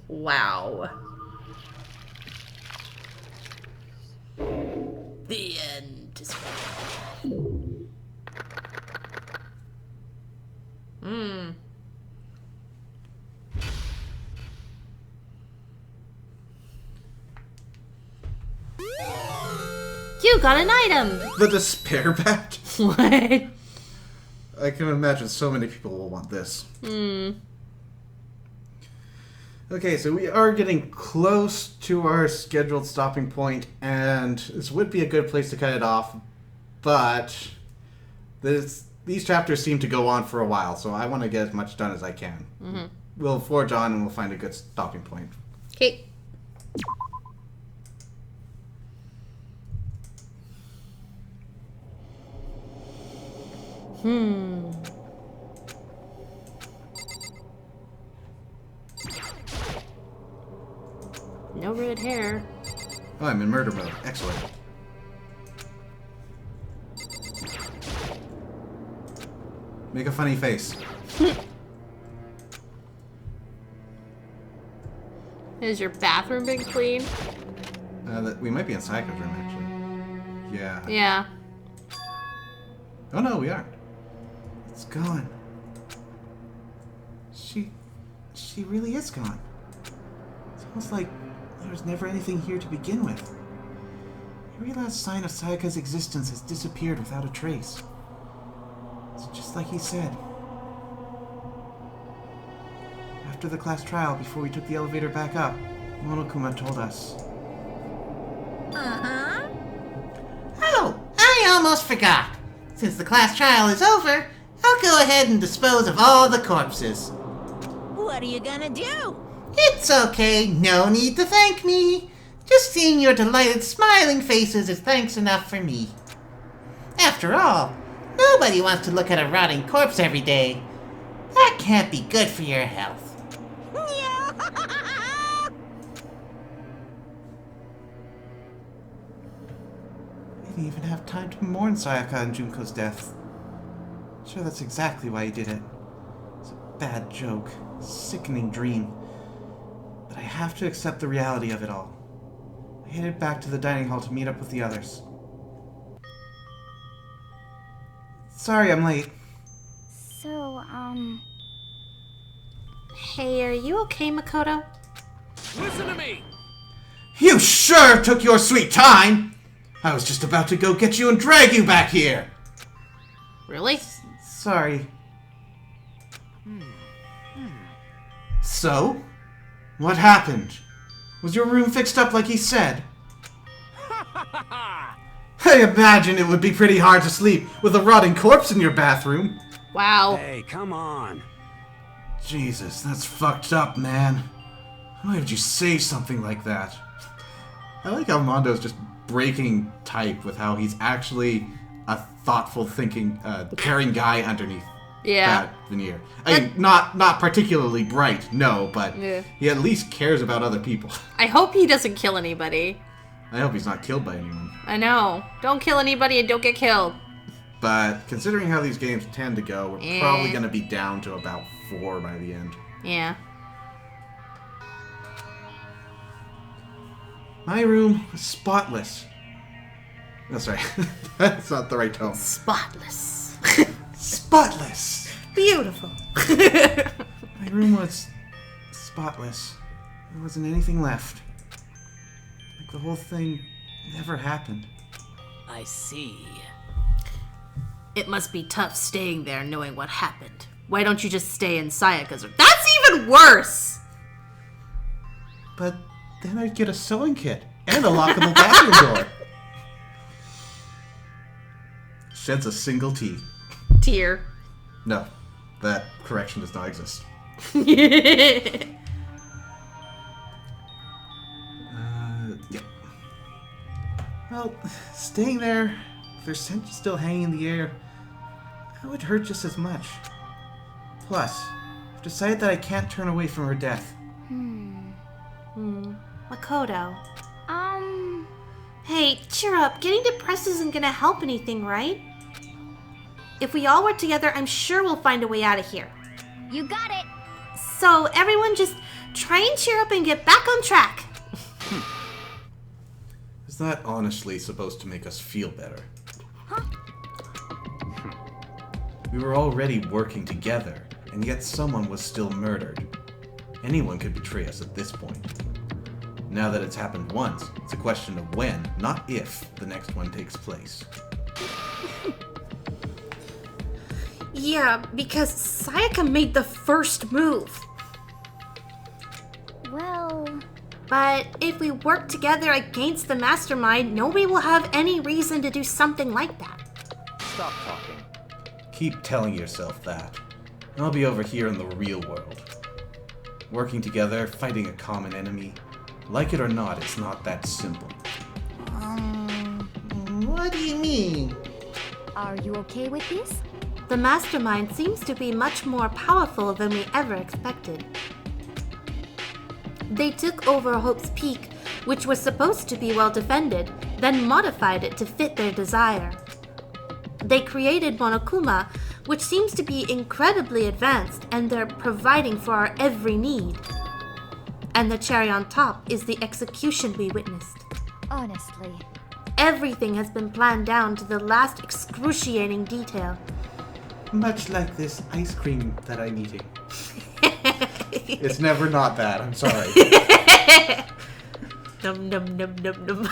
Wow. The end. You got an item!
The despair bat?
What?
I can imagine so many people will want this. Okay, so we are getting close to our scheduled stopping point, and this would be a good place to cut it off, but these chapters seem to go on for a while, so I want to get as much done as I can. We'll forge on and we'll find a good stopping point.
Okay. No red hair.
Oh, I'm in murder mode. Excellent. Make a funny face.
Is your bathroom been clean?
We might be in Sayaka's room, actually. Yeah.
Yeah.
Oh no, we aren't. It's gone. She really is gone. It's almost like there was never anything here to begin with. Every last sign of Sayaka's existence has disappeared without a trace. It's just like he said. After the class trial, before we took the elevator back up, Monokuma told us.
Uh-huh. Oh, I almost forgot. Since the class trial is over, I'll go ahead and dispose of all the corpses.
What are you gonna do?
It's okay, no need to thank me. Just seeing your delighted smiling faces is thanks enough for me. After all, nobody wants to look at a rotting corpse every day. That can't be good for your health.
He didn't even have time to mourn Sayaka and Junko's death. I'm sure that's exactly why he did it. It's a bad joke, a sickening dream. But I have to accept the reality of it all. I headed back to the dining hall to meet up with the others. Sorry I'm late.
So,
Hey, are you okay, Makoto?
Listen to me!
You sure took your sweet time! I was just about to go get you and drag you back here!
Really?
Sorry. So? What happened? Was your room fixed up like he said? I imagine it would be pretty hard to sleep with a rotting corpse in your bathroom.
Wow.
Hey, come on.
Jesus, that's fucked up, man. Why would you say something like that? I like how Mondo's just breaking type with how he's actually a thoughtful, thinking, caring guy underneath that veneer. I mean, not particularly bright, no, but he at least cares about other people.
I hope he doesn't kill anybody.
I hope he's not killed by anyone.
I know. Don't kill anybody and don't get killed.
But considering how these games tend to go, we're probably going to be down to about 4 by the end.
Yeah.
My room was spotless. No, sorry. That's not the right tone.
Spotless.
Spotless.
Beautiful.
My room was spotless. There wasn't anything left. Like the whole thing never happened.
I see.
It must be tough staying there knowing what happened. Why don't you just stay in Sayaka's room? That's even worse!
But then I'd get a sewing kit and a lockable bathroom door. Sheds a single tear.
Tear.
No, that correction does not exist.
Yeah.
Well, staying there, if their scent is still hanging in the air, that would hurt just as much. Plus, I've decided that I can't turn away from her death.
Makoto. Hey, cheer up. Getting depressed isn't gonna help anything, right? If we all work together, I'm sure we'll find a way out of here.
You got it.
So, everyone just try and cheer up and get back on track.
Is that honestly supposed to make us feel better?
Huh?
We were already working together, and yet someone was still murdered. Anyone could betray us at this point. Now that it's happened once, it's a question of when, not if, the next one takes place.
Yeah, because Sayaka made the first move.
Well...
But if we work together against the mastermind, nobody will have any reason to do something like that.
Stop talking.
Keep telling yourself that. I'll be over here in the real world. Working together, fighting a common enemy. Like it or not, it's not that simple.
What do you mean?
Are you okay with this?
The mastermind seems to be much more powerful than we ever expected. They took over Hope's Peak, which was supposed to be well defended, then modified it to fit their desire. They created Monokuma, which seems to be incredibly advanced, and they're providing for our every need. And the cherry on top is the execution we witnessed.
Honestly.
Everything has been planned down to the last excruciating detail.
Much like this ice cream that I'm eating. It's never not that, I'm sorry.
Num num num num num.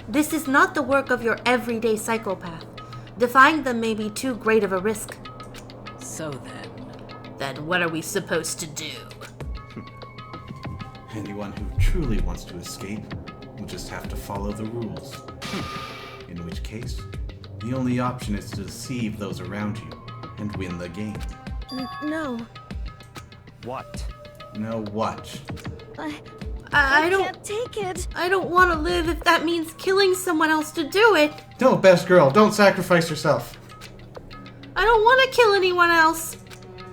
This is not the work of your everyday psychopath. Defying them may be too great of a risk.
So
then what are we supposed to do?
Anyone who truly wants to escape will just have to follow the rules. In which case, the only option is to deceive those around you and win the game.
No.
What?
No what?
I
can't take it.
I don't want to live if that means killing someone else to do it.
No, best girl, don't sacrifice yourself.
I don't want to kill anyone else.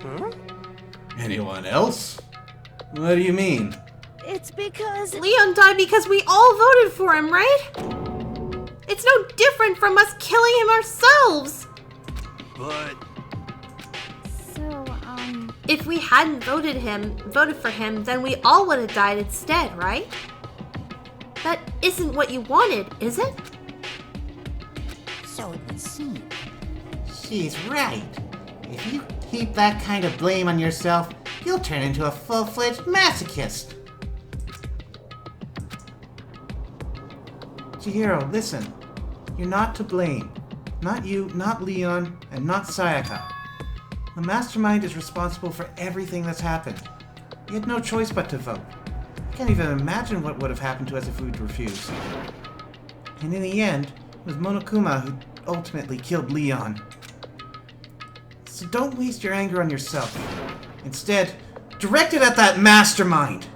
Huh? Anyone else? What do you mean?
It's because...
Leon died because we all voted for him, right? It's no different from us killing him ourselves.
But...
So,
If we hadn't voted for him, then we all would have died instead, right? That isn't what you wanted, is it?
So it would seem.
She's right. If you heap that kind of blame on yourself, you'll turn into a full-fledged masochist. Chihiro, listen. You're not to blame. Not you, not Leon, and not Sayaka. The mastermind is responsible for everything that's happened. You had no choice but to vote. I can't even imagine what would have happened to us if we'd refused. And in the end, it was Monokuma who ultimately killed Leon. So don't waste your anger on yourself. Instead, direct it at that mastermind!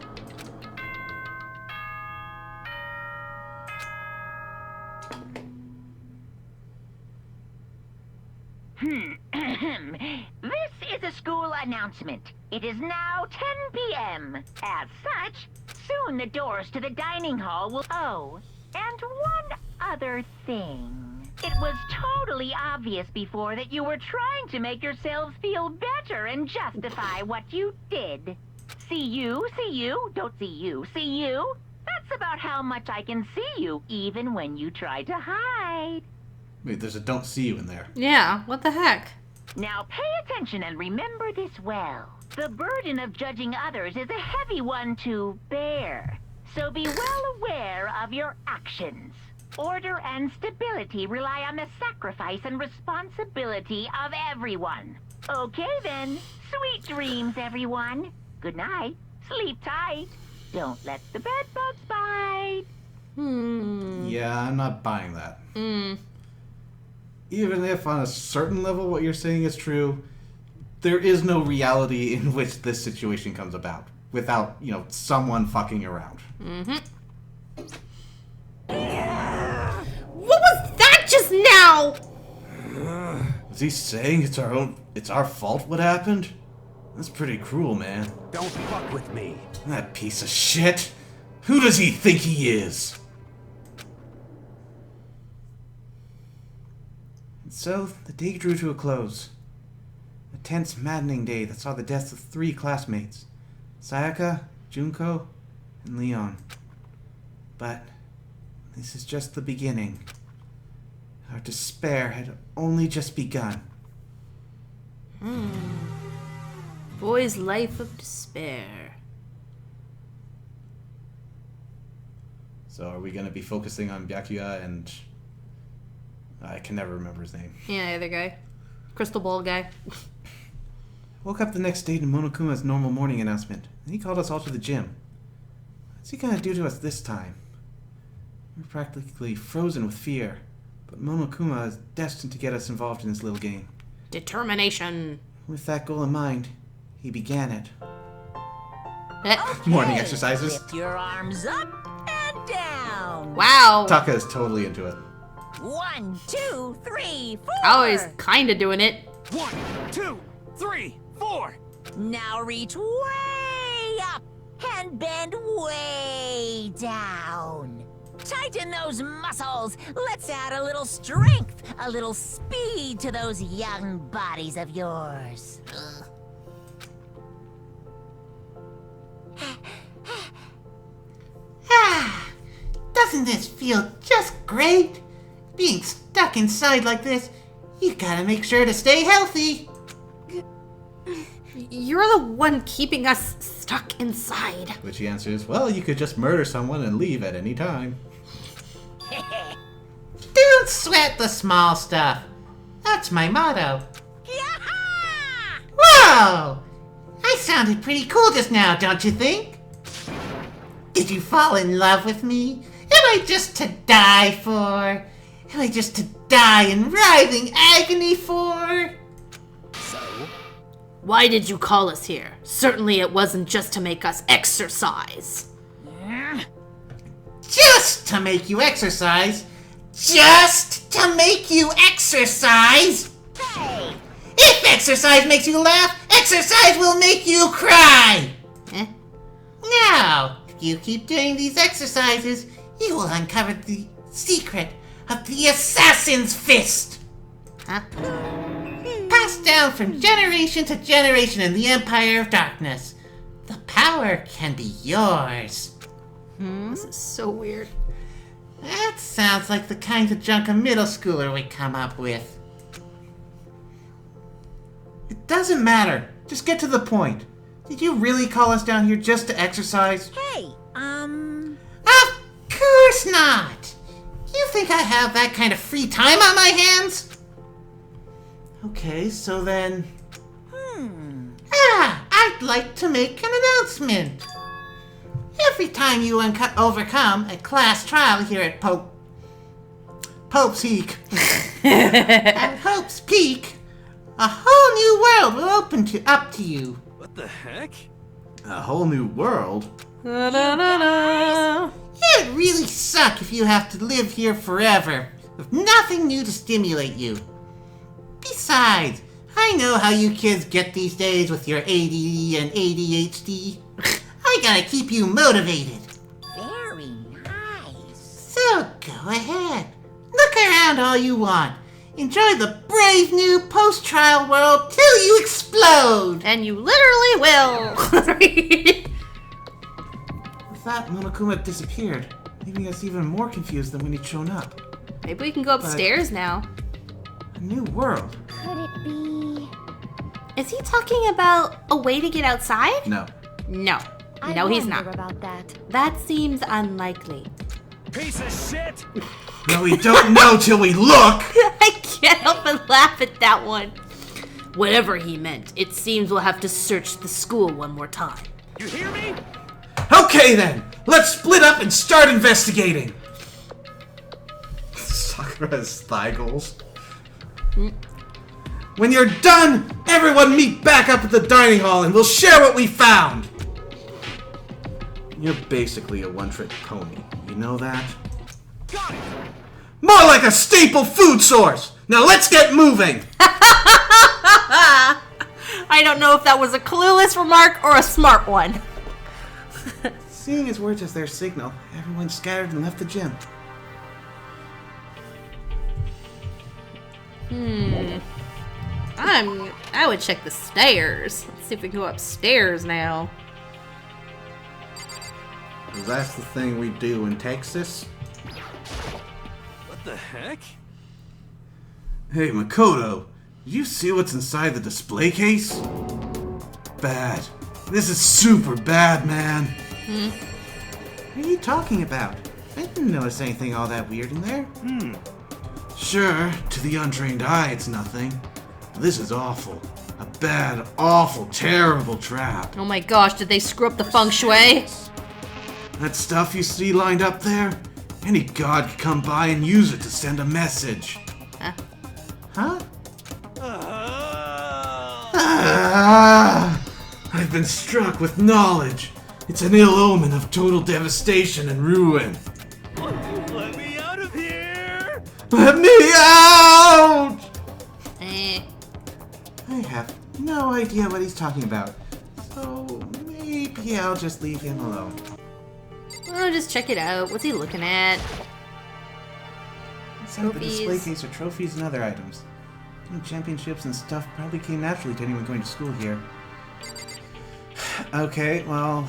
This is a school announcement. It is now 10 p.m. As such, soon the doors to the dining hall will... Oh, and one other thing. It was totally obvious before that you were trying to make yourselves feel better and justify what you did. See you, don't see you. That's about how much I can see you, even when you try to hide.
Wait, there's a don't see you in there.
Yeah, what the heck?
Now pay attention and remember this well. The burden of judging others is a heavy one to bear. So be well aware of your actions. Order and stability rely on the sacrifice and responsibility of everyone. Okay then, sweet dreams, everyone. Good night. Sleep tight. Don't let the bed bugs bite.
Yeah, I'm not buying that. Even if on a certain level what you're saying is true, there is no reality in which this situation comes about without, you know, someone fucking around.
What was that just now?
Is he saying it's our fault what happened? That's pretty cruel, man.
Don't fuck with me.
That piece of shit. Who does he think he is? And so, the day drew to a close. A tense, maddening day that saw the deaths of 3 classmates. Sayaka, Junko, and Leon. But this is just the beginning. Our despair had only just begun.
Boy's life of despair.
So are we going to be focusing on Byakuya and... I can never remember his name.
Yeah, the other guy. Crystal ball guy.
Woke up the next day to Monokuma's normal morning announcement, and he called us all to the gym. What's he gonna do to us this time? We're practically frozen with fear, but Monokuma is destined to get us involved in this little game.
Determination.
With that goal in mind, he began it.
Okay,
Morning exercises.
Lift your arms up and down.
Wow.
Taka is totally into it.
1, 2, 3, 4.
Always kinda doing it.
1, 2, 3, 4.
Now reach way up and bend way down. Tighten those muscles. Let's add a little strength, a little speed to those young bodies of yours.
Doesn't this feel just great? Being stuck inside like this, you gotta make sure to stay healthy.
You're the one keeping us stuck inside.
Which he answers, well, you could just murder someone and leave at any time.
Don't sweat the small stuff. That's my motto. Whoa! I sounded pretty cool just now, don't you think? Did you fall in love with me? Am I just to die for? Am I just to die in writhing agony for?
Why did you call us here? Certainly it wasn't just to make us exercise.
Just to make you exercise? Just to make you exercise?
Hey!
If exercise makes you laugh, exercise will make you cry! Now, if you keep doing these exercises, you will uncover the secret of the Assassin's Fist! Passed down from generation to generation in the Empire of Darkness. The power can be yours.
This is so weird.
That sounds like the kind of junk a middle schooler would come up with.
It doesn't matter. Just get to the point. Did you really call us down here just to exercise?
Hey,
Of course not! You think I have that kind of free time on my hands?
Okay, so then...
I'd like to make an announcement. Every time you overcome a class trial here at
Pope's Peak.
at Hope's Peak, a whole new world will open up to you.
What the heck?
A whole new world?
It'd really suck if you you have to live here forever, with nothing new to stimulate you. Besides, I know how you kids get these days with your ADD and ADHD. I gotta keep you motivated.
Very nice.
So go ahead. Look around all you want. Enjoy the brave new post-trial world till you explode.
And you literally will.
I thought Monokuma disappeared, leaving us even more confused than when he'd shown up.
Maybe we can go upstairs now.
A new world?
Could it be...
Is he talking about a way to get outside?
No.
No.
I
No, he's
wonder
not.
about that.
That seems unlikely.
Piece of shit!
No, we don't know till we look!
I can't help but laugh at that one. Whatever he meant, it seems we'll have to search the school one more time.
You hear me?
Okay then, let's split up and start investigating.
Sakura's thigh goals.
When you're done, everyone meet back up at the dining hall and we'll share what we found.
You're basically a one-trick pony. You know that?
Got it!
More like a staple food source. Now let's get moving.
I don't know if that was a clueless remark or a smart one.
Seeing his words as their signal, everyone scattered and left the gym.
I would check the stairs. Let's see if we can go upstairs now.
That's the thing we do in Texas.
What the heck?
Hey, Makoto, did you see what's inside the display case? Bad. This is super bad, man. What are you talking about? I didn't notice anything all that weird in there. Sure, to the untrained eye, it's nothing. But this is awful. A bad, awful, terrible trap.
Oh my gosh, did they screw up the feng shui?
That stuff you see lined up there? Any god could come by and use it to send a message. Huh? I've been struck with knowledge. It's an ill omen of total devastation and ruin.
Let me out of here!
Let me out! I have no idea what he's talking about. So maybe I'll just leave him alone.
Oh, just check it out. What's he looking at?
Inside the display case are trophies and other items. Team championships and stuff probably came naturally to anyone going to school here. Okay, well,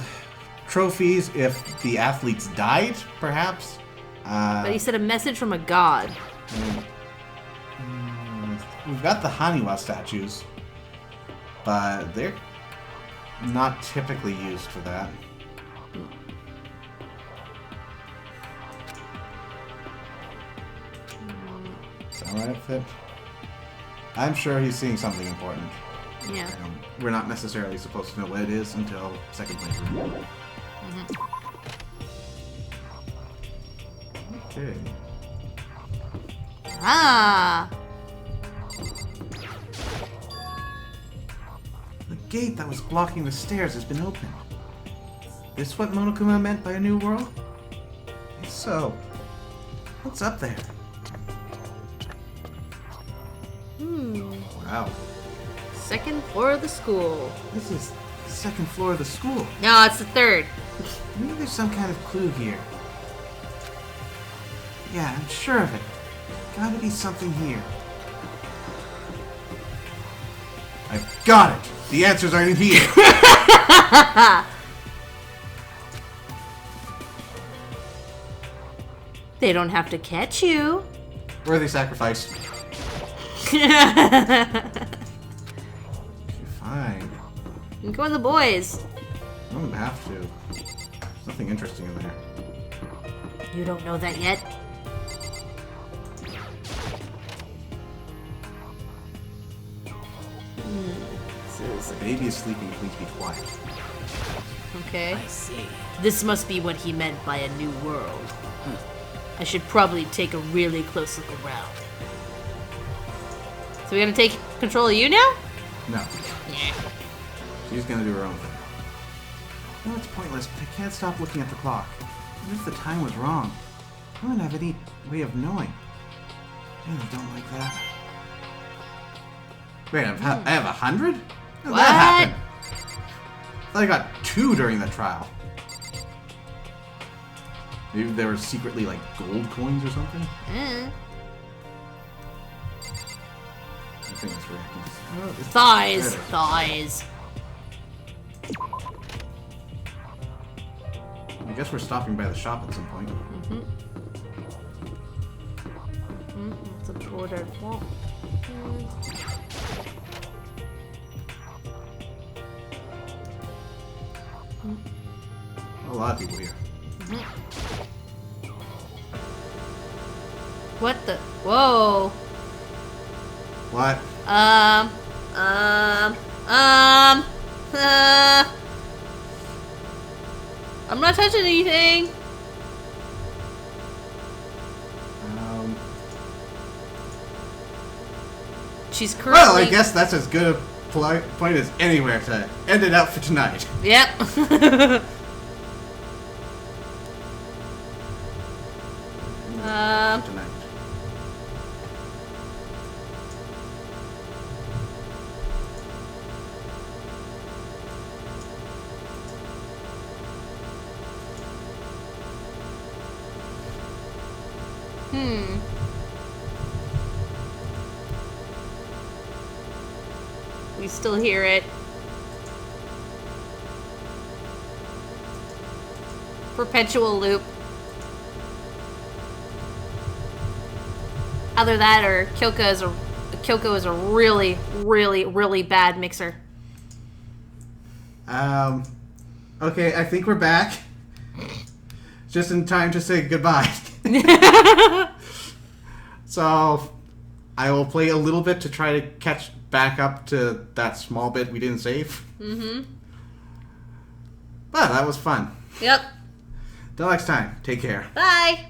trophies if the athletes died, perhaps?
But he said a message from a god.
We've got the Haniwa statues, but they're not typically used for that. Samurai outfit. I'm sure he's seeing something important.
Yeah.
We're not necessarily supposed to know what it is until second playthrough. Okay.
Ah!
The gate that was blocking the stairs has been opened. Is this what Monokuma meant by a new world? If so, what's up there? Wow.
Second floor of the school.
This is the second floor of the school.
No, it's the third.
Maybe there's some kind of clue here. Yeah, I'm sure of it. Gotta be something here. I've got it! The answers are in here!
They don't have to catch you.
Worthy sacrifice. Fine.
You can go with the boys.
I don't have to. There's nothing interesting in there.
You don't know that yet?
The baby is sleeping, please be quiet.
Okay.
I see.
This must be what he meant by a new world. I should probably take a really close look around. So we're gonna take control of you now?
No. She's gonna do her own thing. No, it's pointless, but I can't stop looking at the clock. What if the time was wrong? I don't have any way of knowing. I really don't like that. Wait, I have 100? How did that happen? I thought I got 2 during the trial. Maybe there were secretly like gold coins or something?
Mm.
I think it's reacting.
Thighs. Thighs.
I guess we're stopping by the shop at some point.
It's a ordered wall.
A lot of people here.
What the? Whoa.
What?
I'm not touching anything. She's currently...
Well, I guess that's as good a point as anywhere to end it out for tonight.
Yep.
Tonight.
We still hear it. Perpetual loop. Either that or Kyoko is a really, really, really bad mixer.
Okay, I think we're back. Just in time to say goodbye. So, I will play a little bit to try to catch back up to that small bit we didn't save. But that was fun.
Yep.
Till next time, take care.
Bye.